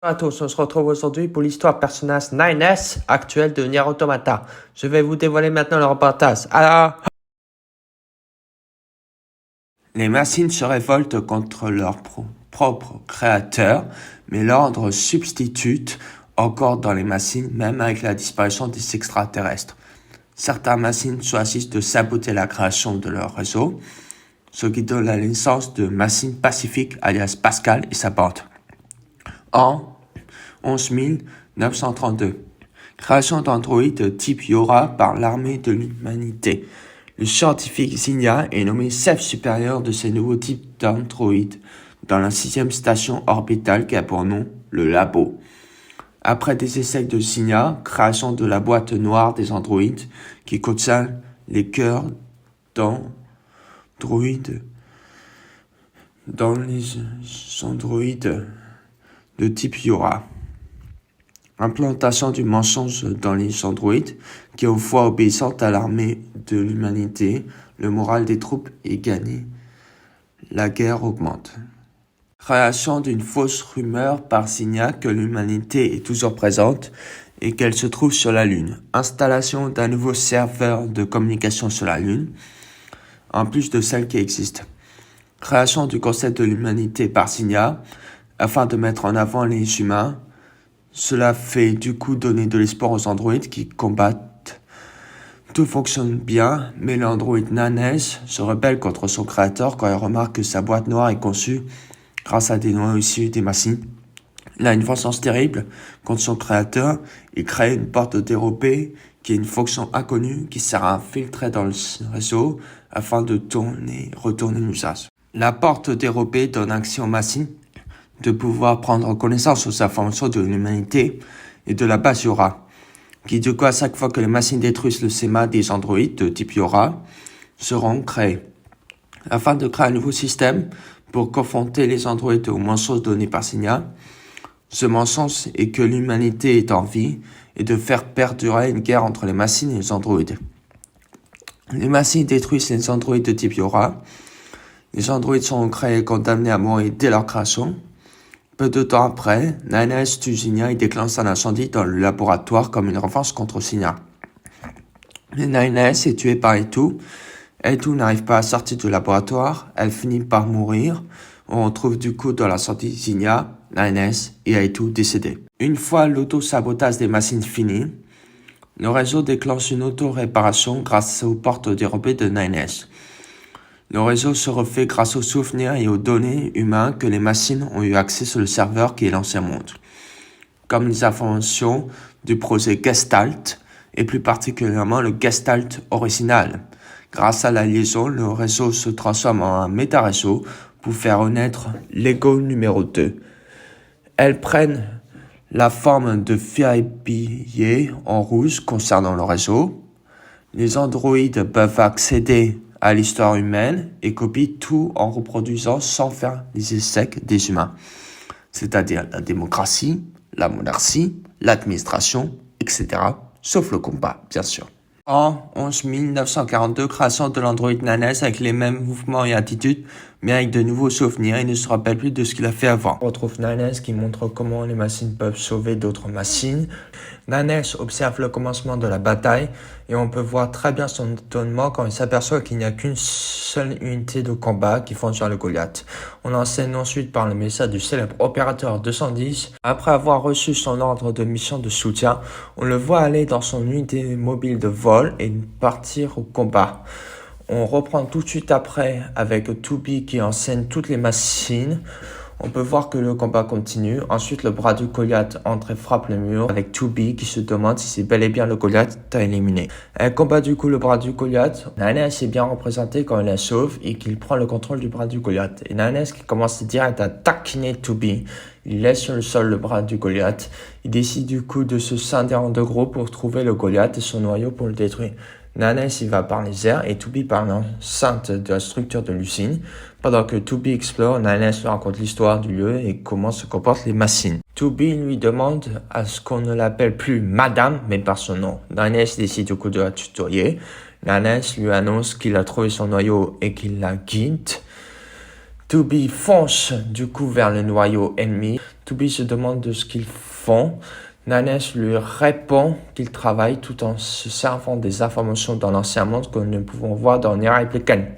Bonjour à tous, on se retrouve aujourd'hui pour l'histoire personnage 9S actuelle de Nier Automata. Je vais vous dévoiler maintenant le reportage. Alors, les machines se révoltent contre leur propre créateur, mais l'ordre substitue encore dans les machines, même avec la disparition des extraterrestres. Certaines machines choisissent de saboter la création de leur réseau, ce qui donne la naissance de machines pacifiques alias Pascal et sa bande. En 11 932. Création d'androïdes type Yora par l'armée de l'humanité. Le scientifique Zinnia est nommé chef supérieur de ces nouveaux types d'androïdes dans la 6e station orbitale qui a pour nom le Labo. Après des essais de Zinnia, création de la boîte noire des androïdes qui contient les cœurs d'androïdes dans les androïdes de type Yora. Implantation du mensonge dans les androïdes, qui est aux fois obéissante à l'armée de l'humanité, le moral des troupes est gagné, la guerre augmente. Création d'une fausse rumeur par Zinnia que l'humanité est toujours présente et qu'elle se trouve sur la Lune. Installation d'un nouveau serveur de communication sur la Lune, en plus de celle qui existe. Création du concept de l'humanité par Zinnia, afin de mettre en avant les humains. Cela fait du coup donner de l'espoir aux androïdes qui combattent. Tout fonctionne bien, mais l'androïde Nanes se rebelle contre son créateur quand il remarque que sa boîte noire est conçue grâce à des noyaux issus des machines. Il a une vengeance terrible contre son créateur. Il crée une porte dérobée qui est une fonction inconnue qui sert à infiltrer dans le réseau afin de retourner l'usage. La porte dérobée donne accès aux machines de pouvoir prendre connaissance aux informations de l'humanité et de la base Yora, qui du coup à chaque fois que les machines détruisent le schéma des androïdes de type Yora, seront créés. Afin de créer un nouveau système pour confronter les androïdes aux mensonges donnés par Zinnia, ce mensonge est que l'humanité est en vie et de faire perdurer une guerre entre les machines et les androïdes. Les machines détruisent les androïdes de type Yora. Les androïdes sont créés et condamnés à mourir dès leur création. Peu de temps après, Nanes tue Zinnia et déclenche un incendie dans le laboratoire comme une revanche contre Zinnia. Nanes est tuée par Eitu. Eitu n'arrive pas à sortir du laboratoire. Elle finit par mourir. On retrouve du coup dans l'incendie Zinnia, Nanes et Eitu décédés. Une fois l'auto-sabotage des machines fini, le réseau déclenche une auto-réparation grâce aux portes dérobées de Nanes. Le réseau se refait grâce aux souvenirs et aux données humaines que les machines ont eu accès sur le serveur qui est l'ancien monde, comme les informations du projet Gestalt, et plus particulièrement le Gestalt original. Grâce à la liaison, le réseau se transforme en un méta-réseau pour faire renaître l'ego numéro 2. Elles prennent la forme de billets en rouge concernant le réseau. Les androïdes peuvent accéder à l'histoire humaine et copie tout en reproduisant sans faire les essais des humains, c'est-à-dire la démocratie, la monarchie, l'administration, etc., sauf le combat, bien sûr. En 11 942, création de l'androïde Nanes avec les mêmes mouvements et attitudes, mais avec de nouveaux souvenirs, il ne se rappelle plus de ce qu'il a fait avant. On retrouve Nanes qui montre comment les machines peuvent sauver d'autres machines. Nanes observe le commencement de la bataille et on peut voir très bien son étonnement quand il s'aperçoit qu'il n'y a qu'une seule unité de combat qui fonce vers le Goliath. On enseigne ensuite par le message du célèbre opérateur 210. Après avoir reçu son ordre de mission de soutien, on le voit aller dans son unité mobile de vol et partir au combat. On reprend tout de suite après avec Tubi qui enseigne toutes les machines. On peut voir que le combat continue. Ensuite, le bras du Goliath entre et frappe le mur avec Tubi qui se demande si c'est bel et bien le Goliath à éliminer. Elle combat du coup le bras du Goliath. Nanes est bien représenté quand il la sauve et qu'il prend le contrôle du bras du Goliath. Et Nanes qui commence direct à taquiner Tubi. Il laisse sur le sol le bras du Goliath. Il décide du coup de se scinder en deux groupes pour trouver le Goliath et son noyau pour le détruire. Nanes il va par les airs et Tubi par l'enceinte de la structure de l'usine. Pendant que Tubi explore, Nanes lui raconte l'histoire du lieu et comment se comportent les machines. Tubi lui demande à ce qu'on ne l'appelle plus Madame, mais par son nom. Nanes décide du coup de la tutoyer. Nanes lui annonce qu'il a trouvé son noyau et qu'il la guide. Toby fonce du coup vers le noyau ennemi. Toby se demande de ce qu'ils font. Nanes lui répond qu'il travaille tout en se servant des informations dans l'ancien monde que nous pouvons voir dans Near Replicant.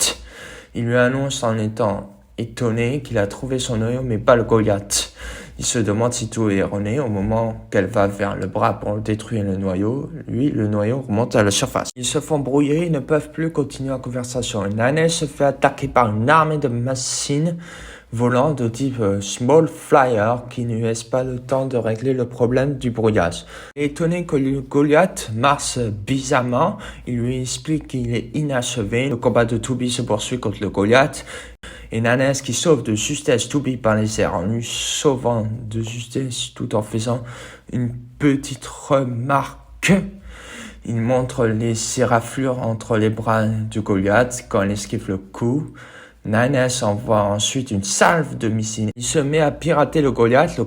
Il lui annonce en étant étonné qu'il a trouvé son noyau mais pas le Goliath. Il se demande si tout est erroné. Au moment qu'elle va vers le bras pour détruire le noyau, le noyau remonte à la surface. Ils se font brouiller et ne peuvent plus continuer la conversation. Nanes se fait attaquer par une armée de machines volant de type Small Flyer qui ne lui laisse pas le temps de régler le problème du brouillage. Étonné que le Goliath marche bizarrement, il lui explique qu'il est inachevé. Le combat de Toby se poursuit contre le Goliath. Et Nanes qui sauve de justesse Toby par les airs en lui sauvant de justesse tout en faisant une petite remarque. Il montre les serraflures entre les bras du Goliath quand il esquive le coup. Nanes envoie ensuite une salve de missiles. Il se met à pirater le Goliath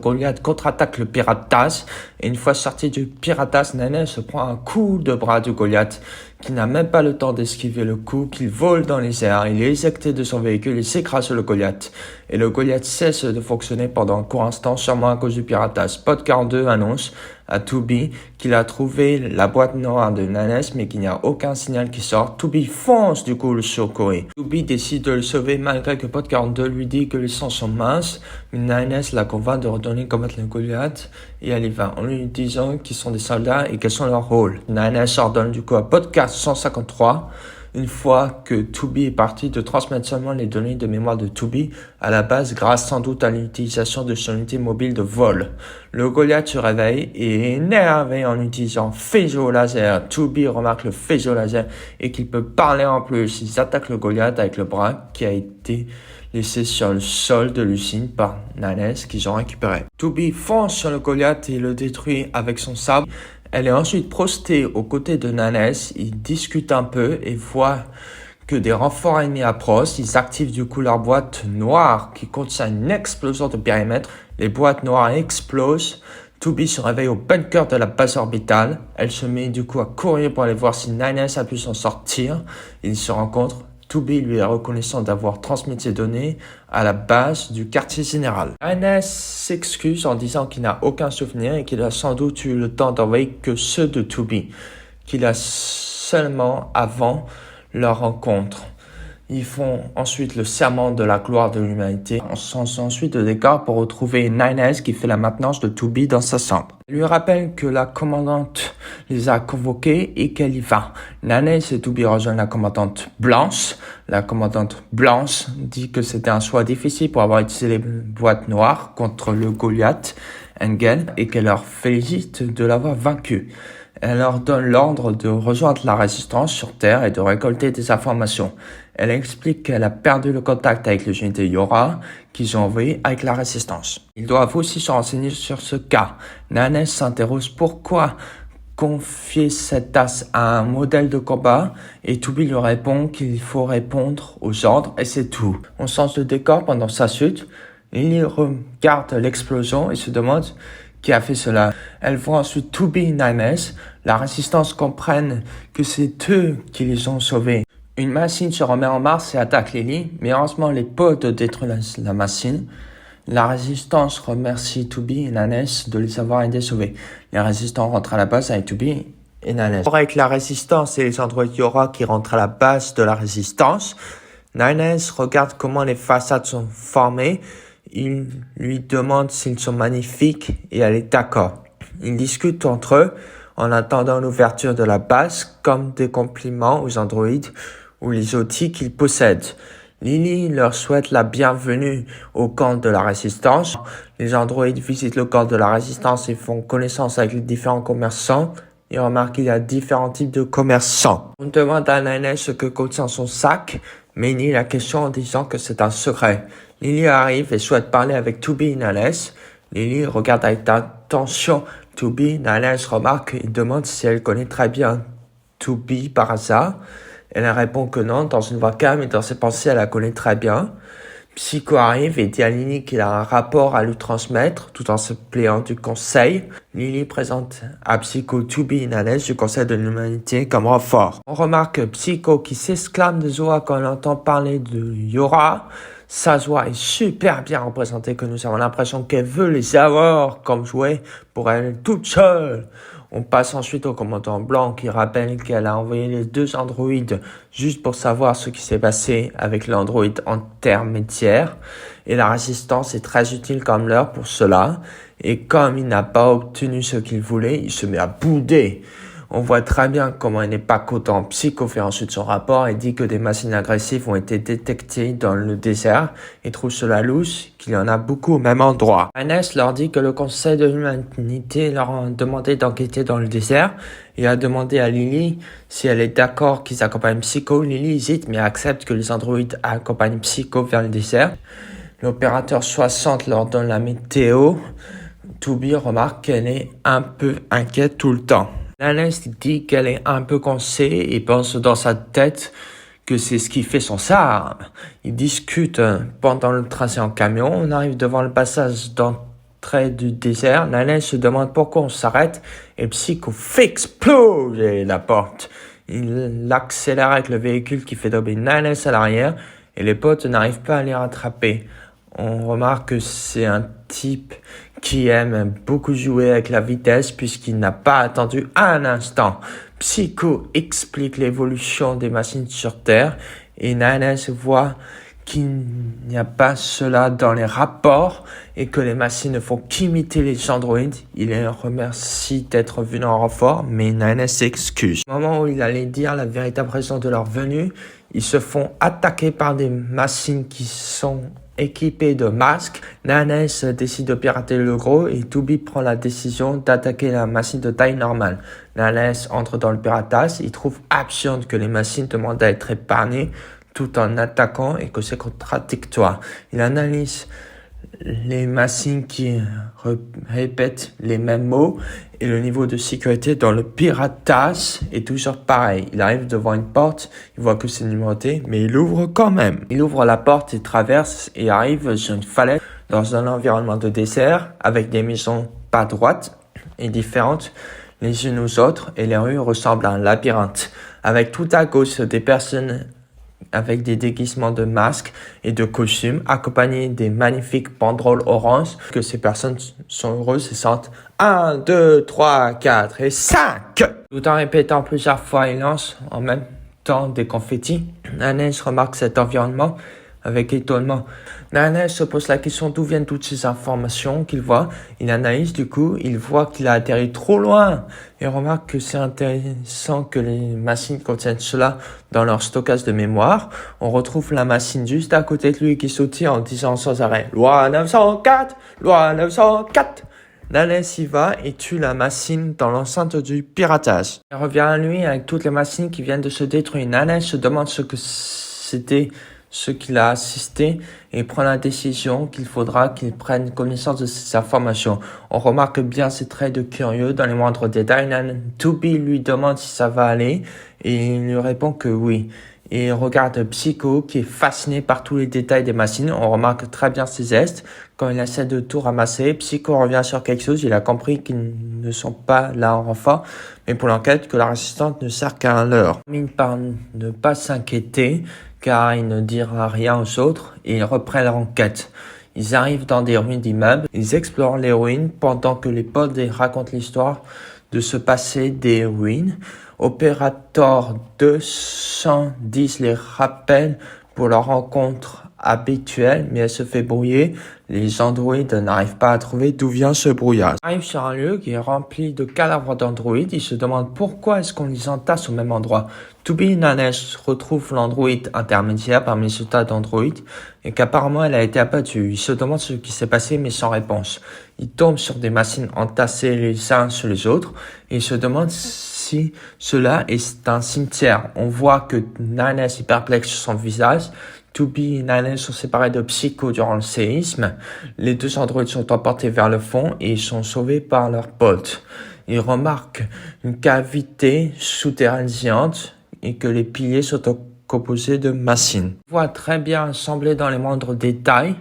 contre-attaque le piratas. Et une fois sorti du piratas, Nanes se prend un coup de bras du Goliath qui n'a même pas le temps d'esquiver le coup, qu'il vole dans les airs. Il est éjecté de son véhicule et s'écrase sur le Goliath. Et le Goliath cesse de fonctionner pendant un court instant, sûrement à cause du piratas. Pod 42 annonce à Toby qu'il a trouvé la boîte noire de Nanes, mais qu'il n'y a aucun signal qui sort. Toby fonce du coup le secourir. Toby décide de le sauver malgré que Pod 42 lui dit que les sangs sont minces. Mais Nanes la convainc de redonner combattre le Goliath et elle y va en lui disant qu'ils sont des soldats et quels sont leurs rôles. Nanes ordonne du coup à Podcast 153, une fois que Toby est parti, de transmettre seulement les données de mémoire de Toby à la base grâce sans doute à l'utilisation de son unité mobile de vol. Le Goliath se réveille et est énervé en utilisant faisceau laser. Toby remarque le faisceau laser et qu'il peut parler en plus. Ils attaquent le Goliath avec le bras qui a été laissé sur le sol de l'usine par Nanes qu'ils ont récupéré. Toby fonce sur le Goliath et le détruit avec son sabre. Elle est ensuite prostée aux côtés de Nanes. Ils discutent un peu et voient que des renforts ennemis approchent. Ils activent du coup leur boîte noire qui contient une explosion de périmètre. Les boîtes noires explosent. Toby se réveille au bunker de la base orbitale. Elle se met du coup à courir pour aller voir si Nanes a pu s'en sortir. Ils se rencontrent. Toby lui est reconnaissant d'avoir transmis ses données à la base du quartier général. Nanes s'excuse en disant qu'il n'a aucun souvenir et qu'il a sans doute eu le temps d'envoyer que ceux de Toby, qu'il a seulement avant leur rencontre. Ils font ensuite le serment de la gloire de l'humanité. On change ensuite de décor pour retrouver Nanes qui fait la maintenance de Toby dans sa chambre. Elle lui rappelle que la commandante les a convoqués et qu'elle y va. Nanes et Toby rejoignent la commandante Blanche. La commandante Blanche dit que c'était un choix difficile pour avoir utilisé les boîtes noires contre le Goliath Engel et qu'elle leur félicite de l'avoir vaincu. Elle leur donne l'ordre de rejoindre la résistance sur Terre et de récolter des informations. Elle explique qu'elle a perdu le contact avec les unités Yora qu'ils ont envoyées avec la résistance. Ils doivent aussi se renseigner sur ce cas. Nanes s'interroge pourquoi confier cette tâche à un modèle de combat et Toby lui répond qu'il faut répondre aux ordres et c'est tout. On change de décor pendant sa chute. Lily regarde l'explosion et se demande qui a fait cela. Elle voit ensuite Toby et Nanes. La résistance comprenne que c'est eux qui les ont sauvés. Une machine se remet en marche et attaque Lily, mais heureusement les potes détruisent la machine. La résistance remercie Toby et Nanes de les avoir aidés à sauver. Les résistants rentrent à la base avec Toby et Nanes. Avec la résistance et les androïdes Yora qui rentrent à la base de la résistance, Nanes regarde comment les façades sont formées. Il lui demande s'ils sont magnifiques et elle est d'accord. Ils discutent entre eux en attendant l'ouverture de la base comme des compliments aux androïdes ou les outils qu'ils possèdent. Lily leur souhaite la bienvenue au camp de la résistance. Les androïdes visitent le camp de la résistance et font connaissance avec les différents commerçants. Ils remarquent qu'il y a différents types de commerçants. On demande à Nanes ce que contient son sac, mais il nie la question en disant que c'est un secret. Lily arrive et souhaite parler avec Toby et Nanes. Lily regarde avec attention Toby. Nanes remarque et demande si elle connaît très bien Toby par hasard. Elle répond que non, dans une voix calme et dans ses pensées, elle la connaît très bien. Psycho arrive et dit à Lily qu'il a un rapport à lui transmettre, tout en se plaignant du conseil. Lily présente à Psycho Toby et Nanes du conseil de l'humanité comme renfort. On remarque Psycho qui s'exclame de joie quand elle entend parler de Yora. Sa joie est super bien représentée, que nous avons l'impression qu'elle veut les avoir comme jouets pour elle toute seule. On passe ensuite au commandant Blanc qui rappelle qu'elle a envoyé les 2 androïdes juste pour savoir ce qui s'est passé avec l'androïde intermédiaire. Et la résistance est très utile comme l'heure pour cela. Et comme il n'a pas obtenu ce qu'il voulait, il se met à bouder. On voit très bien comment il n'est pas content. Psycho fait ensuite son rapport et dit que des machines agressives ont été détectées dans le désert et trouve cela louche, qu'il y en a beaucoup au même endroit. Ernest leur dit que le Conseil de l'Humanité leur a demandé d'enquêter dans le désert et a demandé à Lily si elle est d'accord qu'ils accompagnent Psycho. Lily hésite mais accepte que les androïdes accompagnent Psycho vers le désert. L'opérateur 60 leur donne la météo. Toby remarque qu'elle est un peu inquiète tout le temps. Nanness dit qu'elle est un peu coincée et pense dans sa tête que c'est ce qui fait son charme. Ils discutent pendant le tracé en camion. On arrive devant le passage d'entrée du désert. Nanness se demande pourquoi on s'arrête et Psycho fait exploser la porte. Il accélère avec le véhicule qui fait tomber Nanness à l'arrière et les potes n'arrivent pas à les rattraper. On remarque que c'est un type qui aime beaucoup jouer avec la vitesse puisqu'il n'a pas attendu un instant. Psycho explique l'évolution des machines sur Terre et Nanness voit qu'il n'y a pas cela dans les rapports et que les machines ne font qu'imiter les androïdes. Il les remercie d'être venus en renfort, mais Nanness s'excuse. Au moment où il allait dire la véritable raison de leur venue, ils se font attaquer par des machines qui sont équipé de masques. Nanness décide de pirater le gros et Toby prend la décision d'attaquer la machine de taille normale. Nanness entre dans le piratage. Il trouve absurde que les machines demandent à être épargnées tout en attaquant et que c'est contradictoire. Il analyse les machines qui répètent les mêmes mots et le niveau de sécurité dans le piratage est toujours pareil. Il arrive devant une porte, il voit que c'est numéroté, mais il ouvre quand même. Il ouvre la porte et traverse et arrive sur une falaise dans un environnement de désert avec des maisons pas droites et différentes les unes aux autres et les rues ressemblent à un labyrinthe. Avec tout à gauche des personnes avec des déguisements de masques et de costumes, accompagnés des magnifiques banderoles oranges, que ces personnes sont heureuses et sentent 1, 2, 3, 4 et 5. Tout en répétant plusieurs fois, ils lancent en même temps des confettis. Nanness remarque cet environnement avec étonnement. Nanness se pose la question d'où viennent toutes ces informations qu'il voit. Il analyse du coup, il voit qu'il a atterri trop loin et remarque que c'est intéressant que les machines contiennent cela dans leur stockage de mémoire. On retrouve la machine juste à côté de lui qui sautille en disant sans arrêt « Loi 904 Loi 904 !» Nanness y va et tue la machine dans l'enceinte du piratage. Il revient à lui avec toutes les machines qui viennent de se détruire. Nanness se demande ce que c'était ce qu'il a assisté et prend la décision qu'il faudra qu'il prenne connaissance de ces informations. On remarque bien ses traits de curieux dans les moindres détails. Toby lui demande si ça va aller et il lui répond que oui. Et il regarde Psycho qui est fasciné par tous les détails des machines. On remarque très bien ses gestes. Quand il essaie de tout ramasser, Psycho revient sur quelque chose. Il a compris qu'ils ne sont pas là en renfort, mais pour l'enquête que la résistance ne sert qu'à un leurre. Il termine par ne pas s'inquiéter car il ne dira rien aux autres et ils reprennent leur enquête. Ils arrivent dans des ruines d'immeubles. Ils explorent les ruines pendant que les potes racontent l'histoire de se passer des ruines. Opérateur 210 les rappelle pour leur rencontre habituelle, mais elle se fait brouiller. Les androïdes n'arrivent pas à trouver d'où vient ce brouillage. Ils arrivent sur un lieu qui est rempli de cadavres d'androïdes. Ils se demandent pourquoi est-ce qu'on les entasse au même endroit. Toby et Nanness retrouvent l'androïde intermédiaire parmi ce tas d'androïdes et qu'apparemment elle a été abattue. Ils se demandent ce qui s'est passé mais sans réponse. Ils tombent sur des machines entassées les uns sur les autres et ils se demandent si cela est un cimetière. On voit que Nanness est perplexe sur son visage. Toby et Nanness sont séparés de Psycho durant le séisme. Les 2 androïdes sont emportés vers le fond et ils sont sauvés par leurs potes. Ils remarquent une cavité souterraine géante et que les piliers sont composés de machines. On voit très bien assemblé dans les moindres détails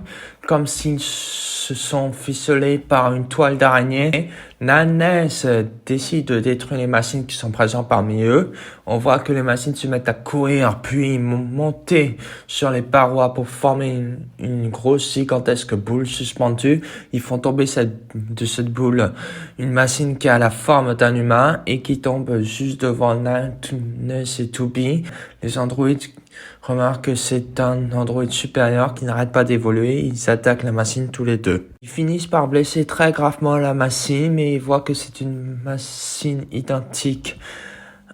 comme s'ils se sont ficelés par une toile d'araignée. Nanes décide de détruire les machines qui sont présentes parmi eux. On voit que les machines se mettent à courir, puis monter sur les parois pour former une grosse gigantesque boule suspendue. Ils font tomber de cette boule une machine qui a la forme d'un humain et qui tombe juste devant Nanes et Tubi. Les androïdes remarquent que c'est un androïde supérieur qui n'arrête pas d'évoluer. Ils attaquent la machine tous les deux. Ils finissent par blesser très gravement la machine, mais ils voient que c'est une machine identique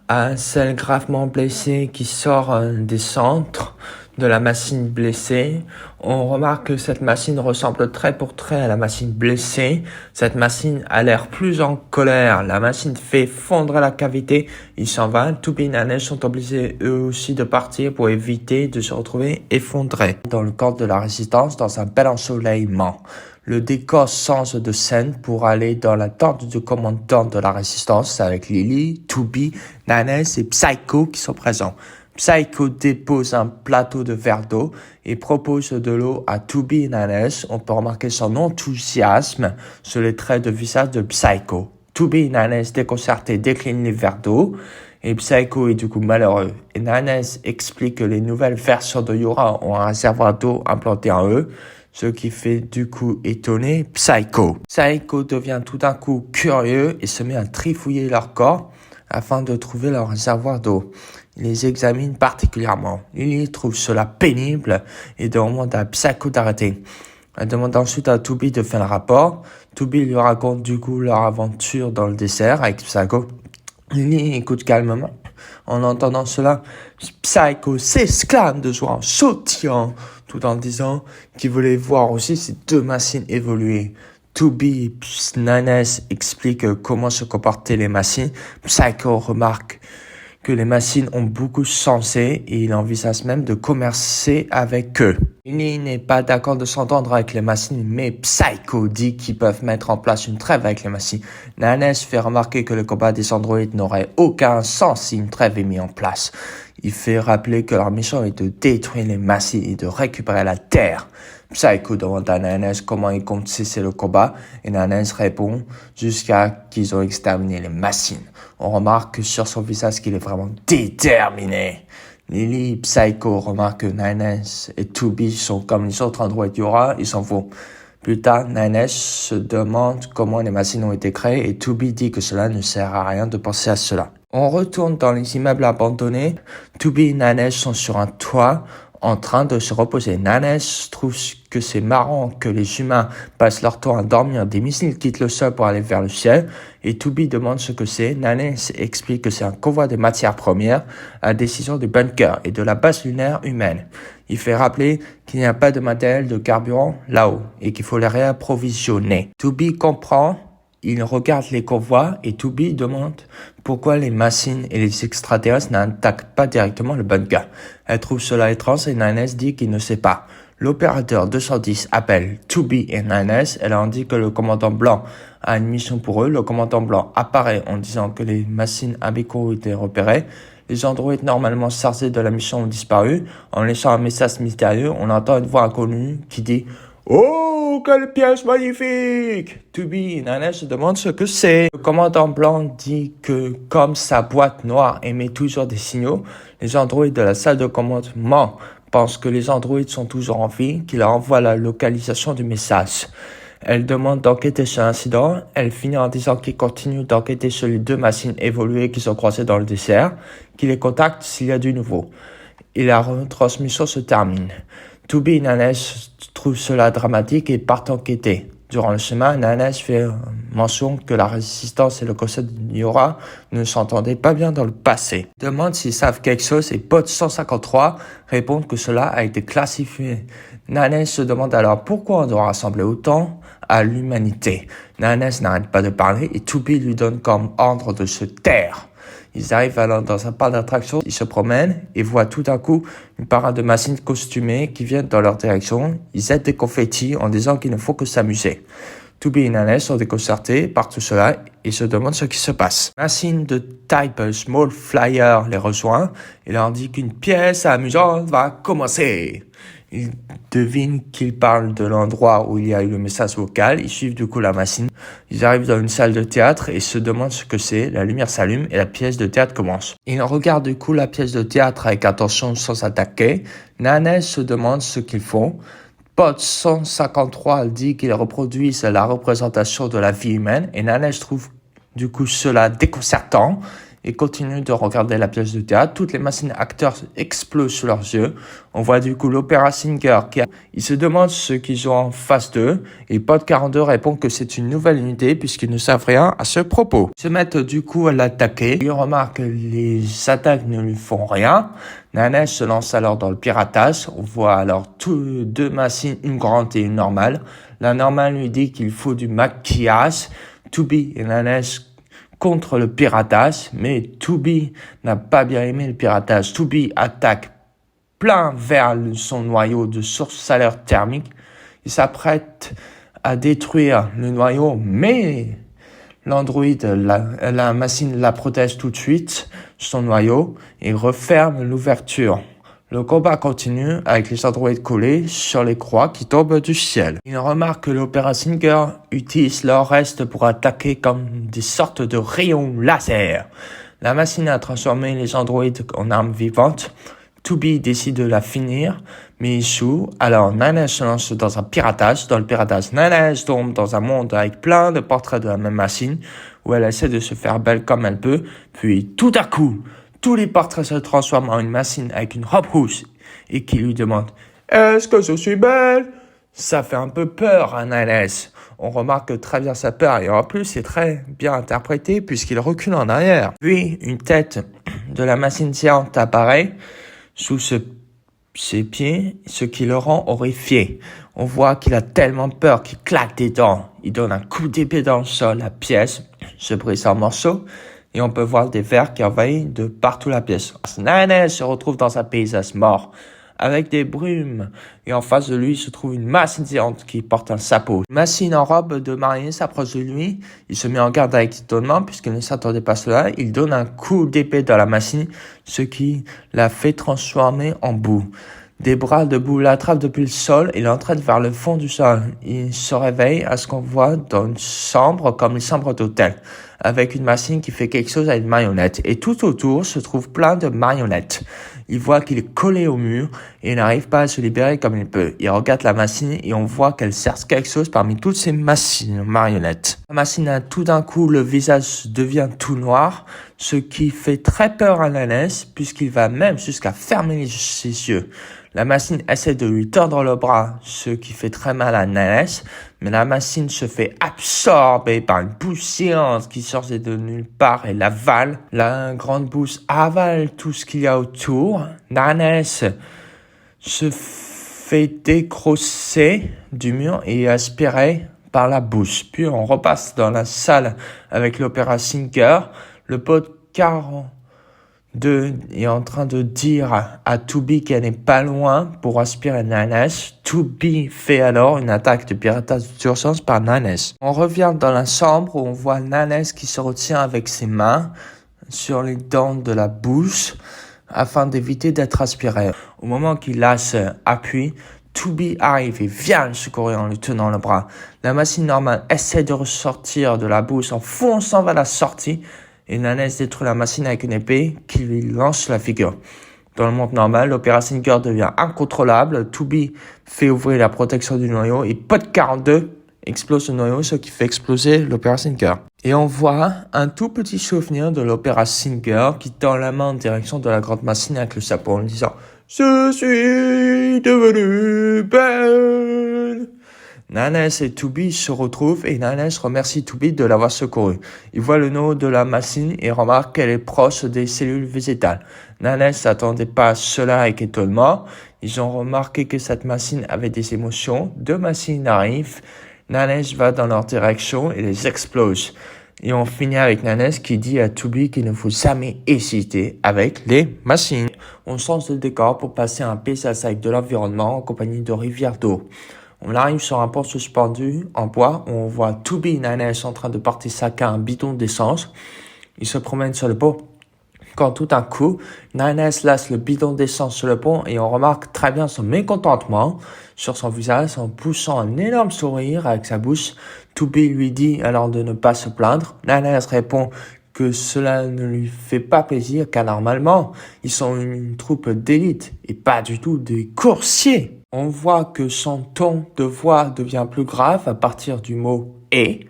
à celle gravement blessée qui sort des centres de la machine blessée. On remarque que cette machine ressemble trait pour trait à la machine blessée. Cette machine a l'air plus en colère. La machine fait fondre la cavité. Il s'en va. Tubi et Nanes sont obligés eux aussi de partir pour éviter de se retrouver effondrés. Dans le camp de la résistance, dans un bel ensoleillement. Le décor change de scène pour aller dans la tente du commandant de la résistance avec Lily, Tubi, Nanes et Psycho qui sont présents. Psycho dépose un plateau de verre d'eau et propose de l'eau à Tubi et Nanes. On peut remarquer son enthousiasme sur les traits de visage de Psycho. Tubi et Nanes, déconcertés, déclinent les verres d'eau et Psycho est du coup malheureux. Et Nanes explique que les nouvelles versions de Yora ont un réservoir d'eau implanté en eux, ce qui fait du coup étonner Psycho. Psycho devient tout d'un coup curieux et se met à trifouiller leur corps afin de trouver leur réservoir d'eau. Il les examine particulièrement. Lily trouve cela pénible et demande à Psycho d'arrêter. Elle demande ensuite à Tubi de faire le rapport. Tubi lui raconte du coup leur aventure dans le désert avec Psycho. Lily écoute calmement. En entendant cela, Psycho s'exclame de joie en sautillant, tout en disant qu'il voulait voir aussi ces deux machines évoluer. Tubi et Nanes expliquent comment se comportaient les machines. Psycho remarque que les machines ont beaucoup sensé et il envisage même de commercer avec eux. Lily n'est pas d'accord de s'entendre avec les machines, mais Psycho dit qu'ils peuvent mettre en place une trêve avec les machines. Nanes fait remarquer que le combat des androïdes n'aurait aucun sens si une trêve est mise en place. Il fait rappeler que leur mission est de détruire les machines et de récupérer la Terre. Psycho demande à Nanes comment ils comptent cesser le combat et Nanes répond jusqu'à qu'ils ont exterminé les machines. On remarque sur son visage qu'il est vraiment déterminé. Lily et Psycho remarquent que Nanes et Tubi sont comme les autres androïdes Yora, ils s'en vont. Plus tard, Nanes se demande comment les machines ont été créées et Tubi dit que cela ne sert à rien de penser à cela. On retourne dans les immeubles abandonnés. Tubi et Nanes sont sur un toit en train de se reposer. Nanes trouve que c'est marrant que les humains passent leur temps à dormir. Des missiles quittent le sol pour aller vers le ciel. Et Tubi demande ce que c'est. Nanes explique que c'est un convoi de matières premières à décision du bunker et de la base lunaire humaine. Il fait rappeler qu'il n'y a pas de matériel de carburant là-haut et qu'il faut les réapprovisionner. Tubi comprend. Il regarde les convois et Tubi demande pourquoi les machines et les extraterrestres n'attaquent pas directement le bunker. Elle trouve cela étrange et Nanes dit qu'il ne sait pas. L'opérateur 210 appelle Tubi et Nanes. Elle indique que le commandant blanc a une mission pour eux. Le commandant blanc apparaît en disant que les machines Abico ont été repérées. Les androïdes normalement chargés de la mission ont disparu. En laissant un message mystérieux, on entend une voix inconnue qui dit « Oh, quelle pièce magnifique !» Tubi et Nanes se demandent ce que c'est. Le commandant blanc dit que comme sa boîte noire émet toujours des signaux, les androïdes de la salle de commandement pensent que les androïdes sont toujours en vie, qu'il leur envoie la localisation du message. Elle demande d'enquêter sur l'incident. Elle finit en disant qu'il continue d'enquêter sur les deux machines évoluées qui sont croisées dans le désert, qu'il les contacte s'il y a du nouveau. Et la retransmission se termine. Tubi et Nanes trouvent cela dramatique et partent enquêter. Durant le chemin, Nanes fait mention que la résistance et le conseil de Yora ne s'entendaient pas bien dans le passé. Demande s'ils savent quelque chose et Bot 153 répond que cela a été classifié. Nanes se demande alors pourquoi on doit rassembler autant à l'humanité. Nanes n'arrête pas de parler et Tubi lui donne comme ordre de se taire. Ils arrivent alors dans un parc d'attractions, ils se promènent et voient tout à coup une parade de machines costumées qui viennent dans leur direction. Ils jettent des confettis en disant qu'il ne faut que s'amuser. Tubi et Nanes sont déconcertés par tout cela et se demandent ce qui se passe. Machine de type Small Flyer les rejoint et leur dit qu'une pièce amusante va commencer. Ils devinent qu'il parle de l'endroit où il y a eu le message vocal. Ils suivent du coup la machine. Ils arrivent dans une salle de théâtre et se demandent ce que c'est. La lumière s'allume et la pièce de théâtre commence. Ils regardent du coup la pièce de théâtre avec attention sans s'attaquer. Nanès se demande ce qu'ils font. Pod 153 dit qu'ils reproduisent la représentation de la vie humaine et Nanès trouve du coup cela déconcertant et continue de regarder la pièce de théâtre. Toutes les machines acteurs explosent sous leurs yeux. On voit du coup l'Opéra Singer ils se demandent ce qu'ils ont en face d'eux et Pod 42 répond que c'est une nouvelle unité puisqu'ils ne savent rien à ce propos. Ils se mettent du coup à l'attaquer. Il remarque que les attaques ne lui font rien. Nanès se lance alors dans le piratage. On voit alors deux machines, une grande et une normale. La normale lui dit qu'il faut du maquillage. Tubi et Nanès contre le piratage, mais Tubi n'a pas bien aimé le piratage. Tubi attaque plein vers son noyau de source salaire thermique. Il s'apprête à détruire le noyau, mais l'androïde, la machine la protège tout de suite, son noyau, et referme l'ouverture. Le combat continue avec les androïdes collés sur les croix qui tombent du ciel. Il remarque que l'Opéra Singer utilise leur reste pour attaquer comme des sortes de rayons laser. La machine a transformé les androïdes en armes vivantes. Tubi décide de la finir, mais échoue. Alors Nanès se lance dans un piratage. Dans le piratage, Nanès tombe dans un monde avec plein de portraits de la même machine, où elle essaie de se faire belle comme elle peut. Puis tout à coup, tous les portraits se transforment en une machine avec une robe rouge et qui lui demande « Est-ce que je suis belle ?» Ça fait un peu peur à Nanès. On remarque très bien sa peur et en plus c'est très bien interprété puisqu'il recule en arrière. Puis une tête de la machine géante apparaît sous ses pieds, ce qui le rend horrifié. On voit qu'il a tellement peur qu'il claque des dents. Il donne un coup d'épée dans le sol, la pièce se brise en morceaux. Et on peut voir des vers qui envahissent de partout la pièce. Nanès se retrouve dans un paysage mort, avec des brumes. Et en face de lui se trouve une machine géante qui porte un chapeau. Une machine en robe de mariée s'approche de lui. Il se met en garde avec étonnement puisqu'il ne s'attendait pas à cela. Il donne un coup d'épée dans la machine, ce qui la fait transformer en boue. Des bras de boue l'attrapent depuis le sol et l'entraînent vers le fond du sol. Il se réveille à ce qu'on voit dans une chambre comme une chambre d'hôtel, avec une machine qui fait quelque chose à une marionnette. Et tout autour se trouve plein de marionnettes. Il voit qu'il est collé au mur et il n'arrive pas à se libérer comme il peut. Il regarde la machine et on voit qu'elle cherche quelque chose parmi toutes ces machines marionnettes. La machine a tout d'un coup, le visage devient tout noir, ce qui fait très peur à Nanès puisqu'il va même jusqu'à fermer ses yeux. La machine essaie de lui tordre le bras, ce qui fait très mal à Nanès, mais la machine se fait absorber par une bouche géante qui sort de nulle part et l'avale. La grande bouche avale tout ce qu'il y a autour. Nanès se fait décrosser du mur et aspiré par la bouche. Puis on repasse dans la salle avec l'Opéra Singer. Le pote 42 est en train de dire à Tubi qu'elle n'est pas loin pour aspirer Nanès. Tubi fait alors une attaque de piratage d'urgence par Nanès. On revient dans la chambre où on voit Nanès qui se retient avec ses mains sur les dents de la bouche afin d'éviter d'être aspiré. Au moment qu'il lâche appui, Tubi arrive et vient le secourir en lui tenant le bras. La machine normale essaie de ressortir de la bouche en fonçant vers la sortie et Nanès détruit la machine avec une épée qui lui lance la figure. Dans le monde normal, l'Opéra Singer devient incontrôlable. Tubi fait ouvrir la protection du noyau et Pod 42 explose le noyau, ce qui fait exploser l'Opéra Singer. Et on voit un tout petit souvenir de l'Opéra Singer qui tend la main en direction de la grande machine avec le chapeau en disant « Je suis devenu belle ». Nanès et Tubi se retrouvent et Nanès remercie Tubi de l'avoir secouru. Il voit le noyau de la machine et remarque qu'elle est proche des cellules végétales. Nanès s'attendait pas à cela avec étonnement. Ils ont remarqué que cette machine avait des émotions. Deux machines arrivent. Nanès va dans leur direction et les explose. Et on finit avec Nanès qui dit à Tubi qu'il ne faut jamais hésiter avec les machines. On change de décor pour passer à un paysage avec de l'environnement en compagnie de rivières d'eau. On arrive sur un pont suspendu en bois où on voit Tubi et Nanès en train de porter chacun un bidon d'essence. Ils se promènent sur le pont quand tout d'un coup, Nines laisse le bidon d'essence sur le pont et on remarque très bien son mécontentement sur son visage en poussant un énorme sourire avec sa bouche. Toby lui dit alors de ne pas se plaindre. Nines répond que cela ne lui fait pas plaisir car normalement, ils sont une troupe d'élite et pas du tout des coursiers. On voit que son ton de voix devient plus grave à partir du mot « et ».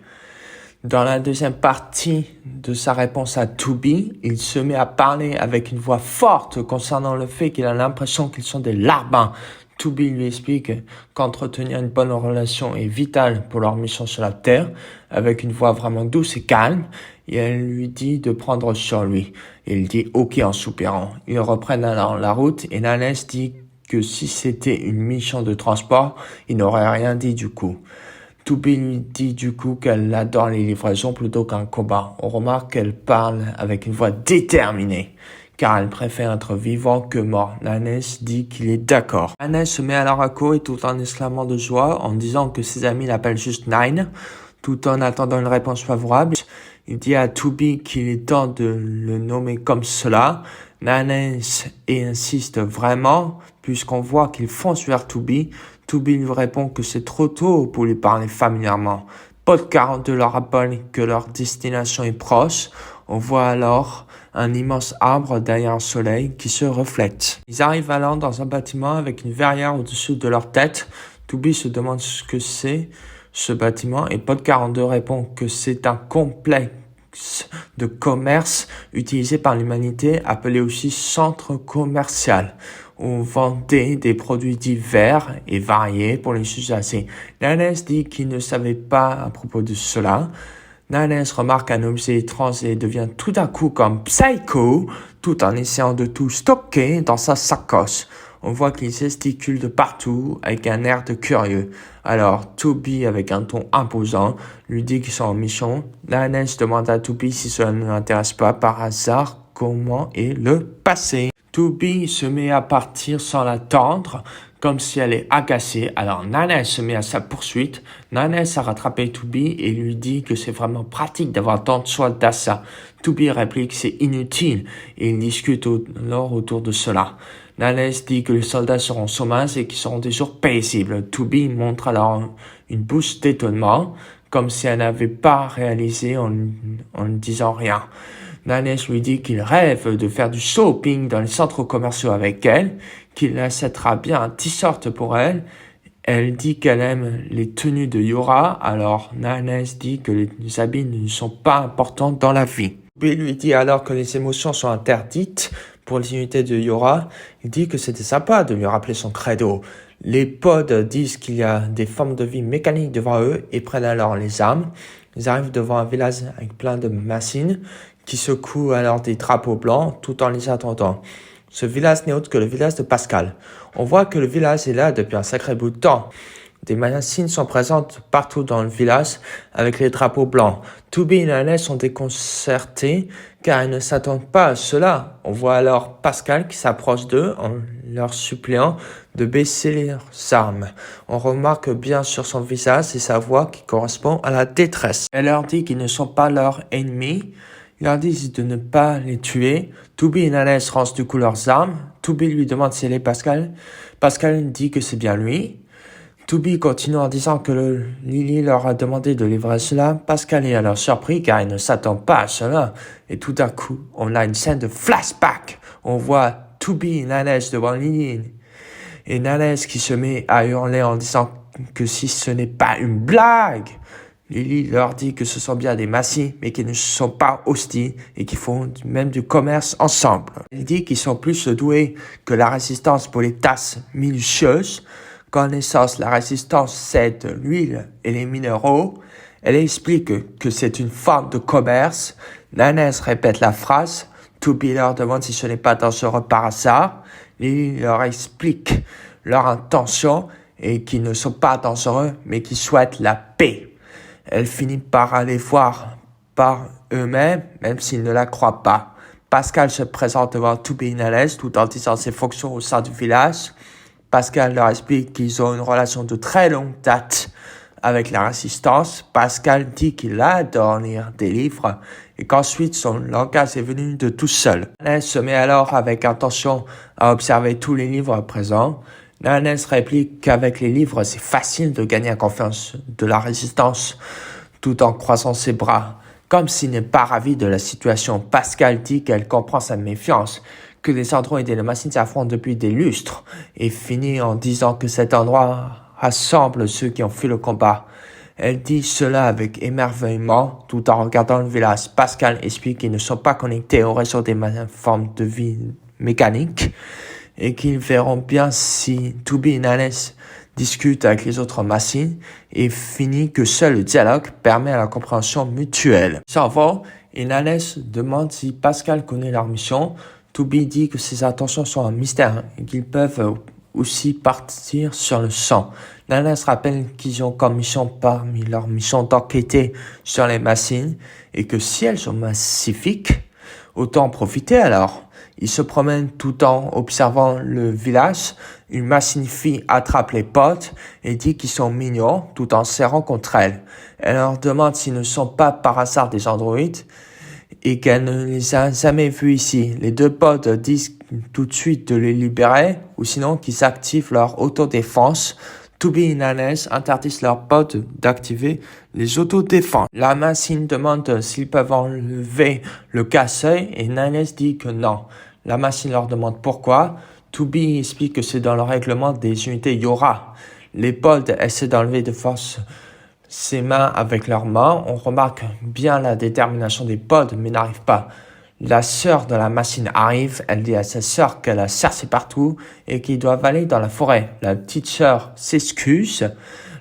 Dans la deuxième partie de sa réponse à Toby, il se met à parler avec une voix forte concernant le fait qu'il a l'impression qu'ils sont des larbins. Toby lui explique qu'entretenir une bonne relation est vital pour leur mission sur la Terre, avec une voix vraiment douce et calme, et elle lui dit de prendre sur lui. Il dit « ok » en soupirant. Ils reprennent alors la route et Nines dit que si c'était une mission de transport, il n'aurait rien dit du coup. Toby lui dit du coup qu'elle adore les livraisons plutôt qu'un combat. On remarque qu'elle parle avec une voix déterminée, car elle préfère être vivant que mort. Nines dit qu'il est d'accord. Nines se met alors à courir tout en exclamant de joie en disant que ses amis l'appellent juste Nine, tout en attendant une réponse favorable. Il dit à Toby qu'il est temps de le nommer comme cela. Nines insiste vraiment, puisqu'on voit qu'il fonce vers Toby. Toby lui répond que c'est trop tôt pour lui parler familièrement. Pod 42 leur rappelle que leur destination est proche. On voit alors un immense arbre derrière un soleil qui se reflète. Ils arrivent alors dans un bâtiment avec une verrière au-dessus de leur tête. Toby se demande ce que c'est, ce bâtiment, et Pod 42 répond que c'est un complexe de commerce utilisé par l'humanité, appelé aussi centre commercial. On vendait des produits divers et variés pour les usagers. Nines dit qu'il ne savait pas à propos de cela. Nines remarque un objet étrange et devient tout à coup comme psycho, tout en essayant de tout stocker dans sa sacoche. On voit qu'il gesticule de partout avec un air de curieux. Alors, Toby, avec un ton imposant, lui dit qu'ils sont en mission. Nines demande à Toby si cela ne l'intéresse pas par hasard, comment est le passé. Toby se met à partir sans l'attendre, comme si elle est agacée. Alors Nines se met à sa poursuite. Nines a rattrapé Toby et lui dit que c'est vraiment pratique d'avoir tant de soldats. Toby réplique que c'est inutile et ils discutent alors autour de cela. Nines dit que les soldats seront sauvages et qu'ils seront des jours paisibles. Toby montre alors une bouche d'étonnement, comme si elle n'avait pas réalisé en ne disant rien. Nines lui dit qu'il rêve de faire du shopping dans les centres commerciaux avec elle, qu'il achètera bien un t-shirt pour elle. Elle dit qu'elle aime les tenues de Yora, alors Nines dit que les habits ne sont pas importants dans la vie. Toby lui dit alors que les émotions sont interdites pour les unités de Yora. Il dit que c'était sympa de lui rappeler son credo. Les pods disent qu'il y a des formes de vie mécaniques devant eux et prennent alors les armes. Ils arrivent devant un village avec plein de machines qui secouent alors des drapeaux blancs tout en les attendant. Ce village n'est autre que le village de Pascal. On voit que le village est là depuis un sacré bout de temps. Des machines sont présentes partout dans le village avec les drapeaux blancs. Toby et Nines sont déconcertés car ils ne s'attendent pas à cela. On voit alors Pascal qui s'approche d'eux en leur suppliant de baisser leurs armes. On remarque bien sur son visage et sa voix qui correspond à la détresse. Elle leur dit qu'ils ne sont pas leurs ennemis. Ils leur disent de ne pas les tuer. Toby et Nines rangent du coup leurs armes. Toby lui demande si elle est Pascal. Pascal dit que c'est bien lui. Toby continue en disant que Lily leur a demandé de livrer cela. Pascal est alors surpris car il ne s'attend pas à cela. Et tout d'un coup, on a une scène de flashback. On voit Toby et Nines devant Lily. Et Nines qui se met à hurler en disant que si ce n'est pas une blague. Lily leur dit que ce sont bien des massifs, mais qu'ils ne sont pas hostiles et qu'ils font même du commerce ensemble. Elle dit qu'ils sont plus doués que la résistance pour les tâches minutieuses. Connaissance, la résistance cède l'huile et les minéraux. Elle explique que c'est une forme de commerce. Nines répète la phrase. Toby leur demande si ce n'est pas dangereux par hasard. Lily leur explique leur intention et qu'ils ne sont pas dangereux, mais qu'ils souhaitent la paix. Elle finit par aller voir par eux-mêmes, même s'ils ne la croient pas. Pascal se présente devant Toby et Nines tout en disant ses fonctions au sein du village. Pascal leur explique qu'ils ont une relation de très longue date avec la résistance, Pascal dit qu'il adore lire des livres et qu'ensuite son langage est venu de tout seul. Nanès se met alors avec attention à observer tous les livres présents. Nanès réplique qu'avec les livres, c'est facile de gagner la confiance de la résistance tout en croisant ses bras. Comme s'il n'est pas ravi de la situation, Pascal dit qu'elle comprend sa méfiance, que les androïdes et les machines s'affrontent depuis des lustres, et finit en disant que cet endroit rassemble ceux qui ont fui le combat. Elle dit cela avec émerveillement, tout en regardant le village. Pascal explique qu'ils ne sont pas connectés au réseau des formes de vie mécaniques, et qu'ils verront bien si Tubi et Nanès discute avec les autres machines et finit que seul le dialogue permet la compréhension mutuelle. Ils s'en vont et Nanès demande si Pascal connaît leur mission. Tubi dit que ses intentions sont un mystère et qu'ils peuvent aussi partir sur le sang. Nanès rappelle qu'ils ont comme mission parmi leurs missions d'enquêter sur les machines et que si elles sont massifiques, autant en profiter alors. Ils se promènent tout en observant le village. Une machine fille attrape les potes et dit qu'ils sont mignons tout en serrant contre elles. Elle leur demande s'ils ne sont pas par hasard des androïdes et qu'elle ne les a jamais vus ici. Les deux potes disent tout de suite de les libérer ou sinon qu'ils activent leur autodéfense. Tubi et Nanès interdisent leurs potes d'activer les autodéfenses. La machine demande s'ils peuvent enlever le casse-œil et Nanès dit que non. La machine leur demande pourquoi. Tubi explique que c'est dans le règlement des unités Yora. Les pods essaient d'enlever de force ses mains avec leurs mains. On remarque bien la détermination des pods, mais n'arrive pas. La sœur de la machine arrive. Elle dit à sa sœur qu'elle a cherché partout et qu'ils doivent aller dans la forêt. La petite sœur s'excuse.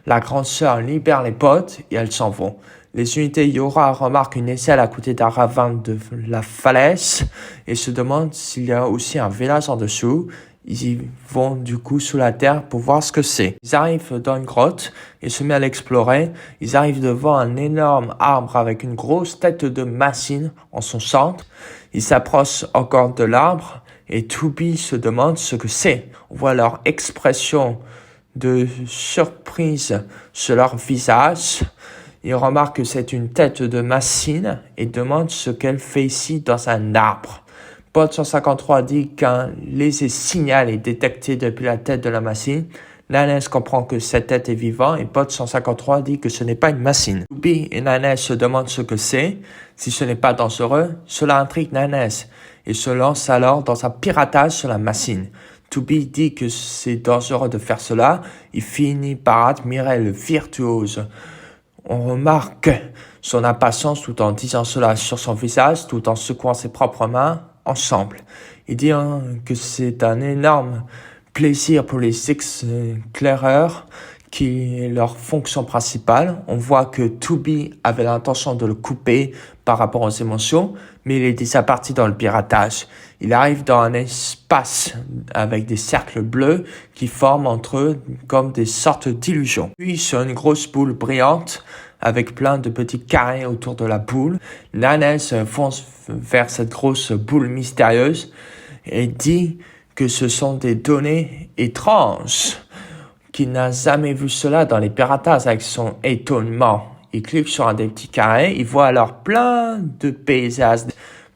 La grande sœur libère les pods et elles s'en vont. Les unités Yora remarquent une aisselle à côté d'un ravin de la falaise et se demandent s'il y a aussi un village en dessous. Ils y vont du coup sous la terre pour voir ce que c'est. Ils arrivent dans une grotte et se mettent à l'explorer. Ils arrivent devant un énorme arbre avec une grosse tête de machine en son centre. Ils s'approchent encore de l'arbre et Tubi se demande ce que c'est. On voit leur expression de surprise sur leur visage. Il remarque que c'est une tête de machine et demande ce qu'elle fait ici dans un arbre. Pod 153 dit qu'un léger signal est détecté depuis la tête de la machine. Nanès comprend que cette tête est vivante et Pod 153 dit que ce n'est pas une machine. Tubi et Nanès se demandent ce que c'est. Si ce n'est pas dangereux, cela intrigue Nanès et se lance alors dans un piratage sur la machine. Tubi dit que c'est dangereux de faire cela. Il finit par admirer le virtuose. On remarque son impatience tout en disant cela sur son visage, tout en secouant ses propres mains ensemble. Il dit que c'est un énorme plaisir pour les éclaireurs qui est leur fonction principale. On voit que Tubi avait l'intention de le couper par rapport aux émotions, mais il est déjà parti dans le piratage. Il arrive dans un espace avec des cercles bleus qui forment entre eux comme des sortes d'illusions. Puis sur une grosse boule brillante avec plein de petits carrés autour de la boule, Nanès fonce vers cette grosse boule mystérieuse et dit que ce sont des données étranges, qu'il n'a jamais vu cela dans les piratages avec son étonnement. Il clique sur un des petits carrés, il voit alors plein de paysages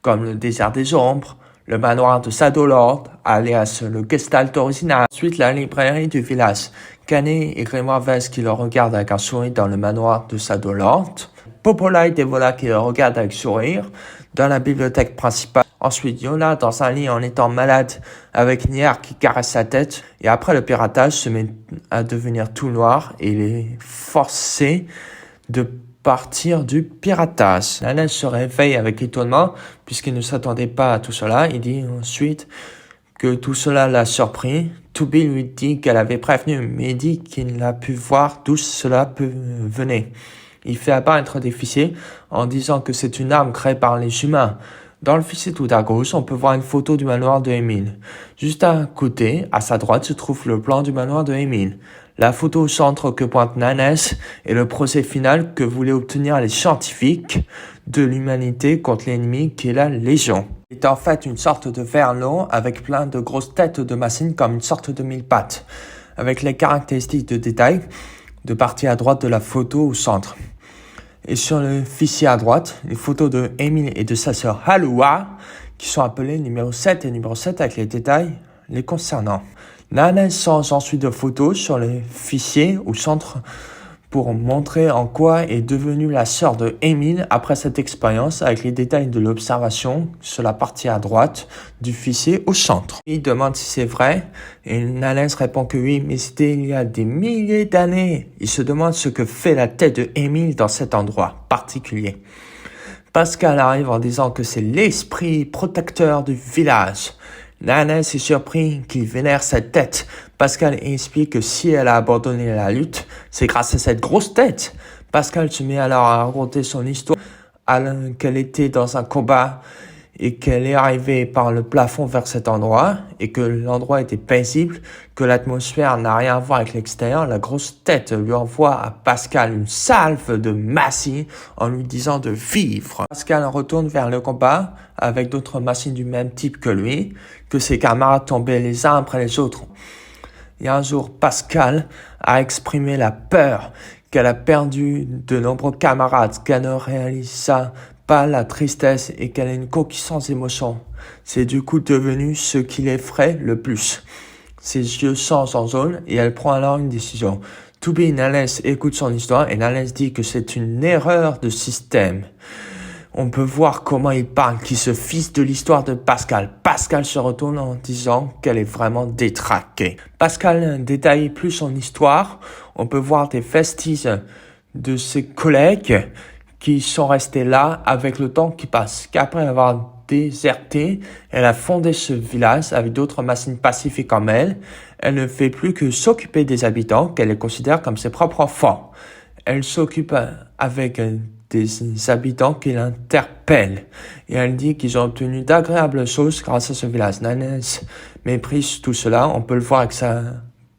comme le désert des ombres, le manoir de Shadowlord, alias le Gestalt original. Ensuite, la librairie du village. Canet et Grimoire Vest qui le regardent avec un sourire dans le manoir de Shadowlord. Popolite et Vola qui le regardent avec sourire dans la bibliothèque principale. Ensuite, Yona dans un lit en étant malade avec Nier qui caresse sa tête. Et après, le piratage se met à devenir tout noir et il est forcé de partir du piratage. Nanès se réveille avec étonnement puisqu'il ne s'attendait pas à tout cela. Il dit ensuite que tout cela l'a surpris. Tubi lui dit qu'elle avait prévenu, mais il dit qu'il n'a pu voir d'où cela venait. Il fait apparaître des fichiers en disant que c'est une arme créée par les humains. Dans le fichier tout à gauche, on peut voir une photo du manoir de Emile. Juste à côté, à sa droite, se trouve le plan du manoir de Emile. La photo au centre que pointe Nanès est le procès final que voulaient obtenir les scientifiques de l'humanité contre l'ennemi qui est la Légion. C'est en fait une sorte de ver long avec plein de grosses têtes de machines comme une sorte de mille pattes. Avec les caractéristiques de détail, de partie à droite de la photo au centre. Et sur le fichier à droite, les photos de Emile et de sa sœur Haloua, qui sont appelées numéro 7 et numéro 7 avec les détails les concernant. L'analyse change ensuite de photos sur le fichier au centre pour montrer en quoi est devenue la sœur de Emile après cette expérience avec les détails de l'observation sur la partie à droite du fichier au centre. Il demande si c'est vrai et Nalens répond que oui, mais c'était il y a des milliers d'années. Il se demande ce que fait la tête de Emile dans cet endroit particulier. Pascal arrive en disant que c'est l'esprit protecteur du village. Nalens est surpris qu'il vénère cette tête. Pascal explique que si elle a abandonné la lutte, c'est grâce à cette grosse tête. Pascal se met alors à raconter son histoire, qu'elle était dans un combat et qu'elle est arrivée par le plafond vers cet endroit et que l'endroit était paisible, que l'atmosphère n'a rien à voir avec l'extérieur. La grosse tête lui envoie à Pascal une salve de massy en lui disant de vivre. Pascal retourne vers le combat avec d'autres machines du même type que lui, que ses camarades tombaient les uns après les autres. Et un jour, Pascal a exprimé la peur qu'elle a perdu de nombreux camarades, qu'elle ne réalisa pas la tristesse et qu'elle a une coquille sans émotion. C'est du coup devenu ce qui l'effraie le plus. Ses yeux changent en jaune et elle prend alors une décision. Toby Nalens écoute son histoire et Nalens dit que c'est une erreur de système. On peut voir comment il parle, qu'il se fiche de l'histoire de Pascal. Pascal se retourne en disant qu'elle est vraiment détraquée. Pascal détaille plus son histoire. On peut voir des vestiges de ses collègues qui sont restés là avec le temps qui passe. Qu'après avoir déserté, elle a fondé ce village avec d'autres machines pacifiques comme elle. Elle ne fait plus que s'occuper des habitants qu'elle les considère comme ses propres enfants. Elle s'occupe avec des habitants qui l'interpellent. Et elle dit qu'ils ont obtenu d'agréables choses grâce à ce village. Nalens méprise tout cela. On peut le voir avec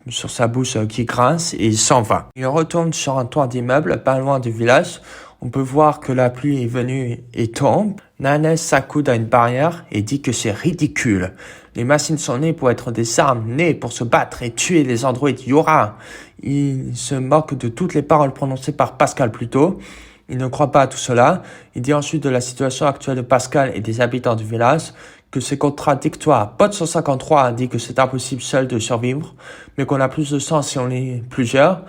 sur sa bouche qui grince et il s'en va. Il retourne sur un toit d'immeuble pas loin du village. On peut voir que la pluie est venue et tombe. Nalens s'accoude à une barrière et dit que c'est ridicule. Les machines sont nées pour être des armes, nées pour se battre et tuer les androïdes Yora. Il se moque de toutes les paroles prononcées par Pascal plus tôt. Il ne croit pas à tout cela. Il dit ensuite de la situation actuelle de Pascal et des habitants du village que c'est contradictoire. Pod 153 dit que c'est impossible seul de survivre, mais qu'on a plus de sens si on est plusieurs.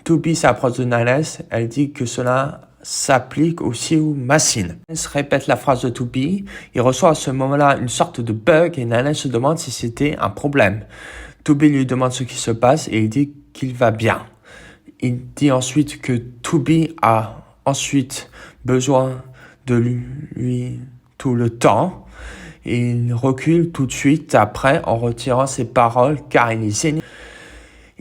Toby s'approche de Nalens. Elle dit que cela s'applique aussi aux machines. Nalens répète la phrase de Toby. Il reçoit à ce moment-là une sorte de bug et Nalens se demande si c'était un problème. Toby lui demande ce qui se passe et il dit qu'il va bien. Il dit ensuite que Toby a ensuite besoin de lui tout le temps. Et il recule tout de suite après en retirant ses paroles car il est gêné.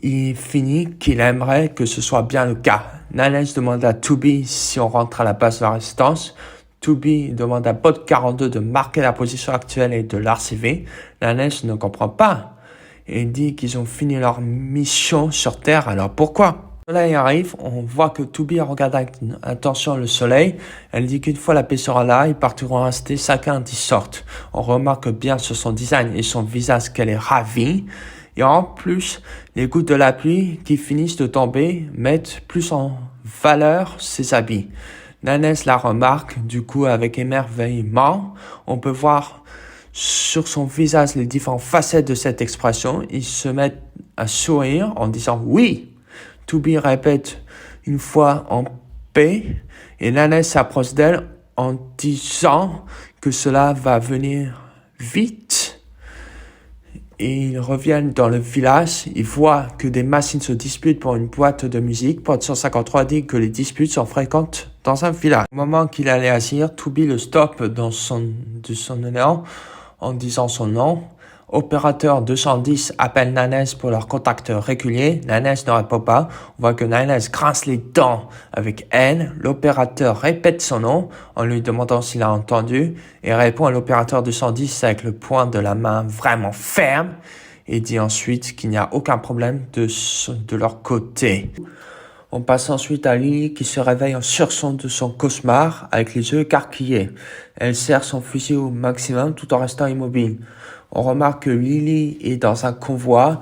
Il finit qu'il aimerait que ce soit bien le cas. Nalens demande à Toby si on rentre à la base de la résistance. Toby demande à Bot 42 de marquer la position actuelle et de l'archiver. Nalens ne comprend pas. Il dit qu'ils ont fini leur mission sur Terre, alors pourquoi? Le soleil arrive, on voit que Toby regarde avec attention le soleil. Elle dit qu'une fois la paix sera là, ils partiront rester chacun d'y sortent. On remarque bien sur son design et son visage qu'elle est ravie. Et en plus, les gouttes de la pluie qui finissent de tomber mettent plus en valeur ses habits. Nalens la remarque, du coup, avec émerveillement. On peut voir sur son visage les différentes facettes de cette expression. Ils se mettent à sourire en disant « oui ». Toby répète une fois en paix et Nalens s'approche d'elle en disant que cela va venir vite. Et ils reviennent dans le village, ils voient que des machines se disputent pour une boîte de musique. Pod 153 dit que les disputes sont fréquentes dans un village. Au moment qu'il allait agir, Toby le stoppe de son élan en disant son nom. Opérateur 210 appelle Nalens pour leur contact régulier. Nalens ne répond pas. On voit que Nalens grince les dents avec haine. L'opérateur répète son nom en lui demandant s'il a entendu et répond à l'opérateur 210 avec le poing de la main vraiment ferme et dit ensuite qu'il n'y a aucun problème de leur côté. On passe ensuite à Lily qui se réveille en sursaut de son cauchemar avec les yeux écarquillés. Elle serre son fusil au maximum tout en restant immobile. On remarque que Lily est dans un convoi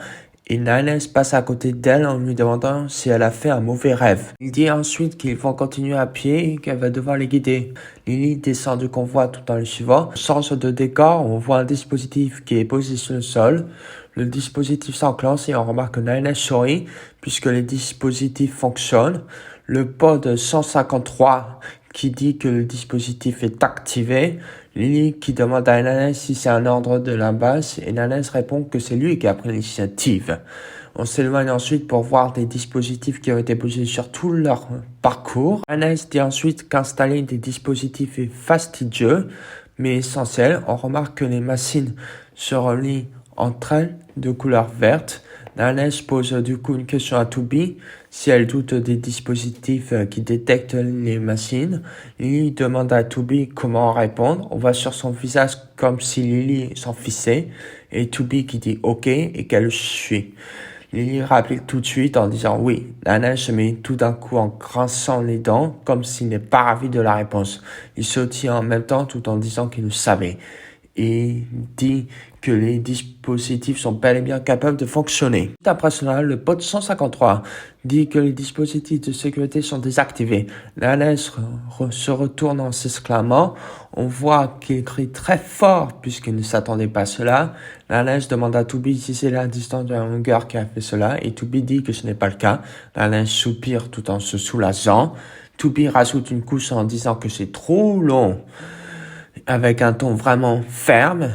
et Niles passe à côté d'elle en lui demandant si elle a fait un mauvais rêve. Il dit ensuite qu'ils vont continuer à pied et qu'elle va devoir les guider. Lily descend du convoi tout en le suivant. Change de décor, on voit un dispositif qui est posé sur le sol. Le dispositif s'enclenche et on remarque que Niles sourit puisque les dispositifs fonctionnent. Le pod 153 qui dit que le dispositif est activé. Lily qui demande à Niles si c'est un ordre de la base et Niles répond que c'est lui qui a pris l'initiative. On s'éloigne ensuite pour voir des dispositifs qui ont été posés sur tout leur parcours. Niles dit ensuite qu'installer des dispositifs est fastidieux mais essentiel. On remarque que les machines se relient entre elles de couleur verte. Niles pose du coup une question à Toby si elle doute des dispositifs qui détectent les machines. Lily demande à Toby comment répondre. On voit sur son visage comme si Lily s'en fichait et Toby qui dit OK et qu'elle le suit. Lily réplique tout de suite en disant oui. Niles se met tout d'un coup en grinçant les dents comme s'il n'est pas ravi de la réponse. Il sautille en même temps tout en disant qu'il le savait et dit que les dispositifs sont bel et bien capables de fonctionner. Après cela, le pod 153 dit que les dispositifs de sécurité sont désactivés. Niles se retourne en s'exclamant. On voit qu'il crie très fort puisqu'il ne s'attendait pas à cela. Niles demande à Toby si c'est la distance de la longueur qui a fait cela et Toby dit que ce n'est pas le cas. Niles soupire tout en se soulageant. Toby rajoute une couche en disant que c'est trop long. Avec un ton vraiment ferme,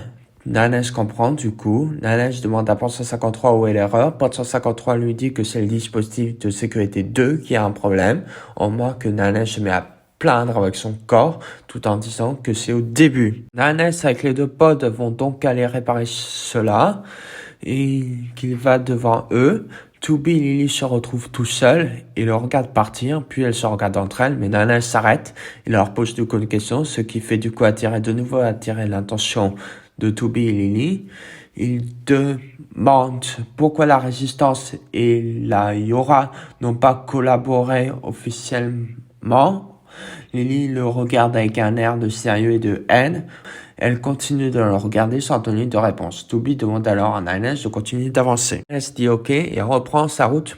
Niles comprend du coup. Niles demande à Pod 153 où est l'erreur. Pod 153 lui dit que c'est le dispositif de sécurité 2 qui a un problème. On voit que Niles se met à plaindre avec son corps tout en disant que c'est au début. Niles avec les deux pods vont donc aller réparer cela et qu'il va devant eux. Toby et Lily se retrouvent tout seuls et le regardent partir, puis elles se regardent entre elles, mais Niles s'arrête et leur pose du coup une question, ce qui fait du coup de nouveau attirer l'attention de Toby et Lily. Il demande pourquoi la Résistance et la Yora n'ont pas collaboré officiellement. Lily le regarde avec un air de sérieux et de haine. Elle continue de le regarder sans donner de réponse. Toby demande alors à Niles de continuer d'avancer. Niles dit OK et reprend sa route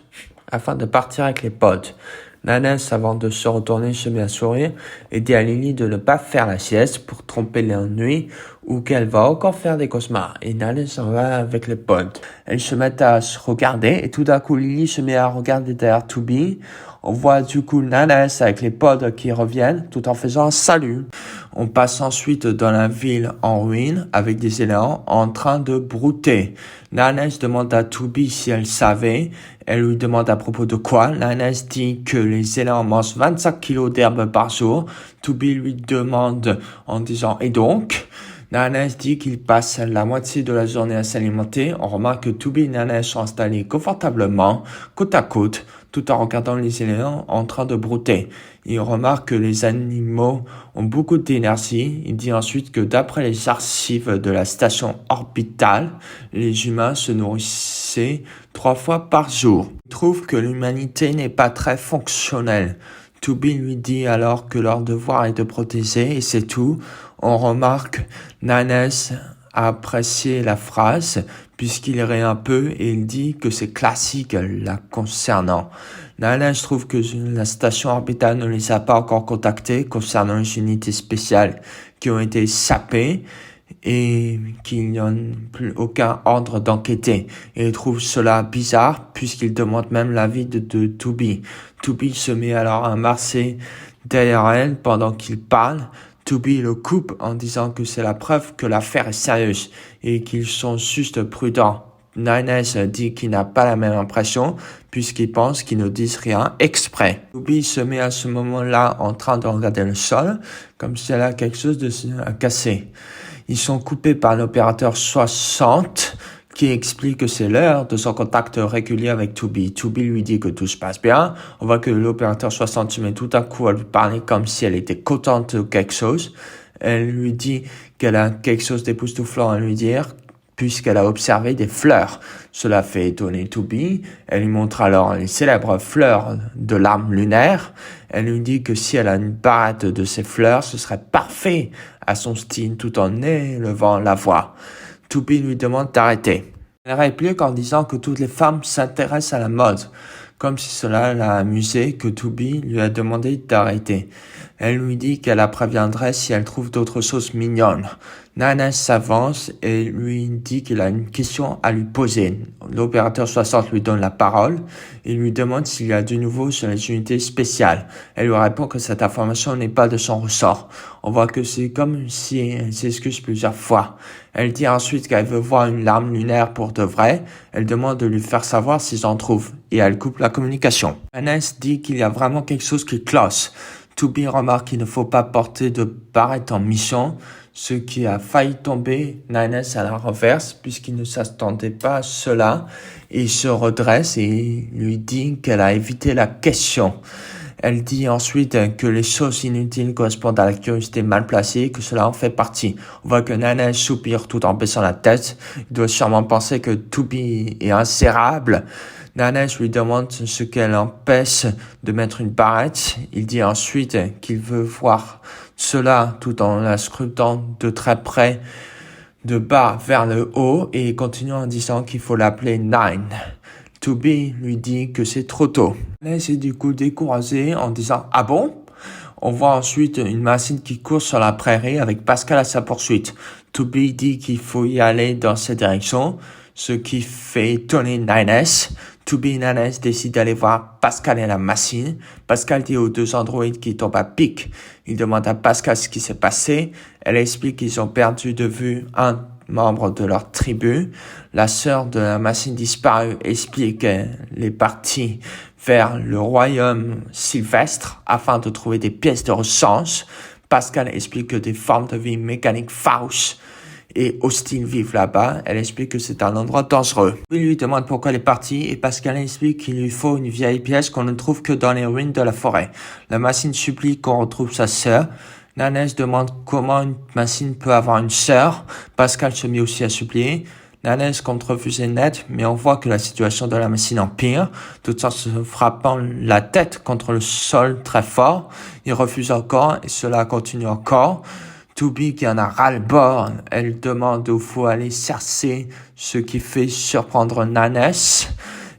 afin de partir avec les pods. Niles, avant de se retourner, se met à sourire et dit à Lily de ne pas faire la sieste pour tromper l'ennui ou qu'elle va encore faire des cauchemars. Et Niles s'en va avec les pods. Elles se mettent à se regarder et tout d'un coup Lily se met à regarder derrière Toby. On voit du coup Niles avec les pods qui reviennent tout en faisant un salut. On passe ensuite dans la ville en ruine avec des éléphants en train de brouter. Niles demande à Toby si elle savait. Elle lui demande à propos de quoi. Niles dit que les éléphants mangent 25 kilos d'herbe par jour. Toby lui demande en disant « Et donc ?» Niles dit qu'il passe la moitié de la journée à s'alimenter. On remarque que Toby et Niles sont installés confortablement, côte à côte, tout en regardant les éléphants en train de brouter. Il remarque que les animaux ont beaucoup d'énergie. Il dit ensuite que d'après les archives de la station orbitale, les humains se nourrissaient 3 fois par jour. Il trouve que l'humanité n'est pas très fonctionnelle. Toby lui dit alors que leur devoir est de protéger et c'est tout. On remarque Niles a apprécié la phrase puisqu'il rit un peu et il dit que c'est classique la concernant. Niles trouve que la station orbitale ne les a pas encore contactés concernant les unités spéciales qui ont été sapées et qu'il n'y a plus aucun ordre d'enquêter. Et il trouve cela bizarre puisqu'il demande même l'avis de Toby. Toby se met alors à marcher derrière elle pendant qu'il parle. Toby le coupe en disant que c'est la preuve que l'affaire est sérieuse et qu'ils sont juste prudents. Niles dit qu'il n'a pas la même impression puisqu'il pense qu'ils ne disent rien exprès. Toby se met à ce moment-là en train de regarder le sol comme si elle a quelque chose à casser. Ils sont coupés par l'opérateur 60 qui explique que c'est l'heure de son contact régulier avec Toby. Toby lui dit que tout se passe bien. On voit que l'opérateur 60 se met tout à coup à lui parler comme si elle était contente de quelque chose. Elle lui dit qu'elle a quelque chose d'époustouflant à lui dire puisqu'elle a observé des fleurs. Cela fait étonner Toby. Elle lui montre alors les célèbres fleurs de l'arme lunaire. Elle lui dit que si elle a une barrette de ces fleurs, ce serait parfait à son style tout en élevant la voix. Toby lui demande d'arrêter. Elle réplique en disant que toutes les femmes s'intéressent à la mode, comme si cela l'a amusé que Toby lui a demandé d'arrêter. Elle lui dit qu'elle la préviendrait si elle trouve d'autres choses mignonnes. Nana s'avance et lui dit qu'il a une question à lui poser. L'opérateur 60 lui donne la parole et lui demande s'il y a du nouveau sur les unités spéciales. Elle lui répond que cette information n'est pas de son ressort. On voit que c'est comme si elle s'excuse plusieurs fois. Elle dit ensuite qu'elle veut voir une larme lunaire pour de vrai. Elle demande de lui faire savoir s'ils en trouvent et elle coupe la communication. Nana dit qu'il y a vraiment quelque chose qui cloche. Toby remarque qu'il ne faut pas porter de barrette en mission, ce qui a failli tomber Nines à la reverse puisqu'il ne s'attendait pas à cela. Il se redresse et lui dit qu'elle a évité la question. Elle dit ensuite que les choses inutiles correspondent à la curiosité mal placée et que cela en fait partie. On voit que Nana soupire tout en baissant la tête. Il doit sûrement penser que Toby est insérable. Nana lui demande ce qu'elle empêche de mettre une barrette. Il dit ensuite qu'il veut voir cela tout en la scrutant de très près de bas vers le haut et il continue en disant qu'il faut l'appeler Nine. Toby lui dit que c'est trop tôt. Nana est du coup découragée en disant « Ah bon ?» On voit ensuite une machine qui court sur la prairie avec Pascal à sa poursuite. Toby dit qu'il faut y aller dans cette direction, ce qui fait étonner Nines. Toby et Nines décident d'aller voir Pascal et la machine. Pascal dit aux deux androïdes qu'ils tombent à pic. Il demande à Pascal ce qui s'est passé. Elle explique qu'ils ont perdu de vue un membre de leur tribu. La sœur de la machine disparue explique qu'elle est partie vers le royaume sylvestre afin de trouver des pièces de rechange. Pascal explique que des formes de vie mécaniques farouches et hostiles vivent là-bas. Elle explique que c'est un endroit dangereux. Il lui demande pourquoi elle est partie et Pascal explique qu'il lui faut une vieille pièce qu'on ne trouve que dans les ruines de la forêt. La machine supplie qu'on retrouve sa sœur. Nana demande comment une machine peut avoir une sœur. Pascal se met aussi à supplier. Nana compte refuser net, mais on voit que la situation de la machine empire, tout en se frappant la tête contre le sol très fort. Il refuse encore et cela continue encore. Toby qui en a ras-le-bol, elle demande où faut aller chercher, ce qui fait surprendre Nana.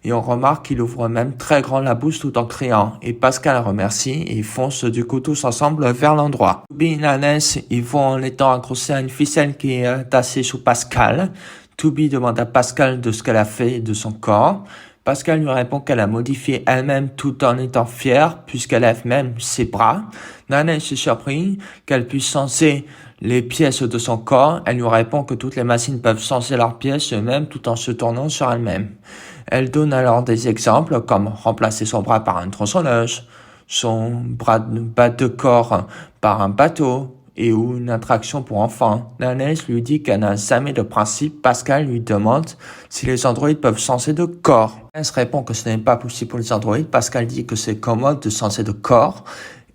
Et on remarque qu'il ouvre même très grand la bouche tout en criant. Et Pascal remercie et ils foncent du coup tous ensemble vers l'endroit. Toby et Nana, ils vont en étant accrochés à une ficelle qui est attachée sous Pascal. Toby demande à Pascal de ce qu'elle a fait de son corps. Pascal lui répond qu'elle a modifié elle-même tout en étant fière puisqu'elle lève même ses bras. Nana est surpris qu'elle puisse changer les pièces de son corps. Elle lui répond que toutes les machines peuvent changer leurs pièces eux-mêmes tout en se tournant sur elles-mêmes. Elle donne alors des exemples comme remplacer son bras par une tronçonneuse, son bas de corps par un bateau et ou une attraction pour enfants. Nana lui dit qu'elle n'a jamais de principe. Pascal lui demande si les androïdes peuvent changer de corps. Nana répond que ce n'est pas possible pour les androïdes. Pascal dit que c'est commode de changer de corps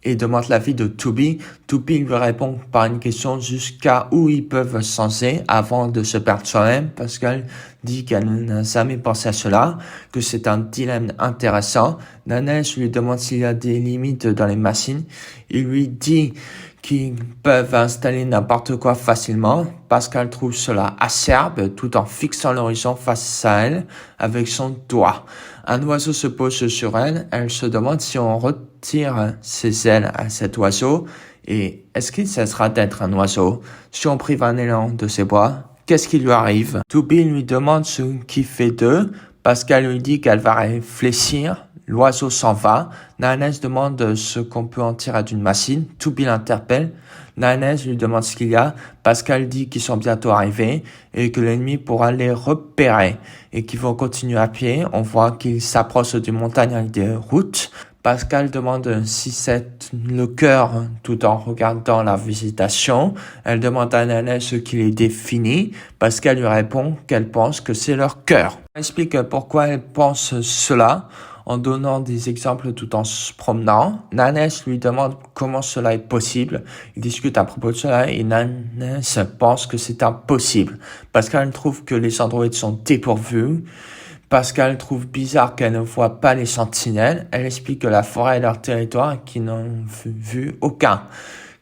et demande l'avis de Toby. Toby lui répond par une question jusqu'à où ils peuvent changer avant de se perdre soi-même. Pascal dit qu'elle n'a jamais pensé à cela, que c'est un dilemme intéressant. Nana lui demande s'il y a des limites dans les machines. Il lui dit qu'ils peuvent installer n'importe quoi facilement. Pascal trouve cela acerbe tout en fixant l'horizon face à elle avec son doigt. Un oiseau se pose sur elle. Elle se demande si on retire ses ailes à cet oiseau et est-ce qu'il cessera d'être un oiseau? Si on prive un élan de ses bois, qu'est-ce qui lui arrive? Toby lui demande ce qu'il fait d'eux. Pascal lui dit qu'elle va réfléchir. L'oiseau s'en va. Nana demande ce qu'on peut en tirer d'une machine. Toby l'interpelle. Nana lui demande ce qu'il y a. Pascal dit qu'ils sont bientôt arrivés et que l'ennemi pourra les repérer et qu'ils vont continuer à pied. On voit qu'ils s'approchent d'une montagne avec des routes. Pascal demande si c'est le cœur tout en regardant la végétation. Elle demande à Nana ce qui les définit. Pascal lui répond qu'elle pense que c'est leur cœur. Elle explique pourquoi elle pense cela en donnant des exemples tout en se promenant. Nana lui demande comment cela est possible. Ils discutent à propos de cela et Nana pense que c'est impossible. Pascal trouve que les androïdes sont dépourvus. Pascal trouve bizarre qu'elle ne voit pas les sentinelles. Elle explique que la forêt est leur territoire et qu'ils n'ont vu aucun,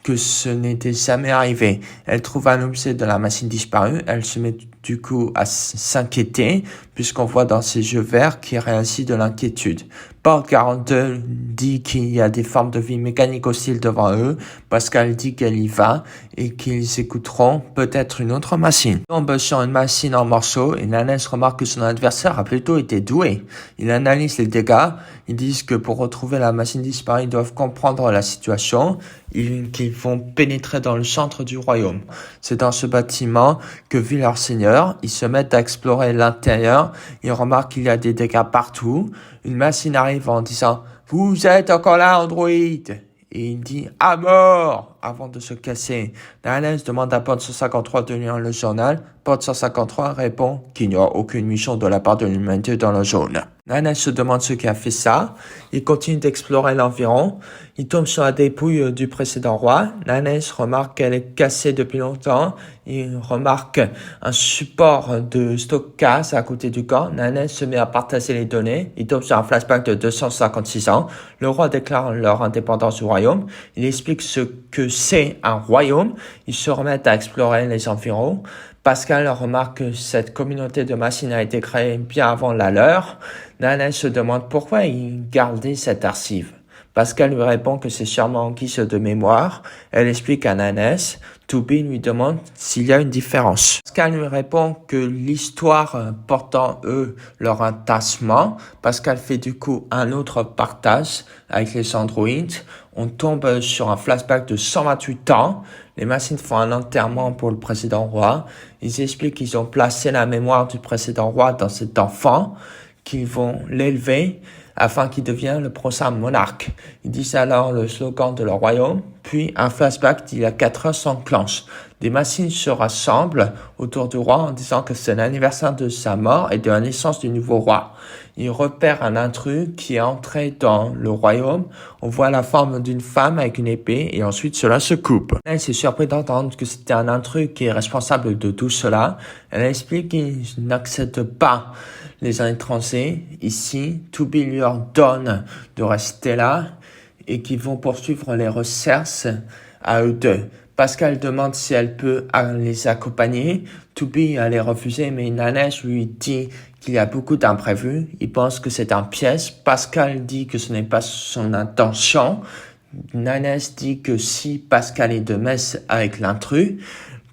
que ce n'était jamais arrivé. Elle trouve un objet de la machine disparue. Elle se met du coup à s'inquiéter, puisqu'on voit dans ses yeux verts qu'il réagit de l'inquiétude. Port 42 dit qu'il y a des formes de vie mécaniques hostiles devant eux. Pascal dit qu'elle y va et qu'ils écouteront peut-être une autre machine. Il tombe sur une machine en morceaux et Nanès remarque que son adversaire a plutôt été doué. Il analyse les dégâts. Ils disent que pour retrouver la machine disparue, ils doivent comprendre la situation et qu'ils vont pénétrer dans le centre du royaume. C'est dans ce bâtiment que vit leur seigneur. Ils se mettent à explorer l'intérieur. Ils remarquent qu'il y a des dégâts partout. Une machine arrive en disant « Vous êtes encore là, Android ?» Et il dit « À mort !» avant de se casser. Nanès demande à Pod 153 de lire le journal. Pod 153 répond qu'il n'y a aucune mission de la part de l'humanité dans la zone. Nanès se demande ce qui a fait ça. Il continue d'explorer l'environ. Il tombe sur la dépouille du précédent roi. Nanès remarque qu'elle est cassée depuis longtemps. Il remarque un support de stockage à côté du corps. Nanès se met à partager les données. Il tombe sur un flashback de 256 ans. Le roi déclare leur indépendance du royaume. Il explique ce que c'est un royaume. Ils se remettent à explorer les environs. Pascal remarque que cette communauté de machines a été créée bien avant la leur. Nanès se demande pourquoi ils gardaient cette archive. Pascal lui répond que c'est sûrement en guise de mémoire. Elle explique à Nanès. Toby lui demande s'il y a une différence. Pascal lui répond que l'histoire portant eux leur attachement. Pascal fait du coup un autre partage avec les androïdes. On tombe sur un flashback de 128 ans. Les machines font un enterrement pour le précédent roi. Ils expliquent qu'ils ont placé la mémoire du précédent roi dans cet enfant, qu'ils vont l'élever afin qu'il devienne le prochain monarque. Ils disent alors le slogan de leur royaume, puis un flashback d'il y a 4 heures s'enclenche. Des machines se rassemblent autour du roi en disant que c'est l'anniversaire de sa mort et de la naissance du nouveau roi. Ils repèrent un intrus qui est entré dans le royaume. On voit la forme d'une femme avec une épée et ensuite cela se coupe. Elle s'est surpris d'entendre que c'était un intrus qui est responsable de tout cela. Elle explique qu'ils n'acceptent pas les étrangers. Ici, Toby leur donne de rester là et qu'ils vont poursuivre les recherches à eux deux. Pascal demande si elle peut les accompagner. Toby allait refuser, mais Nanès lui dit qu'il y a beaucoup d'imprévus. Il pense que c'est un piège. Pascal dit que ce n'est pas son intention. Nanès dit que si Pascal est de messe avec l'intrus,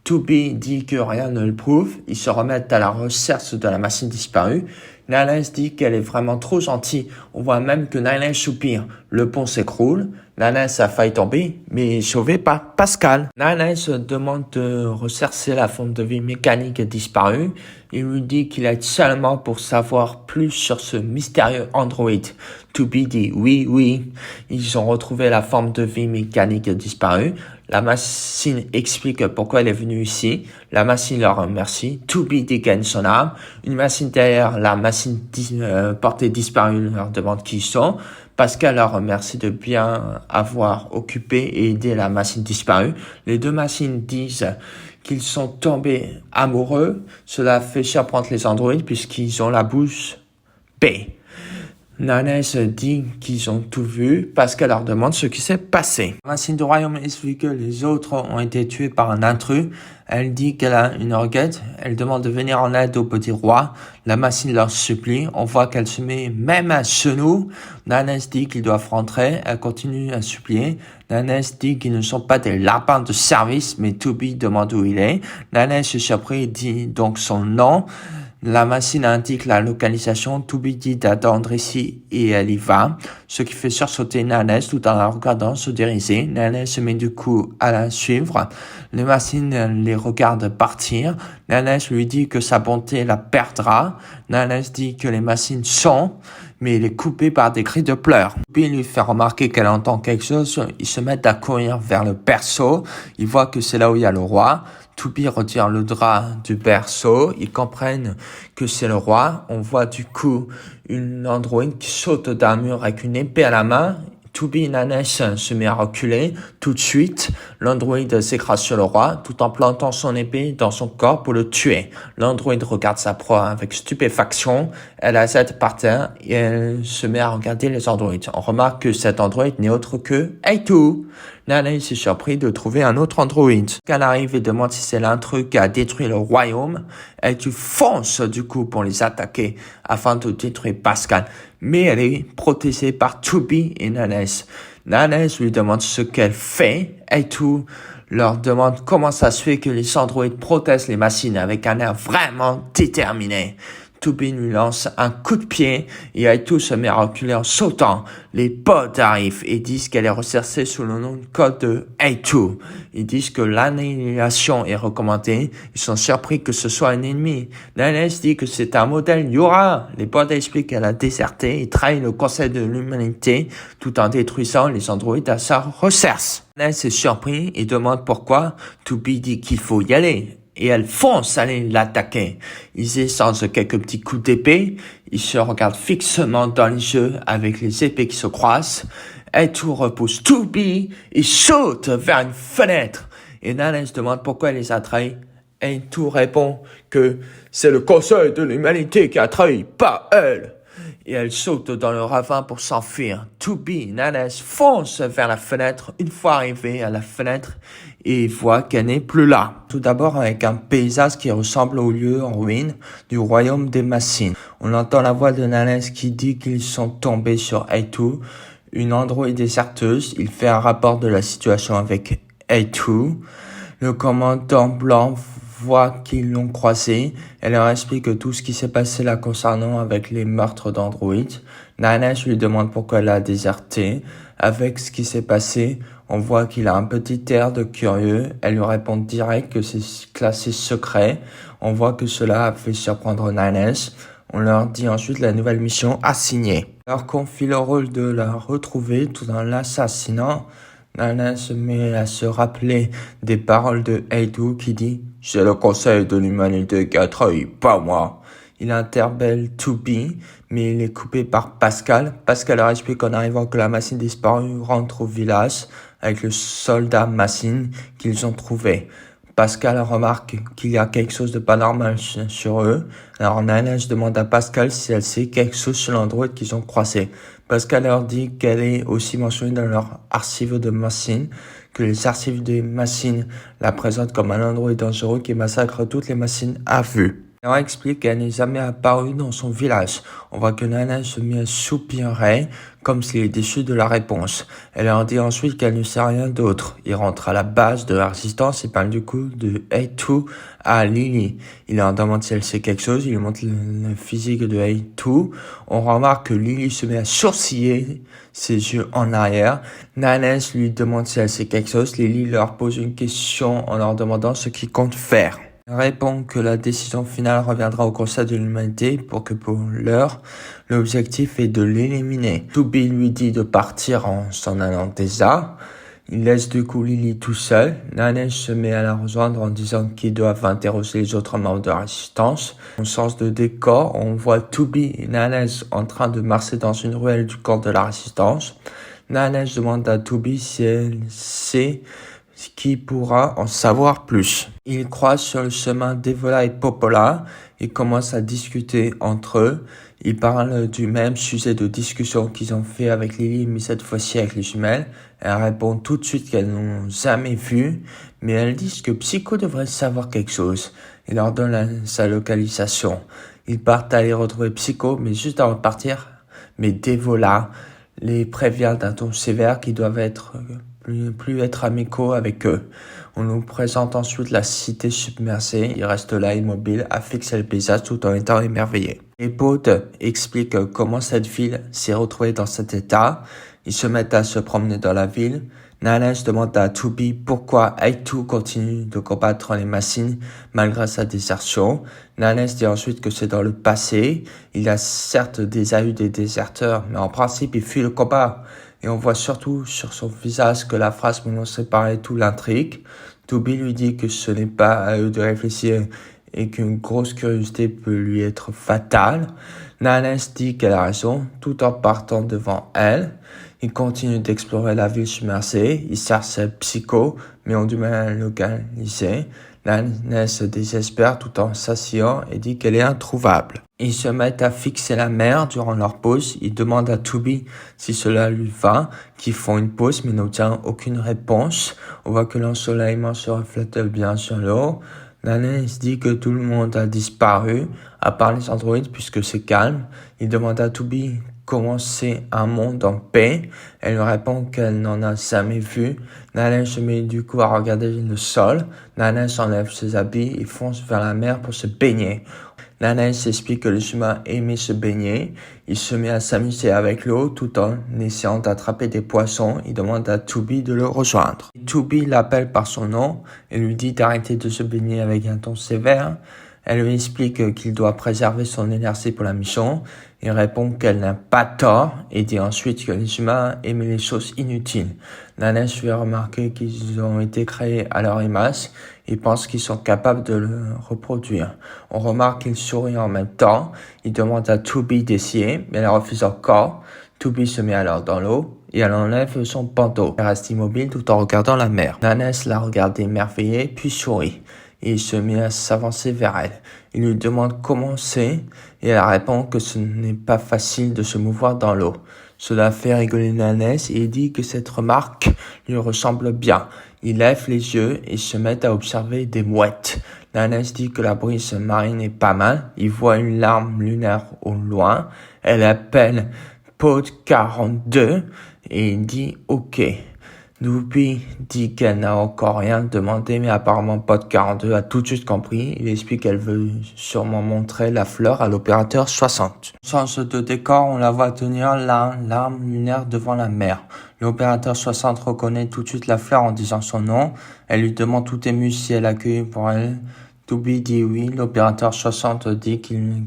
Toby dit que rien ne le prouve. Ils se remettent à la recherche de la machine disparue. Nanès dit qu'elle est vraiment trop gentille. On voit même que Nanès soupire. Le pont s'écroule. Nanès a failli tomber, mais sauvé par Pascal. Nanès demande de rechercher la forme de vie mécanique disparue. Il lui dit qu'il est seulement pour savoir plus sur ce mystérieux androïde. Toby dit oui. Ils ont retrouvé la forme de vie mécanique disparue. La machine explique pourquoi elle est venue ici. La machine leur remercie. Toby dégaine son arme. Une machine derrière la machine portée disparue leur demande qui ils sont. Pascal leur remercie de bien avoir occupé et aidé la machine disparue. Les deux machines disent qu'ils sont tombés amoureux. Cela fait surprendre les androïdes puisqu'ils ont la bouche bée. Nanès dit qu'ils ont tout vu. Pascal leur demande ce qui s'est passé. La machine du royaume explique que les autres ont été tués par un intrus. Elle dit qu'elle a une requête. Elle demande de venir en aide au petit roi. La machine leur supplie. On voit qu'elle se met même à genoux. Nanès dit qu'ils doivent rentrer. Elle continue à supplier. Nanès dit qu'ils ne sont pas des lapins de service, mais Toby demande où il est. Nanès est surpris et dit donc son nom. La machine indique la localisation. Toby dit d'attendre ici et elle y va, ce qui fait sursauter Nanès tout en la regardant se diriger. Nanès se met du coup à la suivre. Les machines les regardent partir. Nanès lui dit que sa bonté la perdra. Nanès dit que les machines sont, mais il est coupé par des cris de pleurs. Toby lui fait remarquer qu'elle entend quelque chose. Ils se mettent à courir vers le berceau. Ils voient que c'est là où il y a le roi. Toby retire le drap du berceau. Ils comprennent que c'est le roi. On voit du coup une androïde qui saute d'un mur avec une épée à la main. Toby et Nanès se met à reculer. Tout de suite, l'androïde s'écrase sur le roi tout en plantant son épée dans son corps pour le tuer. L'androïde regarde sa proie avec stupéfaction. Elle la jette par terre et elle se met à regarder les androïdes. On remarque que cet androïde n'est autre que A2. Nana's est surpris de trouver un autre androïde. Pascal arrive et demande si c'est l'intrus qui a détruit le royaume. Aitu fonce du coup pour les attaquer afin de détruire Pascal. Mais elle est protégée par Tubi et Nana's. Nana's lui demande ce qu'elle fait. Aitu leur demande comment ça se fait que les androïdes protègent les machines avec un air vraiment déterminé. Tubi lui lance un coup de pied et Aitu se met à reculer en sautant. Les potes arrivent et disent qu'elle est recherchée sous le nom de code de Aitu. Ils disent que l'annihilation est recommandée. Ils sont surpris que ce soit un ennemi. Nana's dit que c'est un modèle Yura. Les potes expliquent qu'elle a déserté et trahit le conseil de l'humanité tout en détruisant les androïdes à sa recherche. Nana's est surpris et demande pourquoi. Tubi dit qu'il faut y aller. Et elle fonce aller l'attaquer. Ils échangent quelques petits coups d'épée. Ils se regardent fixement dans les yeux avec les épées qui se croisent. Aitu repousse Tubi et saute vers une fenêtre. Et Nana's demande pourquoi elle les a trahis. Aitu répond que c'est le conseil de l'humanité qui a trahi, pas elle. Et elle saute dans le ravin pour s'enfuir. Tubi et Nana's foncent vers la fenêtre. Une fois arrivés à la fenêtre, et voit qu'elle n'est plus là. Tout d'abord avec un paysage qui ressemble au lieu en ruine du royaume des machines. On entend la voix de Nana's qui dit qu'ils sont tombés sur Aitu, une androïde déserteuse. Il fait un rapport de la situation avec Aitu. Le commandant blanc voit qu'ils l'ont croisé. Elle leur explique tout ce qui s'est passé là concernant avec les meurtres d'androïdes. Nana's lui demande pourquoi elle a déserté. Avec ce qui s'est passé, on voit qu'il a un petit air de curieux. Elle lui répond direct que c'est classé secret. On voit que cela a fait surprendre Nana's. On leur dit ensuite la nouvelle mission assignée. On leur confie le rôle de la retrouver tout en l'assassinant. Nana se met à se rappeler des paroles de Aitu qui dit « C'est le conseil de l'humanité qui a trahi, pas moi ». Il interpelle Tubi, mais il est coupé par Pascal. Pascal leur explique qu'en arrivant que la machine disparue rentre au village avec le soldat machine qu'ils ont trouvé. Pascal remarque qu'il y a quelque chose de pas normal sur eux. Alors Nana demande à Pascal si elle sait quelque chose sur l'androïde qu'ils ont croisé. Pascal leur dit qu'elle est aussi mentionnée dans leur archive de machines, que les archives des machines la présentent comme un androïde dangereux qui massacre toutes les machines à vue. Elle leur explique qu'elle n'est jamais apparue dans son village. On voit que Nana se met à soupirer comme s'il est déçu de la réponse. Elle leur dit ensuite qu'elle ne sait rien d'autre. Il rentre à la base de la résistance et parle du coup de Aitu à Lily. Il leur demande si elle sait quelque chose. Il lui montre le physique de Aitu. On remarque que Lily se met à sourciller, ses yeux en arrière. Nana lui demande si elle sait quelque chose. Lily leur pose une question en leur demandant ce qu'ils comptent faire. Elle répond que la décision finale reviendra au Conseil de l'humanité pour que pour l'heure, l'objectif est de l'éliminer. Tubi lui dit de partir en s'en allant déjà. Il laisse du coup Lily tout seul. Nana se met à la rejoindre en disant qu'ils doivent interroger les autres membres de la résistance. Au sens de décor, on voit Tubi et Nana en train de marcher dans une ruelle du camp de la résistance. Nana demande à Tubi si elle sait qui pourra en savoir plus. Ils croisent sur le chemin Devola et Popola et commencent à discuter entre eux. Ils parlent du même sujet de discussion qu'ils ont fait avec Lily, mais cette fois-ci avec les jumelles. Elles répondent tout de suite qu'elles n'ont jamais vu, mais elles disent que Psycho devrait savoir quelque chose. Il leur donne sa localisation. Ils partent aller retrouver Psycho, mais juste avant de partir, mais Devola les prévient d'un ton sévère qui doivent être plus être amicaux avec eux. On nous présente ensuite la cité submergée. Il reste là immobile à fixer le paysage tout en étant émerveillé. Les potes expliquent comment cette ville s'est retrouvée dans cet état. Ils se mettent à se promener dans la ville. Nana demande à Tubi pourquoi Aitu continue de combattre les machines malgré sa désertion. Nana dit ensuite que c'est dans le passé. Il y a certes déjà eu des déserteurs, mais en principe il fuit le combat. Et on voit surtout sur son visage que la phrase prononcée par Aitu l'intrigue. Tubi lui dit que ce n'est pas à eux de réfléchir et qu'une grosse curiosité peut lui être fatale. Nana dit qu'elle a raison tout en partant devant elle. Il continue d'explorer la ville submergée. Il cherche Psycho, mais ont du mal à le localiser. Nanes se désespère tout en s'asseyant et dit qu'elle est introuvable. Ils se mettent à fixer la mer durant leur pause. Ils demandent à Toby si cela lui va, qu'ils font une pause mais n'obtiennent aucune réponse. On voit que l'ensoleillement se reflète bien sur l'eau. Nanes dit que tout le monde a disparu, à part les androïdes puisque c'est calme. Il demande à Toby comment c'est un monde en paix. Elle lui répond qu'elle n'en a jamais vu. Nanes se met du coup à regarder le sol. Nanes enlève ses habits et fonce vers la mer pour se baigner. Nanes explique que les humains aimaient se baigner. Il se met à s'amuser avec l'eau tout en essayant d'attraper des poissons. Il demande à Toby de le rejoindre. Toby l'appelle par son nom et lui dit d'arrêter de se baigner avec un ton sévère. Elle lui explique qu'il doit préserver son énergie pour la mission. Il répond qu'elle n'a pas tort et dit ensuite que les humains aimaient les choses inutiles. Nanes lui fait remarquer qu'ils ont été créés à leur image et pense qu'ils sont capables de le reproduire. On remarque qu'il sourit en même temps. Il demande à Toby d'essayer, mais elle refuse encore. Toby se met alors dans l'eau et elle enlève son bandeau. Elle reste immobile tout en regardant la mer. Nanes la regarde émerveillée puis sourit. Et il se met à s'avancer vers elle. Il lui demande comment c'est et elle répond que ce n'est pas facile de se mouvoir dans l'eau. Cela fait rigoler Nanes et il dit que cette remarque lui ressemble bien. Il lève les yeux et se met à observer des mouettes. Nanes dit que la brise marine est pas mal. Il voit une larme lunaire au loin. Elle appelle Pod 42 et il dit OK. Toby dit qu'elle n'a encore rien demandé, mais apparemment Pod 42 a tout de suite compris. Il explique qu'elle veut sûrement montrer la fleur à l'opérateur 60. Change de décor, on la voit tenir l'arme lunaire devant la mer. L'opérateur 60 reconnaît tout de suite la fleur en disant son nom. Elle lui demande tout émue si elle accueille pour elle. Toby dit oui. L'opérateur 60 dit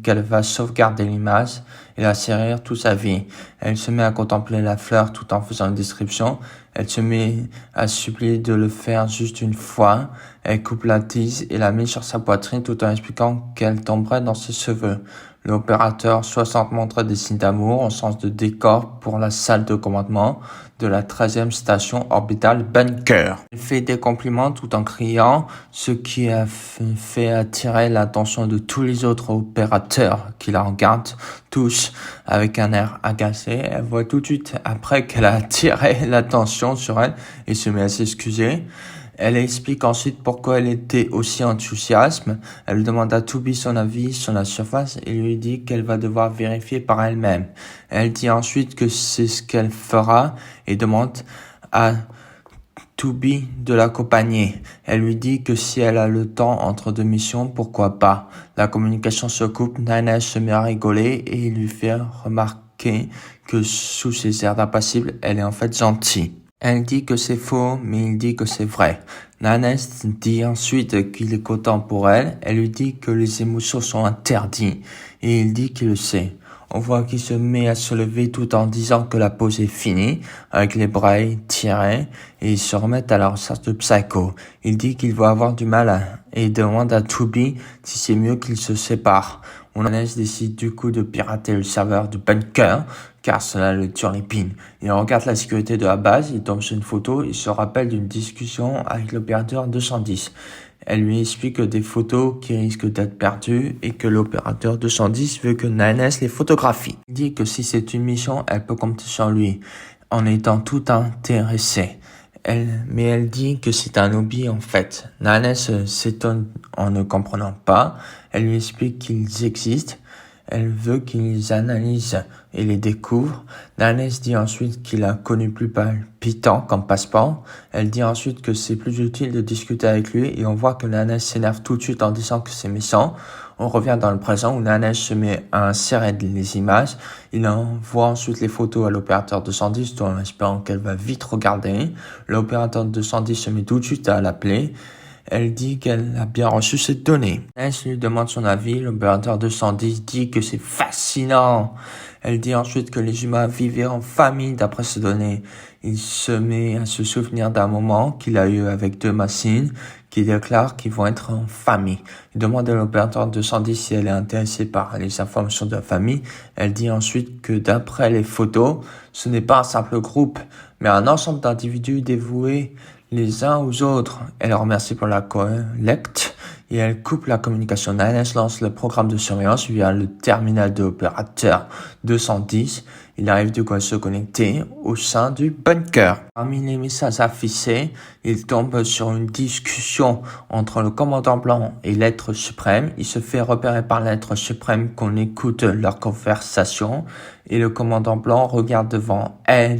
qu'elle va sauvegarder l'image et la servir toute sa vie. Elle se met à contempler la fleur tout en faisant une description. Elle se met à supplier de le faire juste une fois. Elle coupe la tige et la met sur sa poitrine tout en expliquant qu'elle tomberait dans ses cheveux. L'opérateur 60 montre des signes d'amour en sens de décor pour la salle de commandement de la 13e station orbitale Bunker. Elle fait des compliments tout en criant, ce qui a fait attirer l'attention de tous les autres opérateurs qui la regardent tous avec un air agacé. Elle voit tout de suite après qu'elle a attiré l'attention sur elle et se met à s'excuser. Elle explique ensuite pourquoi elle était aussi enthousiaste. Elle demande à Toby son avis sur la surface et lui dit qu'elle va devoir vérifier par elle-même. Elle dit ensuite que c'est ce qu'elle fera et demande à Toby de l'accompagner. Elle lui dit que si elle a le temps entre deux missions, pourquoi pas. La communication se coupe, Nanes se met à rigoler et il lui fait remarquer que sous ses airs d'impassible, elle est en fait gentille. Elle dit que c'est faux, mais il dit que c'est vrai. Nanes dit ensuite qu'il est content pour elle. Elle lui dit que les émotions sont interdites et il dit qu'il le sait. On voit qu'il se met à se lever tout en disant que la pause est finie, avec les bras tirés, et ils se remettent à la recherche de Psycho. Il dit qu'il va avoir du mal et demande à Toby si c'est mieux qu'ils se séparent. Nanes décide du coup de pirater le serveur du bunker, car cela le turlupine. Il regarde la sécurité de la base, il tombe sur une photo et se rappelle d'une discussion avec l'opérateur 210. Elle lui explique des photos qui risquent d'être perdues et que l'opérateur 210 veut que Nanes les photographie. Il dit que si c'est une mission, elle peut compter sur lui, en étant tout intéressée. Mais elle dit que c'est un hobby en fait. Nanes s'étonne en ne comprenant pas. Elle lui explique qu'ils existent. Elle veut qu'ils analysent et les découvrent. Nanes dit ensuite qu'il a connu plus palpitant comme passeport. Elle dit ensuite que c'est plus utile de discuter avec lui et on voit que Nanes s'énerve tout de suite en disant que c'est méchant. On revient dans le présent où Nanes se met à insérer les images. Il envoie ensuite les photos à l'opérateur 210 tout en espérant qu'elle va vite regarder. L'opérateur 210 se met tout de suite à l'appeler. Elle dit qu'elle a bien reçu cette donnée. Elle lui demande son avis. L'opérateur 210 dit que c'est fascinant. Elle dit ensuite que les humains vivaient en famille d'après ces données. Il se met à se souvenir d'un moment qu'il a eu avec deux machines qui déclarent qu'ils vont être en famille. Il demande à l'opérateur 210 si elle est intéressée par les informations de la famille. Elle dit ensuite que d'après les photos, ce n'est pas un simple groupe, mais un ensemble d'individus dévoués les uns aux autres. Elle remercie pour la collecte et elle coupe la communication. Nanès lance le programme de surveillance via le terminal de l'opérateur 210. Il arrive du coup à se connecter au sein du bunker. Parmi les messages affichés, il tombe sur une discussion entre le commandant blanc et l'être suprême. Il se fait repérer par l'être suprême qu'on écoute leur conversation et le commandant blanc regarde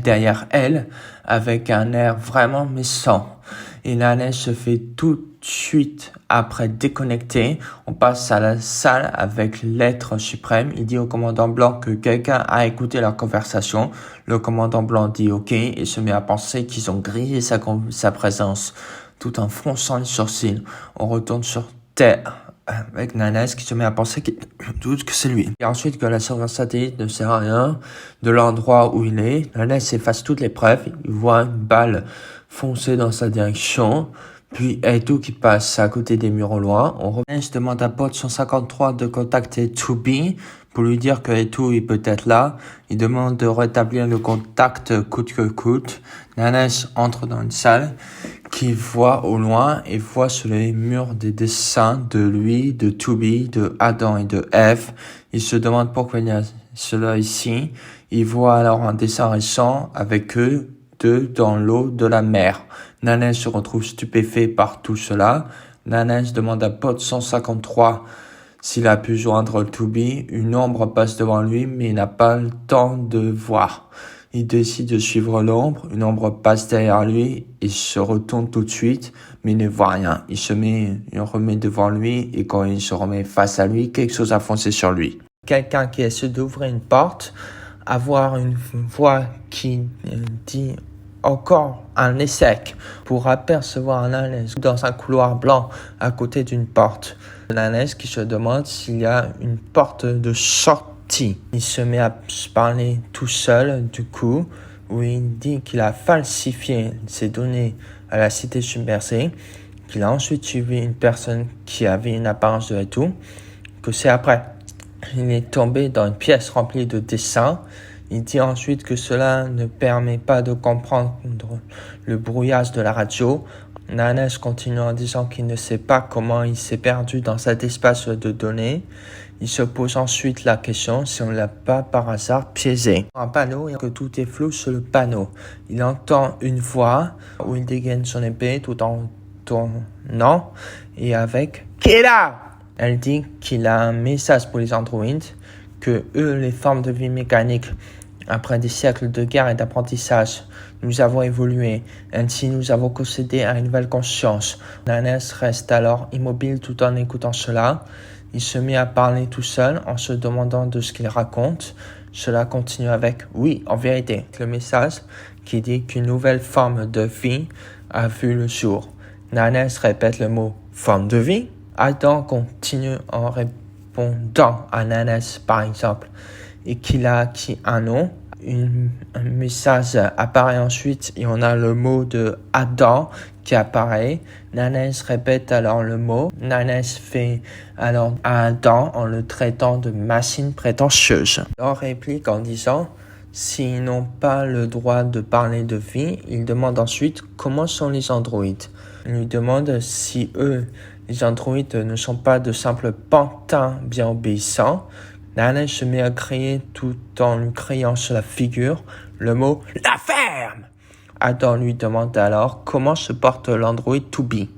derrière elle avec un air vraiment méchant. Et Nanès se fait tout de suite après déconnecter. On passe à la salle avec l'être suprême. Il dit au commandant blanc que quelqu'un a écouté leur conversation. Le commandant blanc dit OK et se met à penser qu'ils ont grillé sa présence tout en fronçant les sourcils. On retourne sur Terre avec Nanès qui se met à penser qu'il doute que c'est lui. Et ensuite que la surveillance satellite ne sert à rien de l'endroit où il est. Nanès efface toutes les preuves. Il voit une balle foncer dans sa direction. Puis Etu qui passe à côté des murs au loin. Nanès demande à Pod 153 de contacter 2B pour lui dire que Etu est peut-être là. Il demande de rétablir le contact coûte que coûte. Nanès entre dans une salle qu'il voit au loin et voit sur les murs des dessins de lui, de 2B, de Adam et de Ève. Il se demande pourquoi il y a cela ici. Il voit alors un dessin récent avec eux deux dans l'eau de la mer. Nanès se retrouve stupéfait par tout cela. Nanès demande à Pod 153 s'il a pu joindre 2B. Une ombre passe devant lui mais il n'a pas le temps de voir. Il décide de suivre l'ombre. Une ombre passe derrière lui. Il se retourne tout de suite, mais il ne voit rien. Il remet devant lui et quand il se remet face à lui, quelque chose a foncé sur lui. Quelqu'un qui essaie d'ouvrir une porte, avoir une voix qui dit encore un échec pour apercevoir Nanès dans un couloir blanc à côté d'une porte. Nanès qui se demande s'il y a une porte de sortie. Il se met à parler tout seul du coup, où il dit qu'il a falsifié ses données à la cité submergée, qu'il a ensuite suivi une personne qui avait une apparence de tout, que c'est après. Il est tombé dans une pièce remplie de dessins. Il dit ensuite que cela ne permet pas de comprendre le brouillage de la radio. Nanès continue en disant qu'il ne sait pas comment il s'est perdu dans cet espace de données. Il se pose ensuite la question si on ne l'a pas par hasard piégé. Un panneau et que tout est flou sur le panneau. Il entend une voix où il dégaine son épée tout en tournant et avec « Qui est là ?» Elle dit qu'il a un message pour les androïdes, que eux, les formes de vie mécaniques, après des siècles de guerre et d'apprentissage, nous avons évolué. Ainsi, nous avons accédé à une nouvelle conscience. Nanès reste alors immobile tout en écoutant cela. Il se met à parler tout seul en se demandant de ce qu'il raconte. Cela continue avec « Oui, en vérité », le message qui dit qu'une nouvelle forme de vie a vu le jour. Nanès répète le mot « forme de vie ». Adam continue en répondant à Nanès par exemple et qu'il a acquis un nom. Un message apparaît ensuite et on a le mot de Adam qui apparaît. Nanès répète alors le mot. Nanès fait alors à Adam en le traitant de machine prétentieuse. Il réplique en disant s'ils n'ont pas le droit de parler de vie, il demande ensuite comment sont les androïdes. Il lui demande si eux, les androïdes, ne sont pas de simples pantins bien obéissants. Nanès se met à crier tout en lui criant sur la figure le mot « La ferme !» Adam lui demande alors comment se porte l'androïde 2B.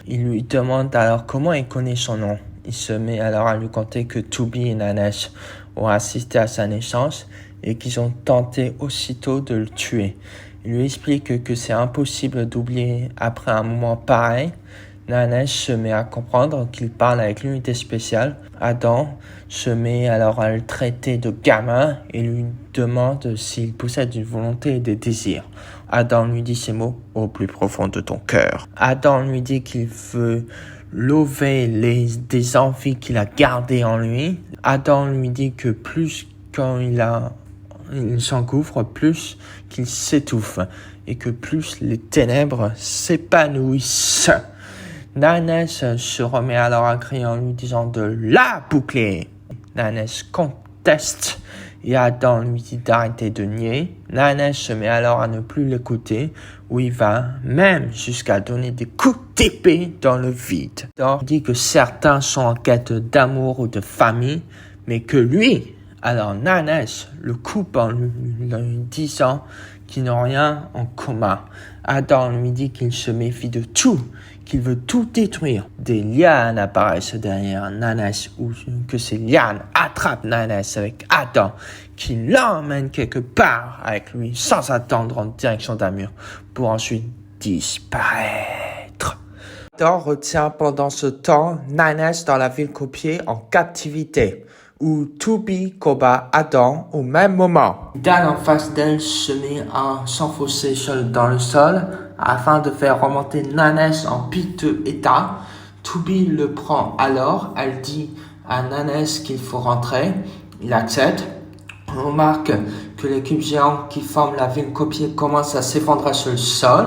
Il lui demande alors comment il connaît son nom. Il se met alors à lui conter que 2B et Nanès ont assisté à sa naissance et qu'ils ont tenté aussitôt de le tuer. Il lui explique que c'est impossible d'oublier après un moment pareil. Nanès se met à comprendre qu'il parle avec l'unité spéciale. Adam se met alors à le traiter de gamin et lui demande s'il possède une volonté et des désirs. Adam lui dit ces mots au plus profond de ton cœur. Adam lui dit qu'il veut lever des envies qu'il a gardées en lui. Adam lui dit que plus quand il s'engouffre, plus qu'il s'étouffe et que plus les ténèbres s'épanouissent. Nanès se remet alors à crier en lui disant de la boucler. Nanès conteste et Adam lui dit d'arrêter de nier. Nanes se met alors à ne plus l'écouter, où il va même jusqu'à donner des coups d'épée dans le vide. Adam dit que certains sont en quête d'amour ou de famille, mais que lui, alors Nanes le coupe en lui disant qu'ils n'ont rien en commun. Adam lui dit qu'il se méfie de tout, qu'il veut tout détruire. Des lianes apparaissent derrière Nanes ou que ces lianes attrapent Nanes avec Adam, qui l'emmène quelque part avec lui sans attendre en direction d'un mur pour ensuite disparaître. Adam retient pendant ce temps Nanes dans la ville copiée en captivité, où Tubi combat Adam au même moment. Dan en face d'elle se met à s'enfoncer dans le sol afin de faire remonter Nanes en piteux état. Tubi le prend alors, elle dit à Nanes qu'il faut rentrer, il accepte. On remarque que les cubes géants qui forment la ville copiée commencent à s'effondrer sur le sol.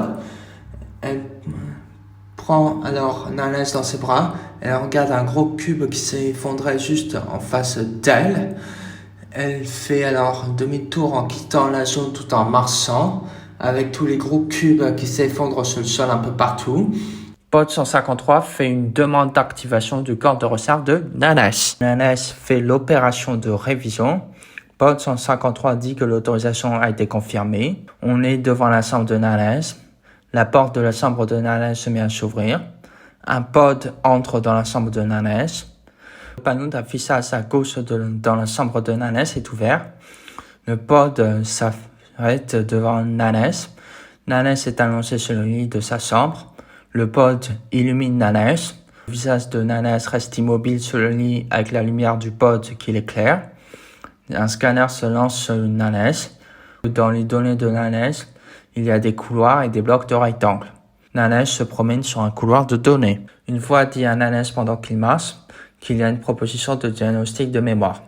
Elle prend alors Nanes dans ses bras. Elle regarde un gros cube qui s'effondrait juste en face d'elle. Elle fait alors demi-tour en quittant la zone tout en marchant, avec tous les gros cubes qui s'effondrent sur le sol un peu partout. Pod 153 fait une demande d'activation du corps de réserve de Nanes. Nanes fait l'opération de révision. Pod 153 dit que l'autorisation a été confirmée. On est devant la chambre de Nanes. La porte de la chambre de Nanes se met à s'ouvrir. Un pod entre dans la chambre de Nanes. Le panneau d'affichage à gauche dans la chambre de Nanes est ouvert. Le pod s'arrête devant Nanes. Nanes est allongé sur le lit de sa chambre. Le pod illumine Nanes. Le visage de Nanes reste immobile sur le lit avec la lumière du pod qui l'éclaire. Un scanner se lance sur Nanes. Dans les données de Nanes, il y a des couloirs et des blocs de rectangles. Nanes se promène sur un couloir de données. Une voix dit à Nanes pendant qu'il marche qu'il y a une proposition de diagnostic de mémoire.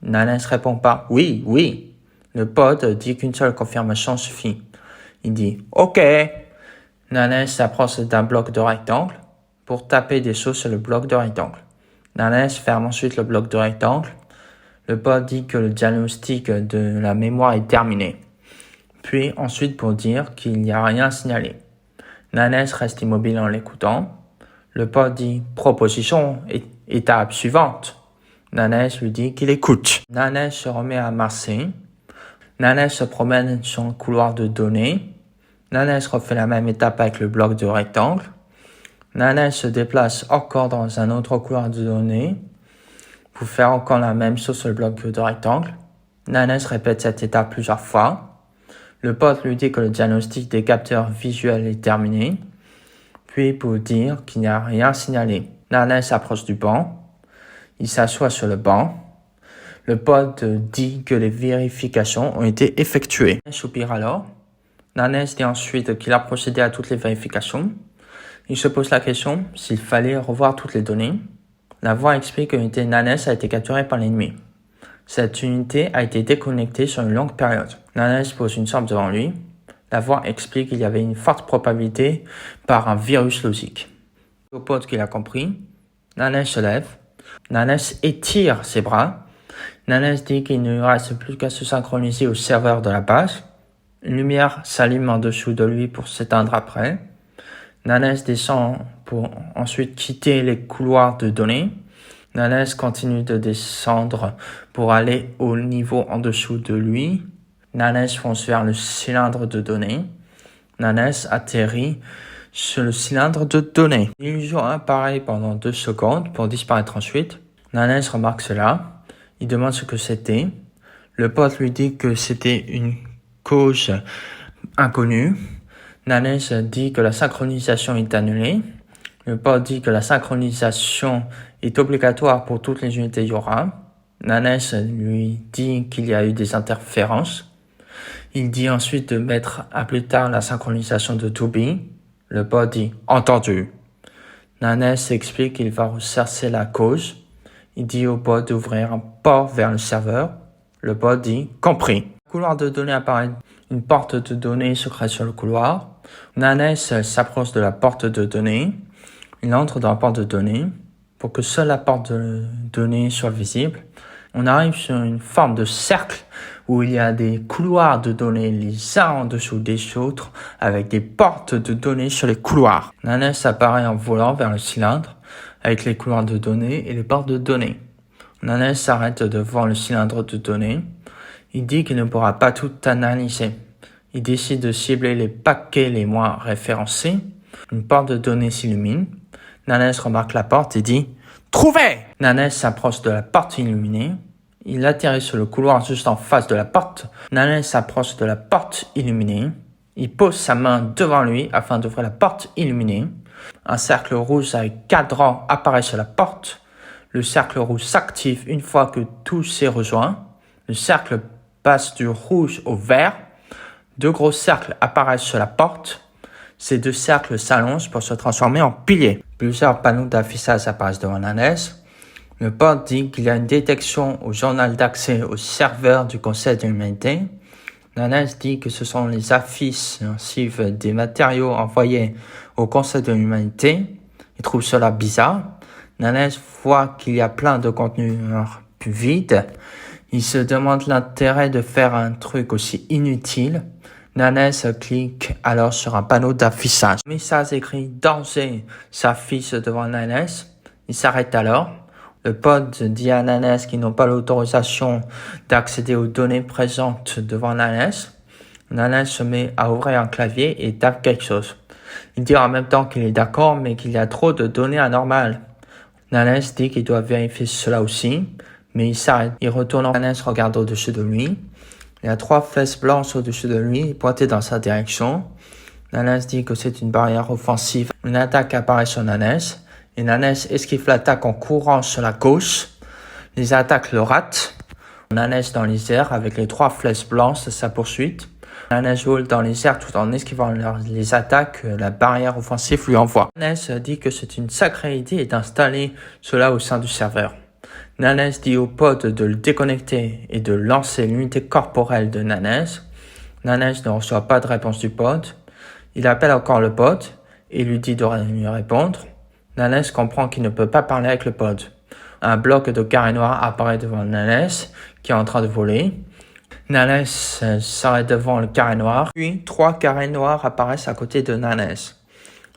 Nanes répond pas « Oui, oui ». Le pod dit qu'une seule confirmation suffit. Il dit « OK ». Nanes s'approche d'un bloc de rectangle pour taper des choses sur le bloc de rectangle. Nanes ferme ensuite le bloc de rectangle. Le pod dit que le diagnostic de la mémoire est terminé. Puis ensuite pour dire qu'il n'y a rien à signaler. Nanes reste immobile en l'écoutant. Le pod dit « Proposition, étape suivante ». Nanes lui dit qu'il écoute. Nanes se remet à marcher. Nanes se promène sur un couloir de données. Nanes refait la même étape avec le bloc de rectangle. Nanes se déplace encore dans un autre couloir de données pour faire encore la même chose sur le bloc de rectangle. Nanes répète cette étape plusieurs fois. Le pod lui dit que le diagnostic des capteurs visuels est terminé, puis pour dire qu'il n'y a rien à signaler. Nanes s'approche du banc. Il s'assoit sur le banc. Le pod dit que les vérifications ont été effectuées. Nanes soupire alors. Nanes dit ensuite qu'il a procédé à toutes les vérifications. Il se pose la question s'il fallait revoir toutes les données. La voix explique que l'unité Nanes a été capturée par l'ennemi. Cette unité a été déconnectée sur une longue période. Nanes pose une chambre devant lui. La voix explique qu'il y avait une forte probabilité par un virus logique. Au pod qu'il a compris, Nanes se lève. Nanes étire ses bras. Nanes dit qu'il ne reste plus qu'à se synchroniser au serveur de la base. Une lumière s'allume en dessous de lui pour s'éteindre après. Nanes descend pour ensuite quitter les couloirs de données. Nanes continue de descendre pour aller au niveau en dessous de lui. Nanes fonce vers le cylindre de données. Nanes atterrit sur le cylindre de données. L'illusion apparaît pendant 2 secondes pour disparaître ensuite. Nanes remarque cela. Il demande ce que c'était. Le pod lui dit que c'était une cause inconnue. Nanes dit que la synchronisation est annulée. Le pod dit que la synchronisation est obligatoire pour toutes les unités Yora. Nanes lui dit qu'il y a eu des interférences. Il dit ensuite de mettre à plus tard la synchronisation de Tubi. Le pod dit « Entendu ». Nanes explique qu'il va rechercher la cause. Il dit au pod d'ouvrir un port vers le serveur. Le pod dit « Compris ». Couloir de données apparaît une porte de données secrète sur le couloir. Nanes s'approche de la porte de données. Il entre dans la porte de données. Pour que seule la porte de données soit visible, On arrive sur une forme de cercle où il y a des couloirs de données les uns en dessous des autres avec des portes de données sur les couloirs. Nanes apparaît en volant vers le cylindre avec les couloirs de données et les portes de données. Nanes s'arrête devant le cylindre de données. Il dit qu'il ne pourra pas tout analyser. Il décide de cibler les paquets les moins référencés. Une porte de données s'illumine. Nanes remarque la porte et dit « Trouvé !» Nanes s'approche de la porte illuminée. Il atterrit sur le couloir juste en face de la porte. Nanes s'approche de la porte illuminée. Il pose sa main devant lui afin d'ouvrir la porte illuminée. Un cercle rouge avec cadran apparaît sur la porte. Le cercle rouge s'active une fois que tout s'est rejoint. Le cercle passe du rouge au vert. 2 gros cercles apparaissent sur la porte. Ces 2 cercles s'allongent pour se transformer en piliers. Plusieurs panneaux d'affichage apparaissent devant Nanes. Le pod dit qu'il y a une détection au journal d'accès au serveur du Conseil de l'Humanité. Nanes dit que ce sont les affiches ainsi des matériaux envoyés au Conseil de l'Humanité. Il trouve cela bizarre. Nanes voit qu'il y a plein de contenus vides. Il se demande l'intérêt de faire un truc aussi inutile. Nanes clique alors sur un panneau d'affichage. Le message écrit « Danger » s'affiche devant Nanes. Il s'arrête alors. Le pod dit à Nanes qu'ils n'ont pas l'autorisation d'accéder aux données présentes devant Nanes. Nanes se met à ouvrir un clavier et tape quelque chose. Il dit en même temps qu'il est d'accord mais qu'il y a trop de données anormales. Nanes dit qu'il doit vérifier cela aussi, mais il s'arrête. Il retourne. Nanes regarde au-dessus de lui. Il y a 3 flèches blanches au-dessus de lui, pointées dans sa direction. Nanes dit que c'est une barrière offensive. Une attaque apparaît sur Nanes, et Nanes esquive l'attaque en courant sur la gauche. Les attaques le ratent. Nanes dans les airs avec les 3 flèches blanches de sa poursuite. Nanes vole dans les airs tout en esquivant les attaques que la barrière offensive lui envoie. Nanes dit que c'est une sacrée idée d'installer cela au sein du serveur. Nanes dit au pod de le déconnecter et de lancer l'unité corporelle de Nanes. Nanes ne reçoit pas de réponse du pod. Il appelle encore le pod et lui dit de lui répondre. Nanes comprend qu'il ne peut pas parler avec le pod. Un bloc de carré noir apparaît devant Nanes qui est en train de voler. Nanes s'arrête devant le carré noir. Puis 3 carrés noirs apparaissent à côté de Nanes.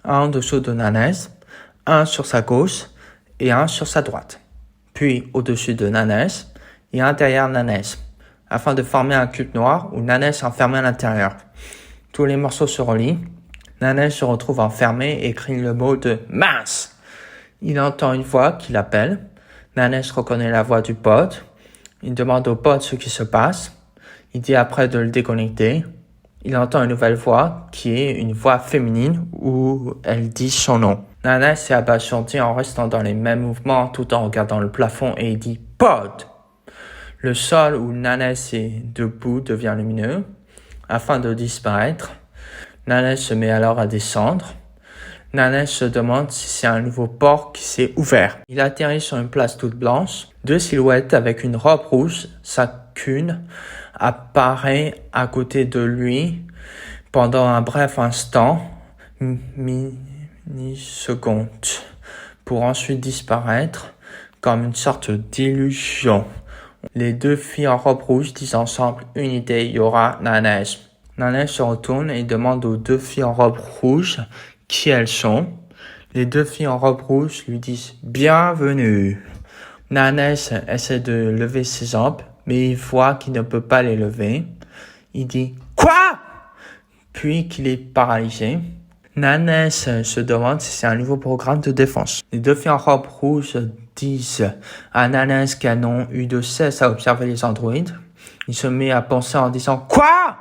Un en dessous de Nanes, un sur sa gauche et un sur sa droite. Puis au-dessus de Nanes et un derrière Nanes, afin de former un cube noir où Nanes est enfermé à l'intérieur. Tous les morceaux se relient. Nanes se retrouve enfermé et écrit le mot de « mince ». Il entend une voix qui l'appelle. Nanes reconnaît la voix du pod. Il demande au pod ce qui se passe. Il dit après de le déconnecter. Il entend une nouvelle voix qui est une voix féminine où elle dit son nom. Nanes est abasourdi en restant dans les mêmes mouvements tout en regardant le plafond et il dit « pod ». Le sol où Nanes est debout devient lumineux. Afin de disparaître, Nanes se met alors à descendre. Nanes se demande si c'est un nouveau port qui s'est ouvert. Il atterrit sur une place toute blanche. 2 silhouettes avec une robe rouge, chacune, apparaît à côté de lui pendant un bref instant, millisecondes, pour ensuite disparaître comme une sorte d'illusion. Les 2 filles en robe rouge disent ensemble une idée, Yora, Nanes. Nanes se retourne et demande aux 2 filles en robe rouge qui elles sont. Les 2 filles en robe rouge lui disent « Bienvenue ». Nanes essaie de lever ses jambes, mais il voit qu'il ne peut pas les lever. Il dit « Quoi ?» puis qu'il est paralysé. Nanes se demande si c'est un nouveau programme de défense. Les 2 filles en robe rouge disent à Nanes qu'elles n'ont eu de cesse à observer les androïdes. Il se met à penser en disant « Quoi ?»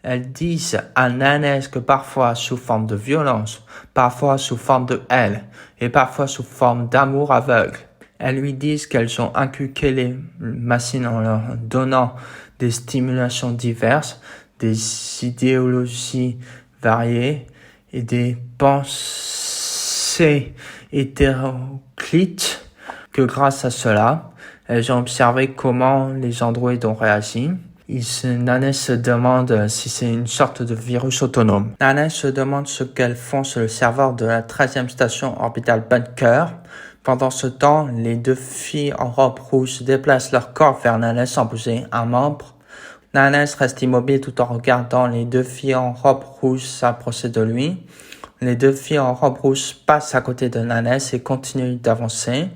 Elles disent à Nanes que parfois sous forme de violence, parfois sous forme de haine et parfois sous forme d'amour aveugle. Elles lui disent qu'elles ont inculqué les machines en leur donnant des stimulations diverses, des idéologies variées et des pensées hétéroclites, que grâce à cela, elles ont observé comment les androïdes ont réagi. Nanes se demande si c'est une sorte de virus autonome. Nanes se demande ce qu'elles font sur le serveur de la 13e station orbitale Bunker. Pendant ce temps, les deux filles en robe rouge déplacent leur corps vers Nanes sans bouger un membre. Nanes reste immobile tout en regardant les deux filles en robe rouge s'approcher de lui. Les deux filles en robe rouge passent à côté de Nanes et continuent d'avancer.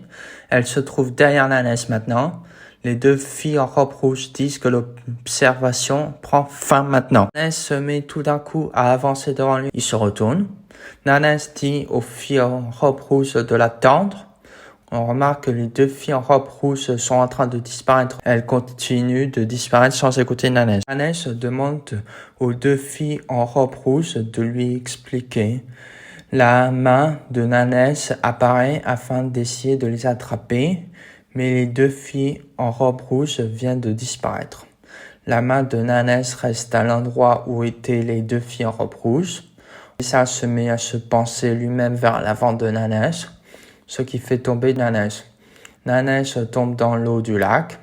Elles se trouvent derrière Nanes maintenant. Les deux filles en robe rouge disent que l'observation prend fin maintenant. Nanes se met tout d'un coup à avancer devant lui. Il se retourne. Nanes dit aux filles en robe rouge de l'attendre. On remarque que les deux filles en robe rouge sont en train de disparaître. Elles continuent de disparaître sans écouter Nanes. Nanes demande aux deux filles en robe rouge de lui expliquer. La main de Nanes apparaît afin d'essayer de les attraper, mais les deux filles en robe rouge viennent de disparaître. La main de Nanes reste à l'endroit où étaient les deux filles en robe rouge. Ça se met à se pencher lui-même vers l'avant de Nanes, ce qui fait tomber Nanes. Nanes tombe dans l'eau du lac.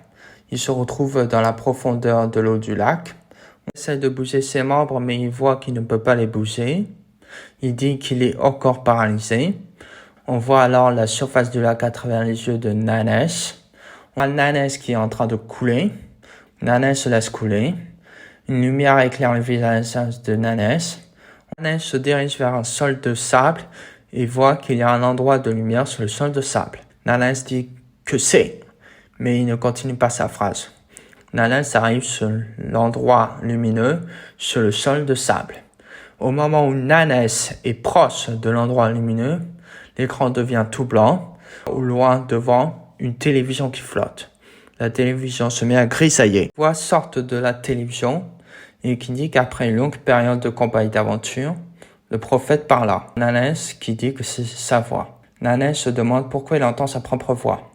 Il se retrouve dans la profondeur de l'eau du lac. On essaie de bouger ses membres, mais il voit qu'il ne peut pas les bouger. Il dit qu'il est encore paralysé. On voit alors la surface du lac à travers les yeux de Nanes. On voit Nanes qui est en train de couler. Nanes se laisse couler. Une lumière éclaire le visage de Nanes. Nanes se dirige vers un sol de sable et voit qu'il y a un endroit de lumière sur le sol de sable. Nanes dit que c'est, mais il ne continue pas sa phrase. Nanes arrive sur l'endroit lumineux sur le sol de sable. Au moment où Nanes est proche de l'endroit lumineux, l'écran devient tout blanc. Au loin devant, une télévision qui flotte. La télévision se met à grisailler. Voix sortent de la télévision et qui dit qu'après une longue période de combat et d'aventure, le prophète parla. Nanes qui dit que c'est sa voix. Nanes se demande pourquoi il entend sa propre voix.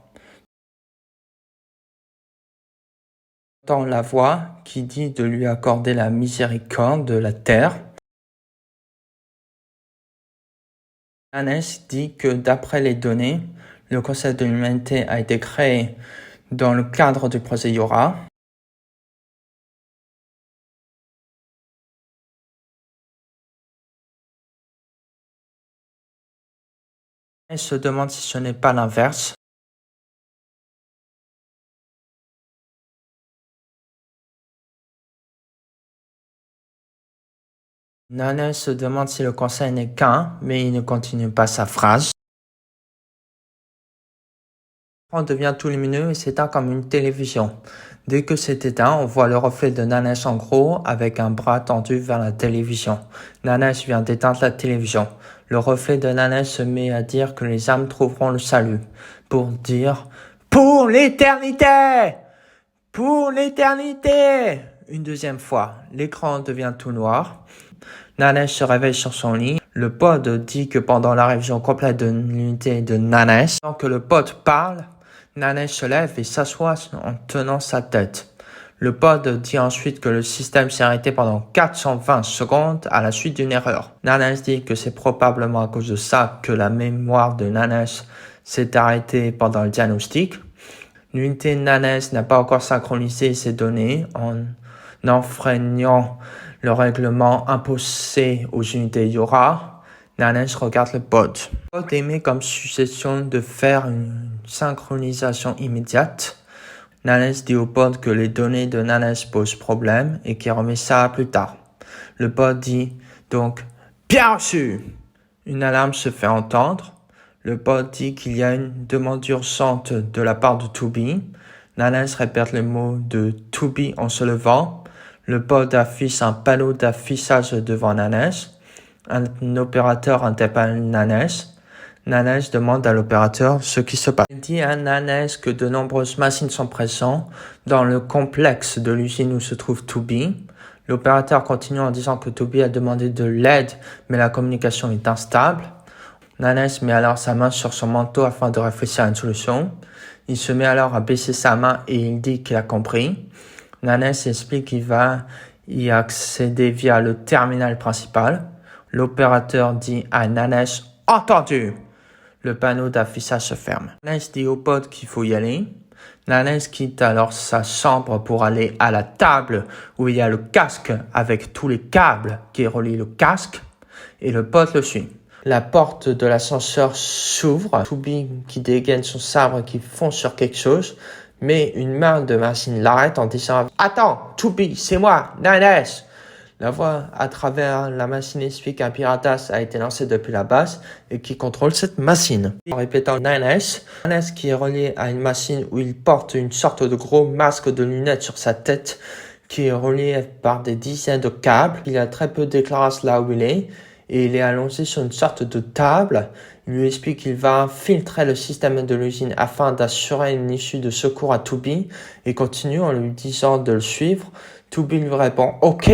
Il entend la voix qui dit de lui accorder la miséricorde de la terre. Nanes dit que d'après les données, le Conseil de l'humanité a été créé dans le cadre du projet Yora. Elle se demande si ce n'est pas l'inverse. Nanes se demande si le conseil n'est qu'un, mais il ne continue pas sa phrase. On devient tout lumineux et s'éteint comme une télévision. Dès que c'est éteint, on voit le reflet de Nanes en gros avec un bras tendu vers la télévision. Nanes vient d'éteindre la télévision. Le reflet de Nanes se met à dire que les âmes trouveront le salut. Pour dire « Pour l'éternité ! Pour l'éternité !» Une deuxième fois, l'écran devient tout noir. Nanes se réveille sur son lit. Le pod dit que pendant la révision complète de l'unité de Nanes, tant que le pod parle, Nanes se lève et s'assoit en tenant sa tête. Le pod dit ensuite que le système s'est arrêté pendant 420 secondes à la suite d'une erreur. Nanes dit que c'est probablement à cause de ça que la mémoire de Nanes s'est arrêtée pendant le diagnostic. L'unité Nanes n'a pas encore synchronisé ses données en enfreignant le règlement imposé aux unités Yora. Nanes regarde le pod. Le pod émet comme suggestion de faire une synchronisation immédiate. Nanes dit au pod que les données de Nanes posent problème et qu'il remet ça plus tard. Le pod dit donc « Bien reçu !» Une alarme se fait entendre. Le pod dit qu'il y a une demande urgente de la part de Tubi. Nanes répète le mot de Tubi en se levant. Le pod affiche un panneau d'affichage devant Nanes. Un opérateur interpelle Nanes. Nanes demande à l'opérateur ce qui se passe. Il dit à Nanes que de nombreuses machines sont présentes dans le complexe de l'usine où se trouve Tubi. L'opérateur continue en disant que Tubi a demandé de l'aide, mais la communication est instable. Nanes met alors sa main sur son manteau afin de réfléchir à une solution. Il se met alors à baisser sa main et il dit qu'il a compris. Nanes explique qu'il va y accéder via le terminal principal. L'opérateur dit à Nanes « Entendu !» Le panneau d'affichage se ferme. Nanes dit au pod qu'il faut y aller. Nanes quitte alors sa chambre pour aller à la table où il y a le casque avec tous les câbles qui relient le casque et le pote le suit. La porte de l'ascenseur s'ouvre, Toby qui dégaine son sabre qui fonce sur quelque chose, mais une main de Machine l'arrête en disant « Attends, Toby, c'est moi, Nanes !» La voix à travers la machine explique qu'un piratas a été lancé depuis la base et qui contrôle cette machine. En répétant Nanes qui est relié à une machine où il porte une sorte de gros masque de lunettes sur sa tête qui est relié par des dizaines de câbles. Il a très peu d'éclairage là où il est et il est allongé sur une sorte de table. Il lui explique qu'il va infiltrer le système de l'usine afin d'assurer une issue de secours à Toby et continue en lui disant de le suivre. Toby lui répond « Ok ».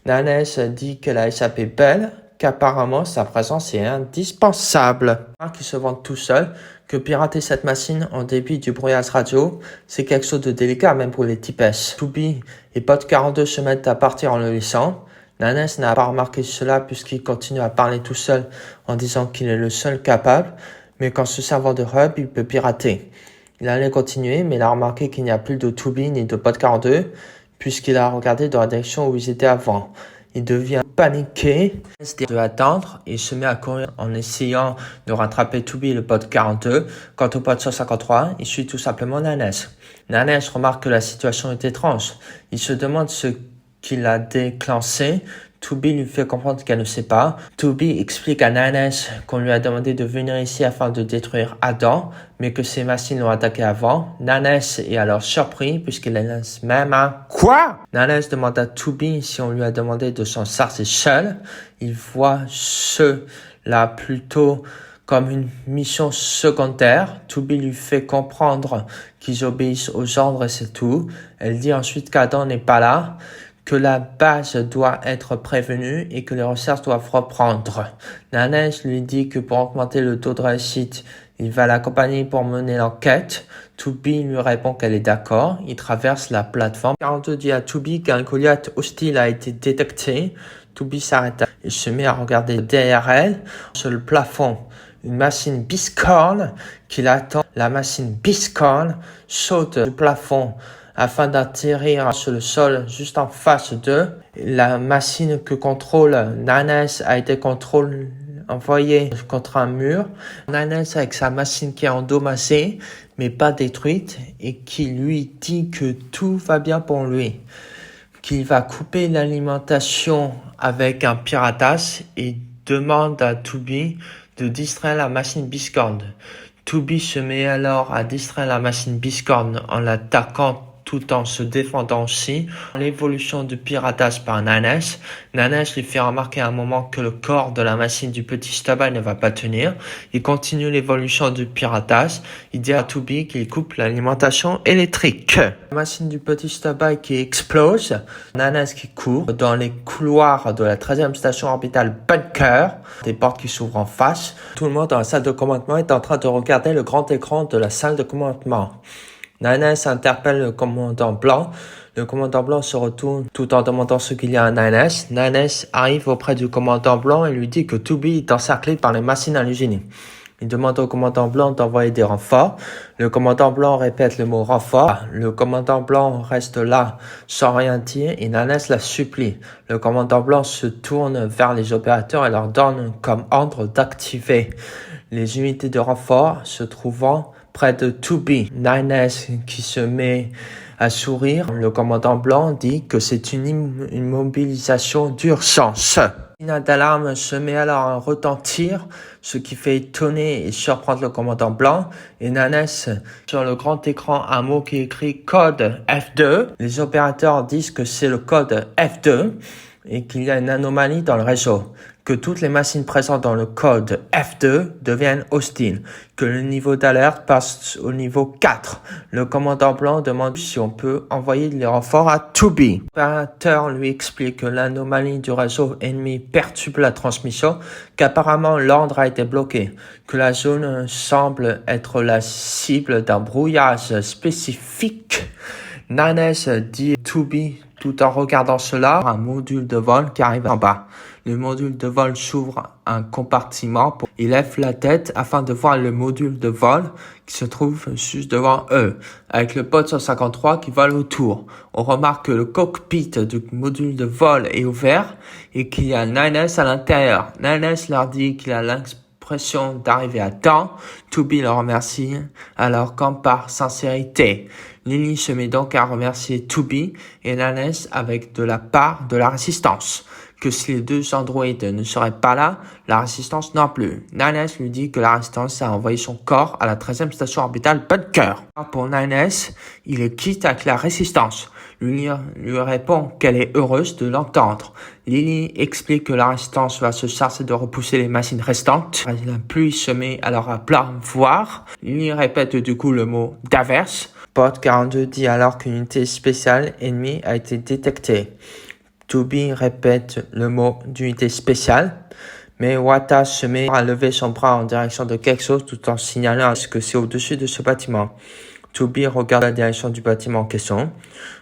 Nanes dit que la SAP est belle, qu'apparemment sa présence est indispensable. Qui se vante tout seul, que pirater cette machine en dépit du brouillage radio, c'est quelque chose de délicat même pour les types. Toby et Pod 42 se mettent à partir en le laissant. Nanes n'a pas remarqué cela puisqu'il continue à parler tout seul en disant qu'il est le seul capable, mais qu'en se servant de hub, il peut pirater. Il allait continuer, mais il a remarqué qu'il n'y a plus de Toby ni de Pod 42, puisqu'il a regardé dans la direction où ils étaient avant. Il devient paniqué, il doit attendre et se met à courir en essayant de rattraper Toby et le Pod 42. Quant au Pod 153, il suit tout simplement Nanes. Nanes remarque que la situation est étrange. Il se demande ce qui l'a déclenché. Toby lui fait comprendre qu'elle ne sait pas. Toby explique à Nanes qu'on lui a demandé de venir ici afin de détruire Adam, mais que ses machines l'ont attaqué avant. Nanes est alors surpris puisqu'il lance même un « Quoi ?» Nanes demande à Toby si on lui a demandé de s'en charger seul. Il voit cela plutôt comme une mission secondaire. Toby lui fait comprendre qu'ils obéissent aux ordres et c'est tout. Elle dit ensuite qu'Adam n'est pas là, que la base doit être prévenue et que les recherches doivent reprendre. Nanes lui dit que pour augmenter le taux de réussite, il va l'accompagner pour mener l'enquête. Toby lui répond qu'elle est d'accord. Il traverse la plateforme. 42 dit à Toby qu'un Goliath hostile a été détecté. Toby s'arrête et se met à regarder derrière elle, sur le plafond. Une machine Biscorn qui l'attend. La machine Biscorn saute du plafond afin d'atterrir sur le sol juste en face d'eux. La machine que contrôle Nanes a été envoyée contre un mur. Nanes avec sa machine qui est endommagée mais pas détruite et qui lui dit que tout va bien pour lui. Qu'il va couper l'alimentation avec un piratas et demande à Toby de distraire la machine Biscorn. Toby se met alors à distraire la machine Biscorn en l'attaquant tout en se défendant aussi. L'évolution du piratage par Nanes. Nanes lui fait remarquer à un moment que le corps de la machine du petit Stubby ne va pas tenir. Il continue l'évolution du piratage. Il dit à Toby qu'il coupe l'alimentation électrique. La machine du petit Stubby qui explose. Nanes qui court dans les couloirs de la 13e station orbitale Bunker. Des portes qui s'ouvrent en face. Tout le monde dans la salle de commandement est en train de regarder le grand écran de la salle de commandement. Nanes interpelle le commandant blanc. Le commandant blanc se retourne tout en demandant ce qu'il y a à Nanes. Nanes arrive auprès du commandant blanc et lui dit que Toby est encerclé par les machines à l'usine. Il demande au commandant blanc d'envoyer des renforts. Le commandant blanc répète le mot renfort. Le commandant blanc reste là sans rien dire et Nanes la supplie. Le commandant blanc se tourne vers les opérateurs et leur donne comme ordre d'activer les unités de renfort se trouvant près de Toby. Nanes qui se met à sourire. Le commandant blanc dit que c'est une mobilisation d'urgence. Le signal d'alarme se met alors à retentir, ce qui fait étonner et surprendre le commandant blanc. Et Nanes, sur le grand écran, un mot qui écrit code F2. Les opérateurs disent que c'est le code F2 et qu'il y a une anomalie dans le réseau. Que toutes les machines présentes dans le code F2 deviennent hostiles, que le niveau d'alerte passe au niveau 4. Le commandant blanc demande si on peut envoyer des renforts à Toby. L'opérateur lui explique que l'anomalie du réseau ennemi perturbe la transmission, qu'apparemment l'ordre a été bloqué, que la zone semble être la cible d'un brouillage spécifique. Nanes dit Toby Tout en regardant cela, un module de vol qui arrive en bas. Le module de vol s'ouvre un compartiment. Il lève la tête afin de voir le module de vol qui se trouve juste devant eux, avec le pod 153 qui vole autour. On remarque que le cockpit du module de vol est ouvert et qu'il y a Nines à l'intérieur. Nines leur dit qu'il a l'impression d'arriver à temps. Toby le remercie alors comme par sincérité. Lily se met donc à remercier Toby et Nines avec de la part de la résistance. Que si les deux androïdes ne seraient pas là, la résistance non plus. Nines lui dit que la résistance a envoyé son corps à la 13e station orbitale Bunker. Pour Nines, il est quitte avec la résistance. Lily lui répond qu'elle est heureuse de l'entendre. Lily explique que la résistance va se charger de repousser les machines restantes. La pluie se met alors à pleuvoir. Lily répète du coup le mot d'averse. Pod 42 dit alors qu'une unité spéciale ennemie a été détectée. Toby répète le mot d'unité spéciale, mais Wata se met à lever son bras en direction de quelque chose tout en signalant que c'est au-dessus de ce bâtiment. Toby regarde la direction du bâtiment en question.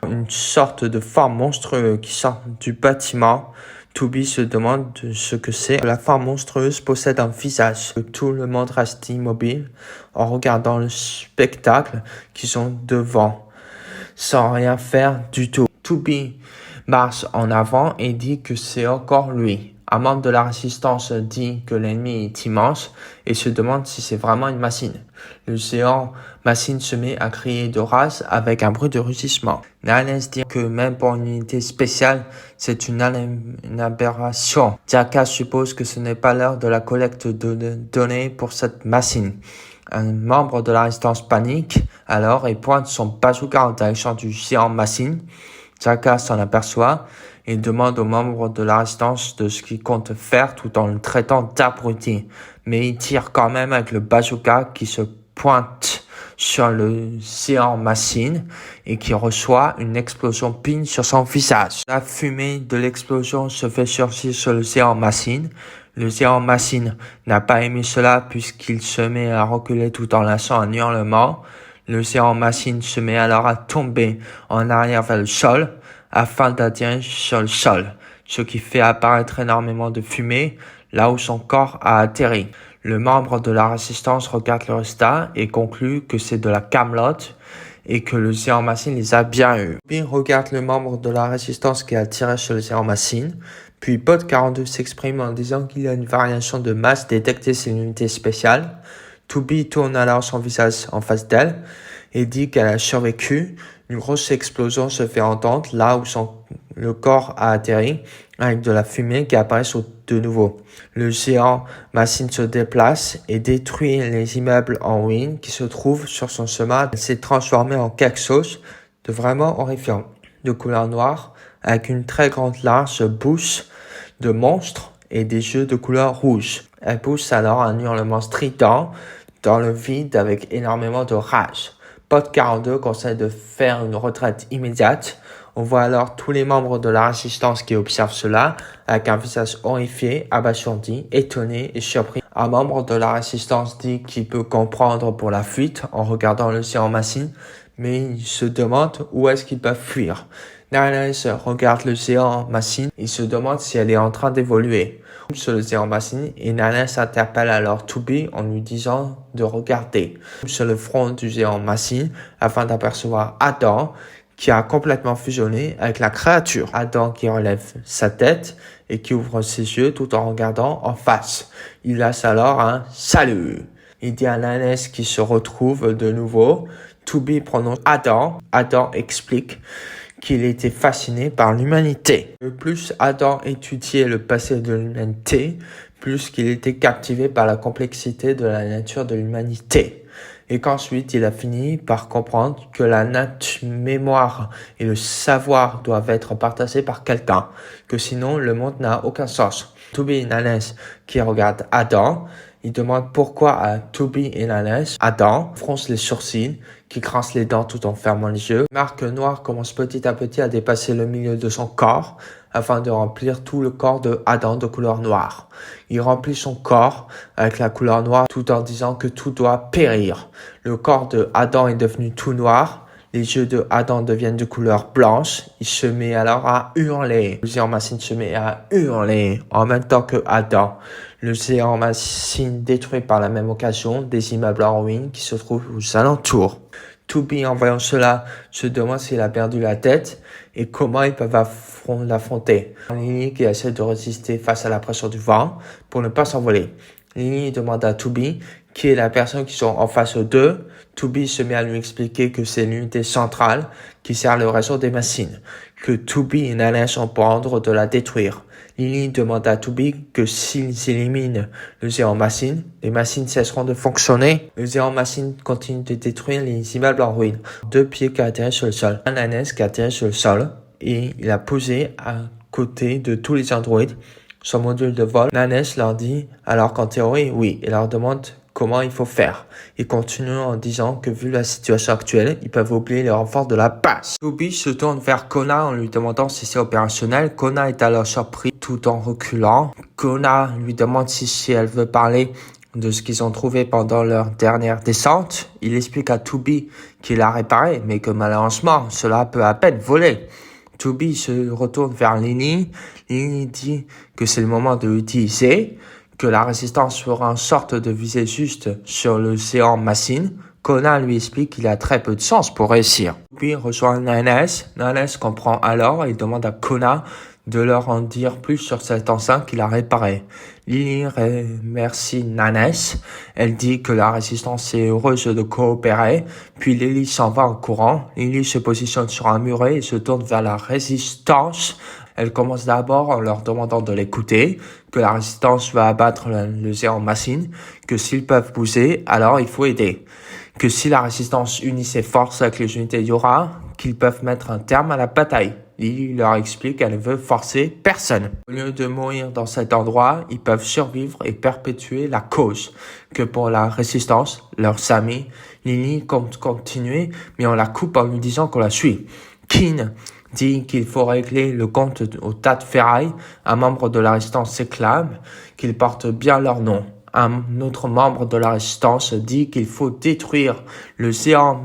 Une sorte de forme monstrueuse qui sort du bâtiment. Toby se demande ce que c'est. La forme monstrueuse possède un visage. Tout le monde reste immobile en regardant le spectacle qu'ils ont devant, sans rien faire du tout. Toby marche en avant et dit que c'est encore lui. Un membre de la résistance dit que l'ennemi est immense et se demande si c'est vraiment une machine. Le géant machine se met à crier de rage avec un bruit de rugissement. Nines dit que même pour une unité spéciale, c'est une aberration. Jaka suppose que ce n'est pas l'heure de la collecte de données pour cette machine. Un membre de la résistance panique alors et pointe son bazooka en direction du géant machine. Jaka s'en aperçoit et demande aux membres de la résistance de ce qu'il compte faire tout en le traitant d'abruti. Mais il tire quand même avec le bazooka qui se pointe sur le géant machine et qui reçoit une explosion pine sur son visage. La fumée de l'explosion se fait surgir sur le géant machine. Le géant machine n'a pas aimé cela puisqu'il se met à reculer tout en lâchant un hurlement. Le géant machine se met alors à tomber en arrière vers le sol afin d'atterrir sur le sol, ce qui fait apparaître énormément de fumée là où son corps a atterri. Le membre de la résistance regarde le résultat et conclut que c'est de la camelote et que le géant machine les a bien eus. Puis regarde le membre de la résistance qui a tiré sur le géant machine. Puis Pod 42 s'exprime en disant qu'il y a une variation de masse détectée sur une unité spéciale. Toby tourne alors son visage en face d'elle et dit qu'elle a survécu. Une grosse explosion se fait entendre là où le corps a atterri avec de la fumée qui apparaît de nouveau. Le géant machine se déplace et détruit les immeubles en ruine qui se trouvent sur son chemin. Elle s'est transformée en quelque chose de vraiment horrifiant, de couleur noire avec une très grande large bouche de monstre et des yeux de couleur rouge. Elle pousse alors un hurlement strident dans le vide avec énormément de rage. Pod 42 conseille de faire une retraite immédiate. On voit alors tous les membres de la résistance qui observent cela avec un visage horrifié, abasourdi, étonné et surpris. Un membre de la résistance dit qu'il peut comprendre pour la fuite en regardant le géant machine, mais il se demande où est-ce qu'ils peuvent fuir. Nines regarde le géant machine et se demande si elle est en train d'évoluer sur le géant machine et Nines interpelle alors Toby en lui disant de regarder sur le front du géant machine afin d'apercevoir Adam qui a complètement fusionné avec la créature. Adam qui relève sa tête et qui ouvre ses yeux tout en regardant en face. Il lâche alors un « salut ». Il dit à Nines qui se retrouve de nouveau. Toby prononce Adam. Adam explique qu'il était fasciné par l'humanité. Le plus Adam étudiait le passé de l'humanité, plus qu'il était captivé par la complexité de la nature de l'humanité. Et qu'ensuite il a fini par comprendre que la mémoire et le savoir doivent être partagés par quelqu'un, que sinon le monde n'a aucun sens. Toby et Nines qui regardent Adam, il demande pourquoi à Toby et Nines. Adam fronce les sourcils, qui grince les dents tout en fermant les yeux. Une marque noire commence petit à petit à dépasser le milieu de son corps afin de remplir tout le corps de Adam de couleur noire. Il remplit son corps avec la couleur noire tout en disant que tout doit périr. Le corps de Adam est devenu tout noir. Les yeux de Adam deviennent de couleur blanche. Il se met alors à hurler. Le géant machine se met à hurler en même temps que Adam. Le géant machine détruit par la même occasion des immeubles en ruine qui se trouvent aux alentours. Toby, en voyant cela, se demande s'il a perdu la tête et comment ils peuvent l'affronter. Lily qui essaie de résister face à la pression du vent pour ne pas s'envoler. Lily demande à Toby qui est la personne qui sont en face d'eux. Toby se met à lui expliquer que c'est l'unité centrale qui sert le réseau des machines, que Toby et Nanesh ont pour ordre de la détruire. Lily demande à Toby que s'ils éliminent le géant machine, les machines cesseront de fonctionner. Le géant machine continue de détruire les immeubles en ruine. 2 pieds qui atterrissent sur le sol. Un ânesse qui atterrit sur le sol et il a posé à côté de tous les androïdes son module de vol. Nanesh leur dit alors qu'en théorie, oui, et leur demande comment il faut faire. Il continue en disant que vu la situation actuelle, ils peuvent oublier les renforts de la base. Toby se tourne vers Kona en lui demandant si c'est opérationnel. Kona est alors surpris tout en reculant. Kona lui demande si elle veut parler de ce qu'ils ont trouvé pendant leur dernière descente. Il explique à Toby qu'il a réparé, mais que malheureusement, cela peut à peine voler. Toby se retourne vers Lily. Lily dit que c'est le moment de l'utiliser, que la résistance fera en sorte de viser juste sur le géant machine. Kona lui explique qu'il a très peu de chance pour réussir. Puis rejoint Nanesh. Nanesh comprend alors et demande à Kona de leur en dire plus sur cette enceinte qu'il a réparée. Lily remercie Nanesh. Elle dit que la résistance est heureuse de coopérer. Puis Lily s'en va en courant. Lily se positionne sur un muret et se tourne vers la résistance. Elle commence d'abord en leur demandant de l'écouter, que la résistance va abattre le géant machine, que s'ils peuvent bouger, alors il faut aider. Que si la résistance unit ses forces avec les unités Yora, qu'ils peuvent mettre un terme à la bataille. Lily leur explique qu'elle ne veut forcer personne. Au lieu de mourir dans cet endroit, ils peuvent survivre et perpétuer la cause. Que pour la résistance, leurs amis, Lily compte continuer, mais on la coupe en lui disant qu'on la suit. Keen dit qu'il faut régler le compte au tas de ferraille. Un membre de la résistance s'éclame qu'ils portent bien leur nom. Un autre membre de la résistance dit qu'il faut détruire le géant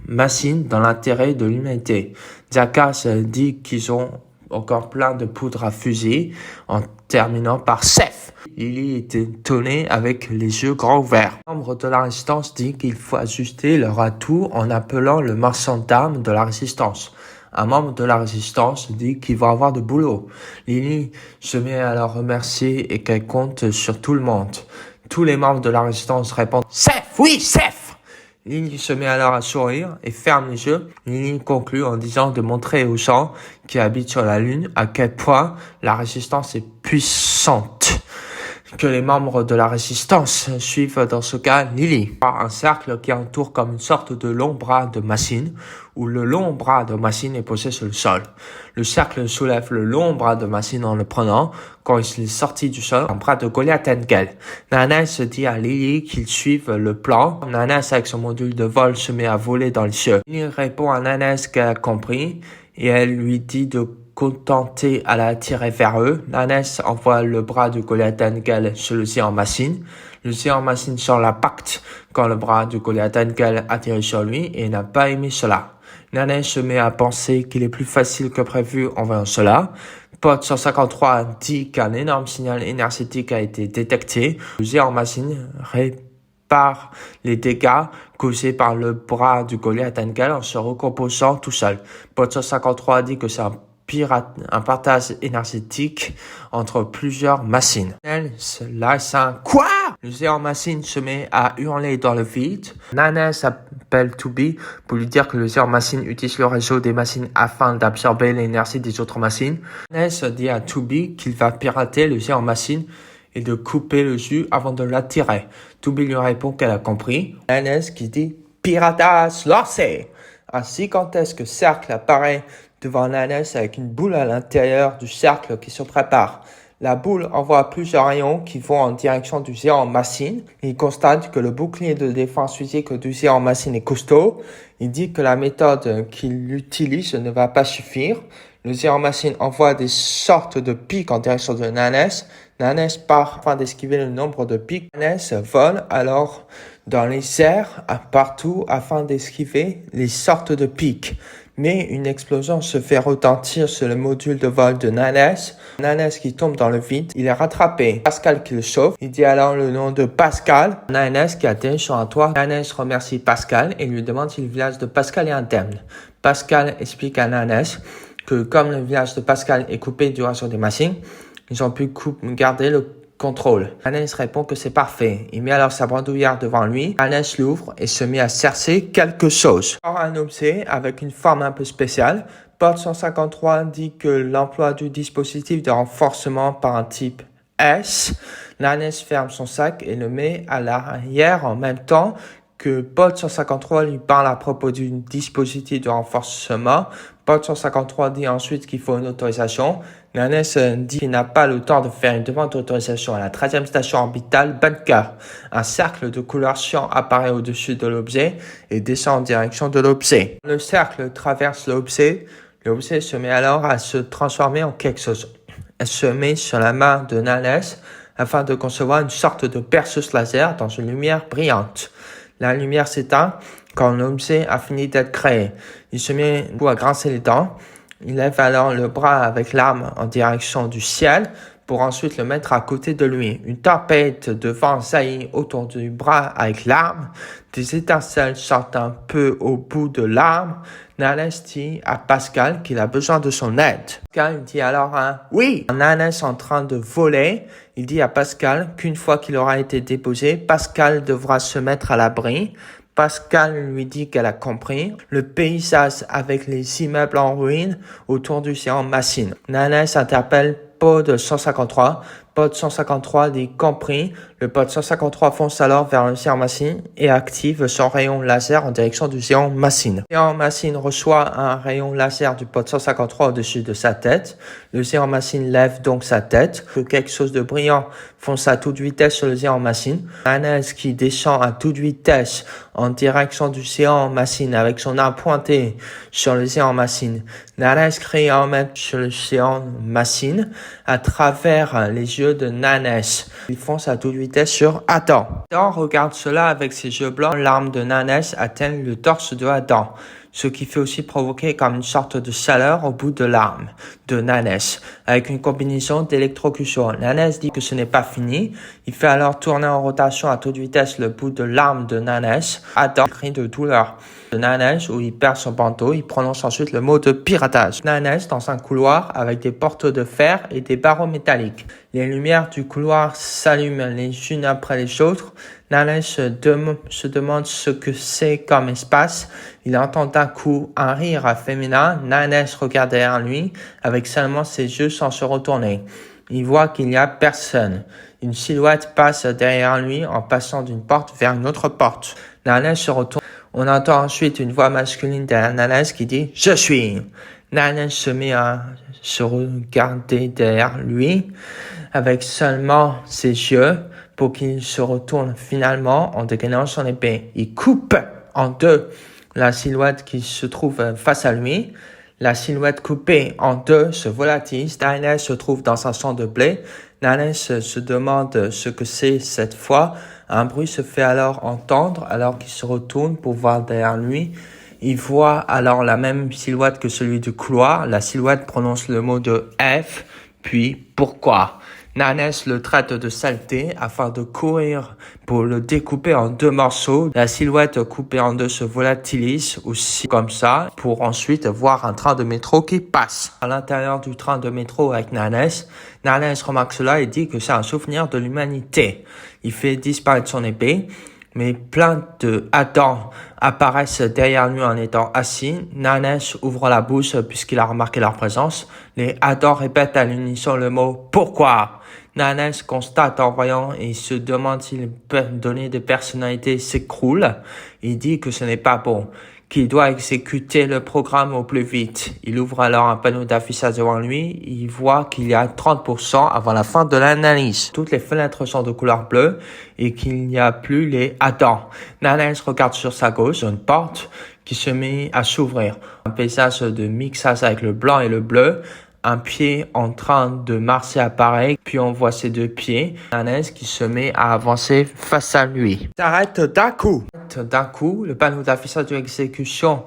machine dans l'intérêt de l'humanité. Jackass dit qu'ils ont encore plein de poudre à fusil en terminant par Seth. Lily est étonné avec les yeux grands ouverts. Un membre de la résistance dit qu'il faut ajuster leur atout en appelant le marchand d'armes de la résistance. Un membre de la résistance dit qu'il va avoir de boulot. Lily se met à leur remercier et qu'elle compte sur tout le monde. Tous les membres de la résistance répondent « Seth, oui, Seth !» Lily se met alors à sourire et ferme les yeux. Lily conclut en disant de montrer aux gens qui habitent sur la Lune à quel point la résistance est puissante. Que les membres de la résistance suivent dans ce cas Lily. Un cercle qui entoure comme une sorte de long bras de machine, où le long bras de machine est posé sur le sol. Le cercle soulève le long bras de machine en le prenant. Quand il est sorti du sol, un bras de Goliath Engel. Nanesh dit à Lily qu'ils suivent le plan. Nanesh avec son module de vol se met à voler dans les cieux. Lily répond à Nanesh qu'elle a compris et elle lui dit de contenter à la tirer vers eux. Nanesh envoie le bras de Goliath Engel sur le géant machine. Le géant machine sort la pacte quand le bras de Goliath Engel atterrit sur lui et n'a pas aimé cela. Nanesh se met à penser qu'il est plus facile que prévu en voyant cela. Pod 153 dit qu'un énorme signal énergétique a été détecté. Le géant machine répare les dégâts causés par le bras du Goliath Engel en se recomposant tout seul. Pod 153 dit que c'est un partage énergétique entre plusieurs machines. Là, c'est un quoi? Le géant machine se met à hurler dans le vide. Nanesh appelle Toby pour lui dire que le géant machine utilise le réseau des machines afin d'absorber l'énergie des autres machines. Nanesh dit à Toby qu'il va pirater le géant machine et de couper le jus avant de l'attirer. Toby lui répond qu'elle a compris. Nanesh qui dit piratage lancé. Un gigantesque cercle apparaît devant Nanesh avec une boule à l'intérieur du cercle qui se prépare. La boule envoie plusieurs rayons qui vont en direction du géant machine. Il constate que le bouclier de défense physique du géant machine est costaud. Il dit que la méthode qu'il utilise ne va pas suffire. Le géant machine envoie des sortes de pics en direction de Nanesh. Nanesh part afin d'esquiver le nombre de pics. Nanesh vole alors dans les airs, partout, afin d'esquiver les sortes de pics. Mais une explosion se fait retentir sur le module de vol de Nanes. Nanes qui tombe dans le vide, il est rattrapé. Pascal qui le sauve, il dit alors le nom de Pascal. Nanes qui atterrit sur un toit. Nanes remercie Pascal et lui demande si le village de Pascal est indemne. Pascal explique à Nanes que comme le village de Pascal est coupé du reste des machines, ils ont pu garder le contrôle. Nanes répond que c'est parfait. Il met alors sa bandoulière devant lui. Nanes l'ouvre et se met à chercher quelque chose. Alors un objet avec une forme un peu spéciale. Pod 153 dit que l'emploi du dispositif de renforcement par un type S. Nanes ferme son sac et le met à l'arrière en même temps que Pod 153 lui parle à propos du dispositif de renforcement. Pod 153 dit ensuite qu'il faut une autorisation. Nanes dit qu'il n'a pas le temps de faire une demande d'autorisation à la 13e station orbitale Bunker. Un cercle de couleur cyan apparaît au-dessus de l'objet et descend en direction de l'objet. Le cercle traverse l'objet. L'objet se met alors à se transformer en quelque chose. Elle se met sur la main de Nanes afin de concevoir une sorte de perceuse laser dans une lumière brillante. La lumière s'éteint quand l'objet a fini d'être créé. Il se met à grincer les dents. Il lève alors le bras avec l'arme en direction du ciel pour ensuite le mettre à côté de lui. Une tempête de vent jaillit autour du bras avec l'arme. Des étincelles sortent un peu au bout de l'arme. Nanes dit à Pascal qu'il a besoin de son aide. Pascal dit alors un « oui ». Nanes en train de voler. Il dit à Pascal qu'une fois qu'il aura été déposé, Pascal devra se mettre à l'abri. Pascal lui dit qu'elle a compris. Le paysage avec les immeubles en ruine autour du géant machine. Nanes interpelle Pod 153. Pod 153 dit compris. Le Pod 153 fonce alors vers le géant machine et active son rayon laser en direction du géant machine. Le géant machine reçoit un rayon laser du Pod 153 au-dessus de sa tête. Le géant machine lève donc sa tête. Quelque chose de brillant fonce à toute vitesse sur le géant machine. Nanes qui descend à toute vitesse en direction du géant machine avec son arme pointée sur le géant machine. Nanes crie en même sur le géant machine à travers les yeux de Nanes. Il fonce à toute vitesse sur Adam. Adam regarde cela avec ses yeux blancs. L'arme de Nanes atteint le torse de Adam, ce qui fait aussi provoquer comme une sorte de chaleur au bout de l'arme de Nanes, avec une combinaison d'électrocution. Nanes dit que ce n'est pas fini. Il fait alors tourner en rotation à toute vitesse le bout de l'arme de Nanes. Adam crie de douleur de Nanes où il perd son bandeau. Il prononce ensuite le mot de piratage. Nanes dans un couloir avec des portes de fer et des barreaux métalliques. Les lumières du couloir s'allument les unes après les autres. Nanes se demande ce que c'est comme espace. Il entend d'un coup un rire féminin. Nanes regarde derrière lui avec seulement ses yeux sans se retourner. Il voit qu'il n'y a personne. Une silhouette passe derrière lui en passant d'une porte vers une autre porte. Nanes se retourne. On entend ensuite une voix masculine derrière Nanes qui dit « Je suis ». Nanes se met à se regarder derrière lui avec seulement ses yeux pour qu'il se retourne finalement en dégainant son épée. Il coupe en deux la silhouette qui se trouve face à lui. La silhouette coupée en deux se volatilise. Nanes se trouve dans un champ de blé. Nanes se demande ce que c'est cette fois. Un bruit se fait alors entendre alors qu'il se retourne pour voir derrière lui. Il voit alors la même silhouette que celui du couloir. La silhouette prononce le mot de F, puis pourquoi. Nanes le traite de saleté afin de courir pour le découper en deux morceaux. La silhouette coupée en deux se volatilise aussi comme ça pour ensuite voir un train de métro qui passe. À l'intérieur du train de métro avec Nanes remarque cela et dit que c'est un souvenir de l'humanité. Il fait disparaître son épée, mais plein de Adam apparaissent derrière lui en étant assis. Nanes ouvre la bouche puisqu'il a remarqué leur présence. Les Adam répètent à l'unisson le mot « Pourquoi ?» Nanes constate en voyant et se demande si les données de personnalité s'écroulent. Il dit que ce n'est pas bon, qu'il doit exécuter le programme au plus vite. Il ouvre alors un panneau d'affichage devant lui. Il voit qu'il y a 30% avant la fin de l'analyse. Toutes les fenêtres sont de couleur bleue et qu'il n'y a plus les Adam. Nanes regarde sur sa gauche une porte qui se met à s'ouvrir. Un paysage de mixage avec le blanc et le bleu. un pied en train de marcher apparaît, puis on voit ses 2 pieds. Nanès qui se met à avancer face à lui. S'arrête d'un coup. D'un coup, le panneau d'affichage d'exécution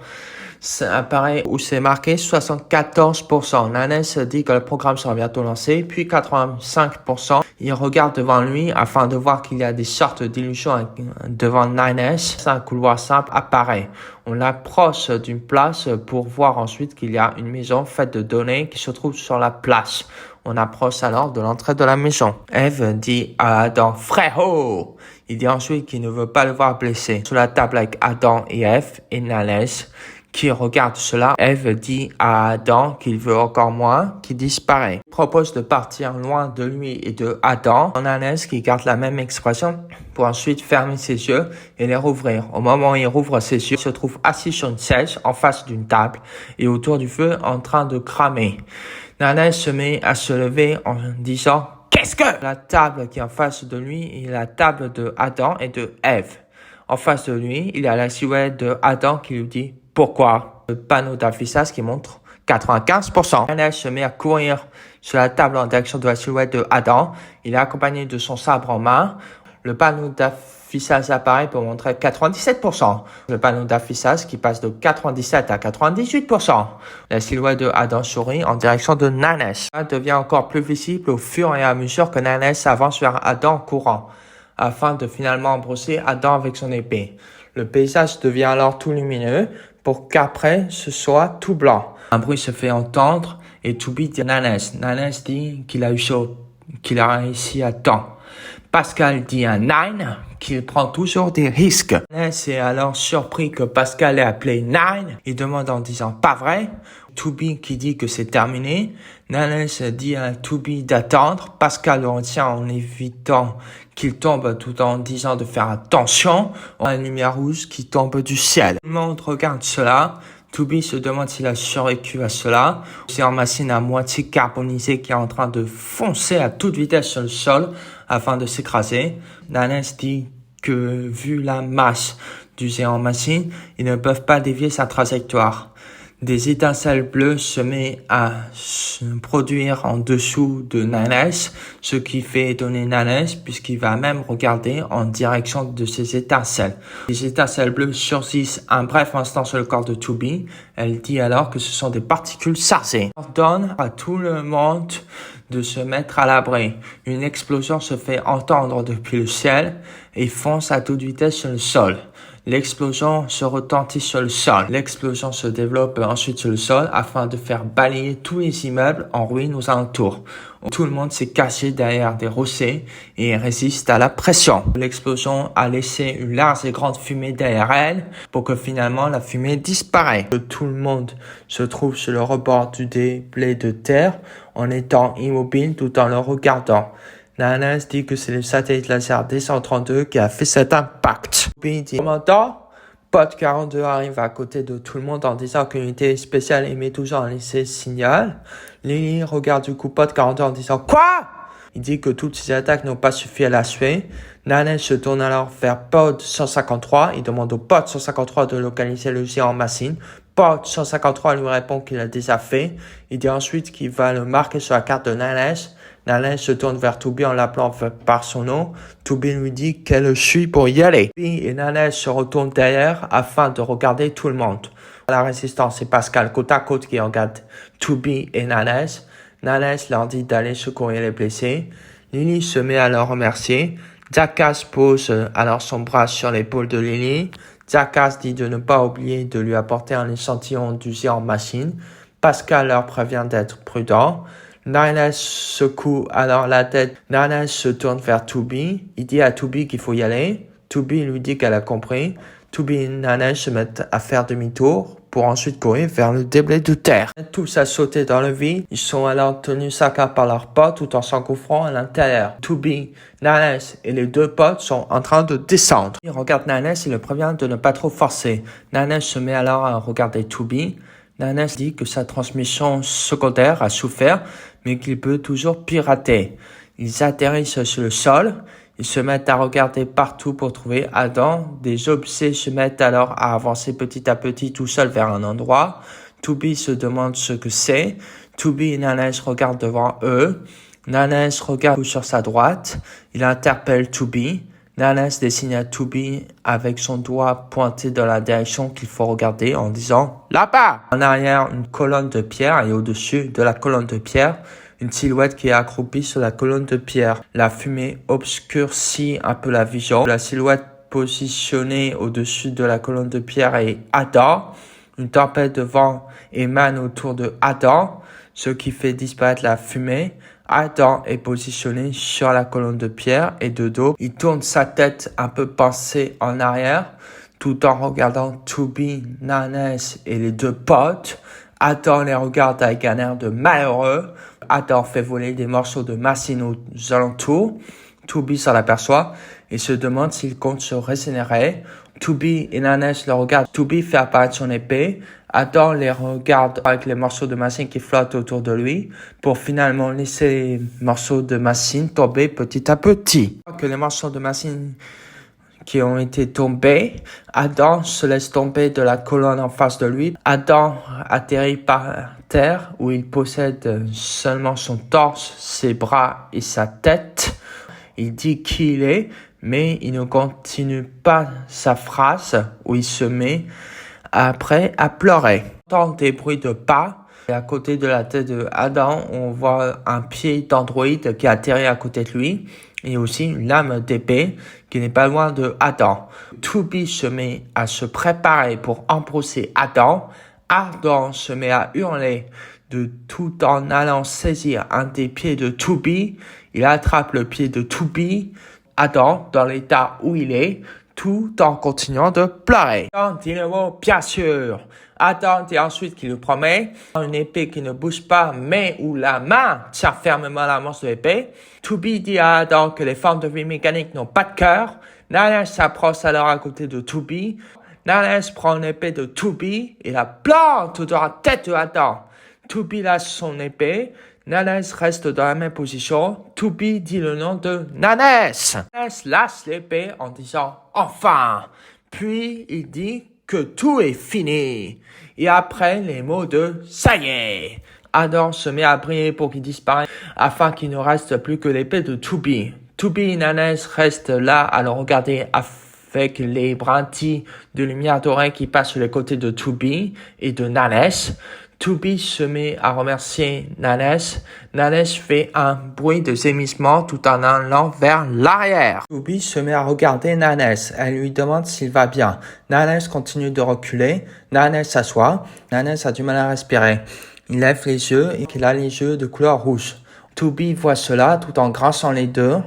apparaît où c'est marqué 74%. Nanès dit que le programme sera bientôt lancé, puis 85%. Il regarde devant lui afin de voir qu'il y a des sortes d'illusions devant Nanès. Un couloir simple apparaît. On approche d'une place pour voir ensuite qu'il y a une maison faite de données qui se trouve sur la place. On approche alors de l'entrée de la maison. Eve dit à Adam, frérot! Il dit ensuite qu'il ne veut pas le voir blessé. Sur la table avec Adam et Eve et Nanès qui regarde cela, Eve dit à Adam qu'il veut encore moins, qui disparaît. Il propose de partir loin de lui et de Adam. Nanès qui garde la même expression pour ensuite fermer ses yeux et les rouvrir. Au moment où il rouvre ses yeux, il se trouve assis sur une chaise en face d'une table et autour du feu en train de cramer. Nanès se met à se lever en disant « Qu'est-ce que ?» La table qui est en face de lui est la table de Adam et de Ève. En face de lui, il y a la silhouette de Adam qui lui dit « Pourquoi ?» Le panneau d'affichage qui montre 95%. Nanès se met à courir sur la table en direction de la silhouette de Adam. Il est accompagné de son sabre en main. Le panneau d'affichage apparaît pour montrer 97%. Le panneau d'affichage qui passe de 97 à 98%. La silhouette de Adam sourit en direction de Nanès. Elle devient encore plus visible au fur et à mesure que Nanès avance vers Adam courant, afin de finalement brosser Adam avec son épée. Le paysage devient alors tout lumineux pour qu'après ce soit tout blanc. Un bruit se fait entendre et Toby dit à Nanès. Nanès dit qu'il a eu chaud, qu'il a réussi à temps. Pascal dit à Nine qu'il prend toujours des risques. Nanès est alors surpris que Pascal ait appelé Nine. Il demande en disant pas vrai. Toby qui dit que c'est terminé. Nanès dit à Toby d'attendre. Pascal le retient en évitant qu'il tombe tout en disant de faire attention. On a une lumière rouge qui tombe du ciel. Tout le monde regarde cela. Toby se demande s'il a survécu à cela. C'est une machine à moitié carbonisée qui est en train de foncer à toute vitesse sur le sol afin de s'écraser. Nanès dit que vu la masse du géant machine, ils ne peuvent pas dévier sa trajectoire. Des étincelles bleues se mettent à se produire en dessous de Nanès, ce qui fait étonner Nanès puisqu'il va même regarder en direction de ces étincelles. Les étincelles bleues surgissent un bref instant sur le corps de Toby. Elle dit alors que ce sont des particules chargées. Elle ordonne à tout le monde de se mettre à l'abri. Une explosion se fait entendre depuis le ciel et fonce à toute vitesse sur le sol. L'explosion se retentit sur le sol. L'explosion se développe ensuite sur le sol afin de faire balayer tous les immeubles en ruine aux alentours. Tout le monde s'est caché derrière des rochers et résiste à la pression. L'explosion a laissé une large et grande fumée derrière elle pour que finalement la fumée disparaisse. Tout le monde se trouve sur le rebord du déblai de terre en étant immobile tout en le regardant. Nanès dit que c'est le satellite laser D132 qui a fait cet impact. Puis dit, commandant, Pod 42 arrive à côté de tout le monde en disant qu'une unité spéciale émet toujours un laissé signal. Lily regarde du coup Pod 42 en disant, quoi? Il dit que toutes ces attaques n'ont pas suffi à la tuer. Nanès se tourne alors vers Pod 153. Il demande au Pod 153 de localiser le géant machine. Pod 153 lui répond qu'il a déjà fait. Il dit ensuite qu'il va le marquer sur la carte de Nanès. Nanès se tourne vers Toby en l'appelant par son nom. Toby lui dit qu'elle suit pour y aller. Toby et Nanès se retournent derrière afin de regarder tout le monde. La résistance et Pascal côte à côte qui regardent Toby et Nanès. Nanès leur dit d'aller secourir les blessés. Lily se met à leur remercier. Jackass pose alors son bras sur l'épaule de Lily. Jackass dit de ne pas oublier de lui apporter un échantillon du géant machine. Pascal leur prévient d'être prudent. Nanès secoue alors la tête. Nanès se tourne vers Toby. Il dit à Toby qu'il faut y aller. Toby lui dit qu'elle a compris. Toby et Nanès se mettent à faire demi-tour pour ensuite courir vers le déblai de terre. Tous à sauter dans le vide. Ils sont alors tenus chacun par leurs potes tout en s'engouffrant à l'intérieur. Toby, Nanès et les 2 potes sont en train de descendre. Il regarde Nanès et le prévient de ne pas trop forcer. Nanès se met alors à regarder Toby. Nanès dit que sa transmission secondaire a souffert, mais qu'il peut toujours pirater. Ils atterrissent sur le sol. Ils se mettent à regarder partout pour trouver Adam. Des objets se mettent alors à avancer petit à petit tout seul vers un endroit. Toby se demande ce que c'est. Tubi et Nanès regardent devant eux. Nanès regarde sur sa droite. Il interpelle Tubi. Nanès dessine à Tubi avec son doigt pointé dans la direction qu'il faut regarder en disant « Là-bas !» En arrière, une colonne de pierre et au-dessus de la colonne de pierre, une silhouette qui est accroupie sur la colonne de pierre. La fumée obscurcit un peu la vision. La silhouette positionnée au-dessus de la colonne de pierre est Adam. Une tempête de vent émane autour de Adam, ce qui fait disparaître la fumée. Adam est positionné sur la colonne de pierre et de dos. Il tourne sa tête un peu penchée en arrière, tout en regardant Tubi, Nanès et les deux potes. Adam les regarde avec un air de malheureux. Adam fait voler des morceaux de machine aux alentours. Tubi s'en aperçoit et se demande s'il compte se régénérer. Tubi et Nanès le regardent. Tubi fait apparaître son épée. Adam les regarde avec les morceaux de machine qui flottent autour de lui pour finalement laisser les morceaux de machine tomber petit à petit. Que les morceaux de machine qui ont été tombés, Adam se laisse tomber de la colonne en face de lui. Adam atterrit par terre où il possède seulement son torse, ses bras et sa tête. Il dit qui il est, mais il ne continue pas sa phrase où il se met après à pleurer. On entend des bruits de pas et à côté de la tête de Adam, on voit un pied d'androïde qui atterrit à côté de lui et aussi une lame d'épée qui n'est pas loin de Adam. Tubi se met à se préparer pour embrasser Adam. Adam se met à hurler tout en allant saisir un des pieds de Tubi. Il attrape le pied de Tubi. Adam, dans l'état où il est, tout en continuant de pleurer. Adam dit le mot, bien sûr. Adam dit ensuite qu'il lui promet une épée qui ne bouge pas, mais où la main tient fermement la manche de l'épée. Tubi dit à Adam que les formes de vie mécaniques n'ont pas de cœur. Nanès s'approche alors à côté de Tubi. Nanès prend une épée de Tubi et la plante dans la tête de Adam. Tubi lâche son épée. Nanès reste dans la même position. Tubi dit le nom de Nanès. Nanès lâche l'épée en disant « Enfin !» Puis il dit que tout est fini. Et après les mots de « Ça y est !» Adam se met à briller pour qu'il disparaisse afin qu'il ne reste plus que l'épée de Tubi. Tubi et Nanès restent là à le regarder avec les brindilles de lumière dorée qui passent sur les côtés de Tubi et de Nanès. Tubi se met à remercier Nanès. Nanès fait un bruit de gémissement tout en allant vers l'arrière. Tubi se met à regarder Nanès. Elle lui demande s'il va bien. Nanès continue de reculer. Nanès s'assoit. Nanès a du mal à respirer. Il lève les yeux et il a les yeux de couleur rouge. Tubi voit cela tout en grinçant les dents.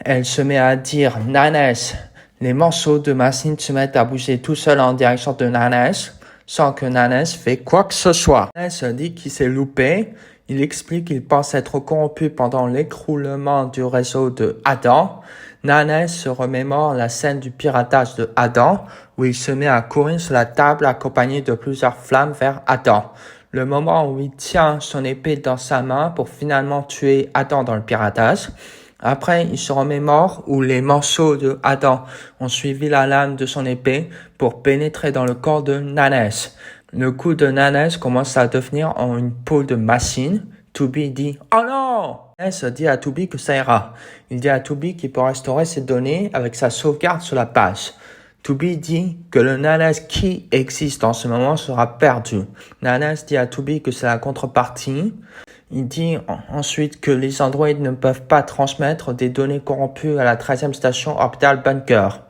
Elle se met à dire « Nanès ». Les morceaux de machine se mettent à bouger tout seuls en direction de Nanès, sans que Nanès fait quoi que ce soit. Nanès dit qu'il s'est loupé. Il explique qu'il pense être corrompu pendant l'écroulement du réseau de Adam. Nanès se remémore la scène du piratage de Adam, où il se met à courir sur la table accompagné de plusieurs flammes vers Adam. Le moment où il tient son épée dans sa main pour finalement tuer Adam dans le piratage. Après, il se remémore où les morceaux de Adam ont suivi la lame de son épée pour pénétrer dans le corps de Nanès. Le cou de Nanès commence à devenir en une peau de machine. Tubi dit « Oh non !» Nanès dit à Tubi que ça ira. Il dit à Tubi qu'il peut restaurer ses données avec sa sauvegarde sur la page. Tubi dit que le Nanès qui existe en ce moment sera perdu. Nanès dit à Tubi que c'est la contrepartie. Il dit ensuite que les androïdes ne peuvent pas transmettre des données corrompues à la 13e station orbitale Bunker.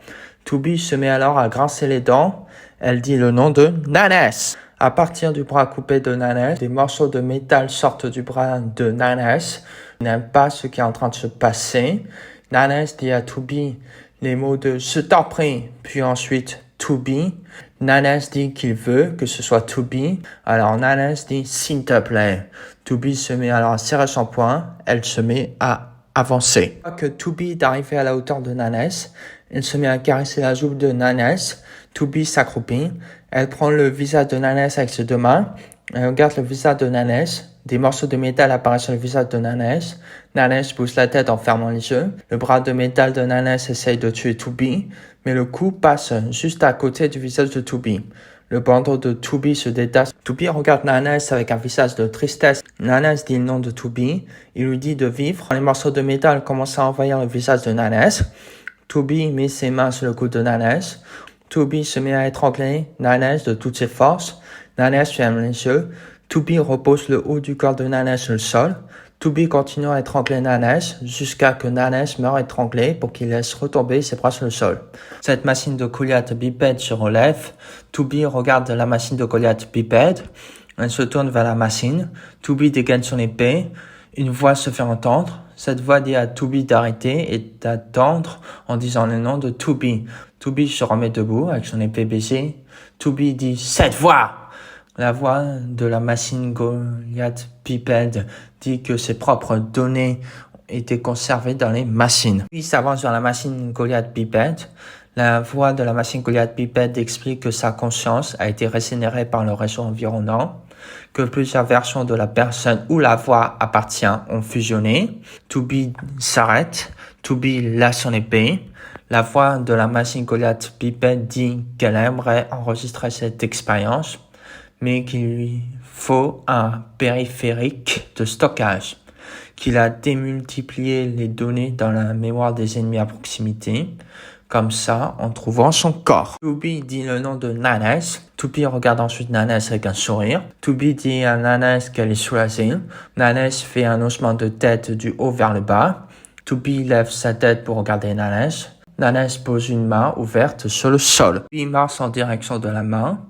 Tubi se met alors à grincer les dents. Elle dit le nom de Nanès. À partir du bras coupé de Nanès, des morceaux de métal sortent du bras de Nanès. Il n'aime pas ce qui est en train de se passer. Nanès dit à Tubi les mots de « je t'en prie », puis ensuite « Tubi ». Nanès dit qu'il veut que ce soit Tubi. Alors Nanès dit « s'il te plaît ». Tubi se met alors à serrer son poing. Elle se met à avancer. Une fois que Tubi est arrivé à la hauteur de Nanès, elle se met à caresser la joue de Nanès. Tubi s'accroupit. Elle prend le visage de Nanès avec ses deux mains. Elle regarde le visage de Nanès. Des morceaux de métal apparaissent sur le visage de Nanès. Nanès pousse la tête en fermant les yeux. Le bras de métal de Nanès essaye de tuer Tubi, mais le coup passe juste à côté du visage de Tubi. Le bandeau de Toubi se détache. Toubi regarde Nanès avec un visage de tristesse. Nanès dit le nom de Toubi. Il lui dit de vivre. Les morceaux de métal commencent à envahir le visage de Nanès. Toubi met ses mains sur le cou de Nanès. Toubi se met à étrangler Nanès de toutes ses forces. Nanès ferme les yeux. Toubi repose le haut du corps de Nanès sur le sol. Toubi continue à étrangler Nanès jusqu'à que Nanès meure étranglé pour qu'il laisse retomber ses bras sur le sol. Cette machine de Goliath bipède se relève. Toubi regarde la machine de Goliath bipède. Elle se tourne vers la machine. Toubi dégaine son épée. Une voix se fait entendre. Cette voix dit à Toubi d'arrêter et d'attendre en disant le nom de Toubi. Toubi se remet debout avec son épée baissée. Toubi dit « Cette voix !» La voix de la machine Goliath bipède dit que ses propres données étaient conservées dans les machines. Puis s'avance vers la machine Goliath bipède. La voix de la machine Goliath bipède explique que sa conscience a été régénérée par le réseau environnant, que plusieurs versions de la personne où la voix appartient ont fusionné. Toubi s'arrête. Toubi lâche son épée. La voix de la machine Goliath bipède dit qu'elle aimerait enregistrer cette expérience, mais qu'il lui faut un périphérique de stockage, qu'il a démultiplié les données dans la mémoire des ennemis à proximité, comme ça en trouvant son corps. Toubi dit le nom de Nanès. Toubi regarde ensuite Nanès avec un sourire. Toubi dit à Nanès qu'elle est soulagée. Nanès fait un haussement de tête du haut vers le bas. Toubi lève sa tête pour regarder Nanès. Nanès pose une main ouverte sur le sol. Toubi marche en direction de la main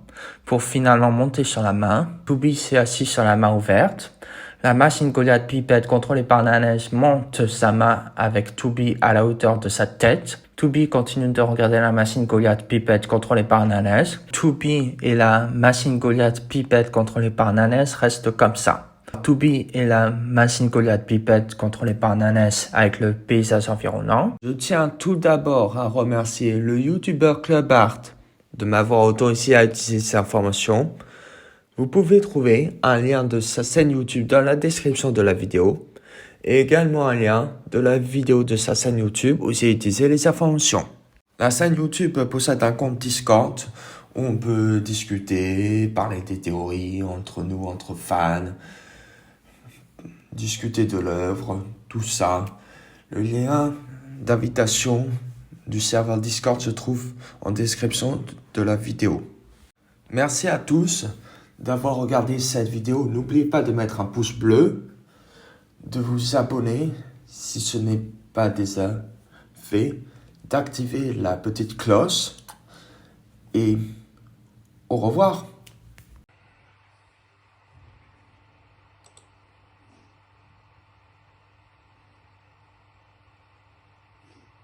pour finalement monter sur la main. Toubi s'est assis sur la main ouverte. La machine Goliath bipède contrôlée par Nanès monte sa main avec Toubi à la hauteur de sa tête. Toubi continue de regarder la machine Goliath bipède contrôlée par Nanès. Toubi et la machine Goliath bipède contrôlée par Nanès restent comme ça. Toubi et la machine Goliath bipède contrôlée par Nanès avec le paysage environnant. Je tiens tout d'abord à remercier le youtubeur Club Art de m'avoir autorisé à utiliser ces informations. Vous pouvez trouver un lien de sa chaîne YouTube dans la description de la vidéo et également un lien de la vidéo de sa chaîne YouTube où j'ai utilisé les informations. La chaîne YouTube possède un compte Discord où on peut discuter, parler des théories entre nous, entre fans, discuter de l'œuvre, tout ça. Le lien d'invitation du serveur Discord se trouve en description de la vidéo. Merci à tous d'avoir regardé cette vidéo. N'oubliez pas de mettre un pouce bleu, de vous abonner si ce n'est pas déjà fait, d'activer la petite cloche et au revoir.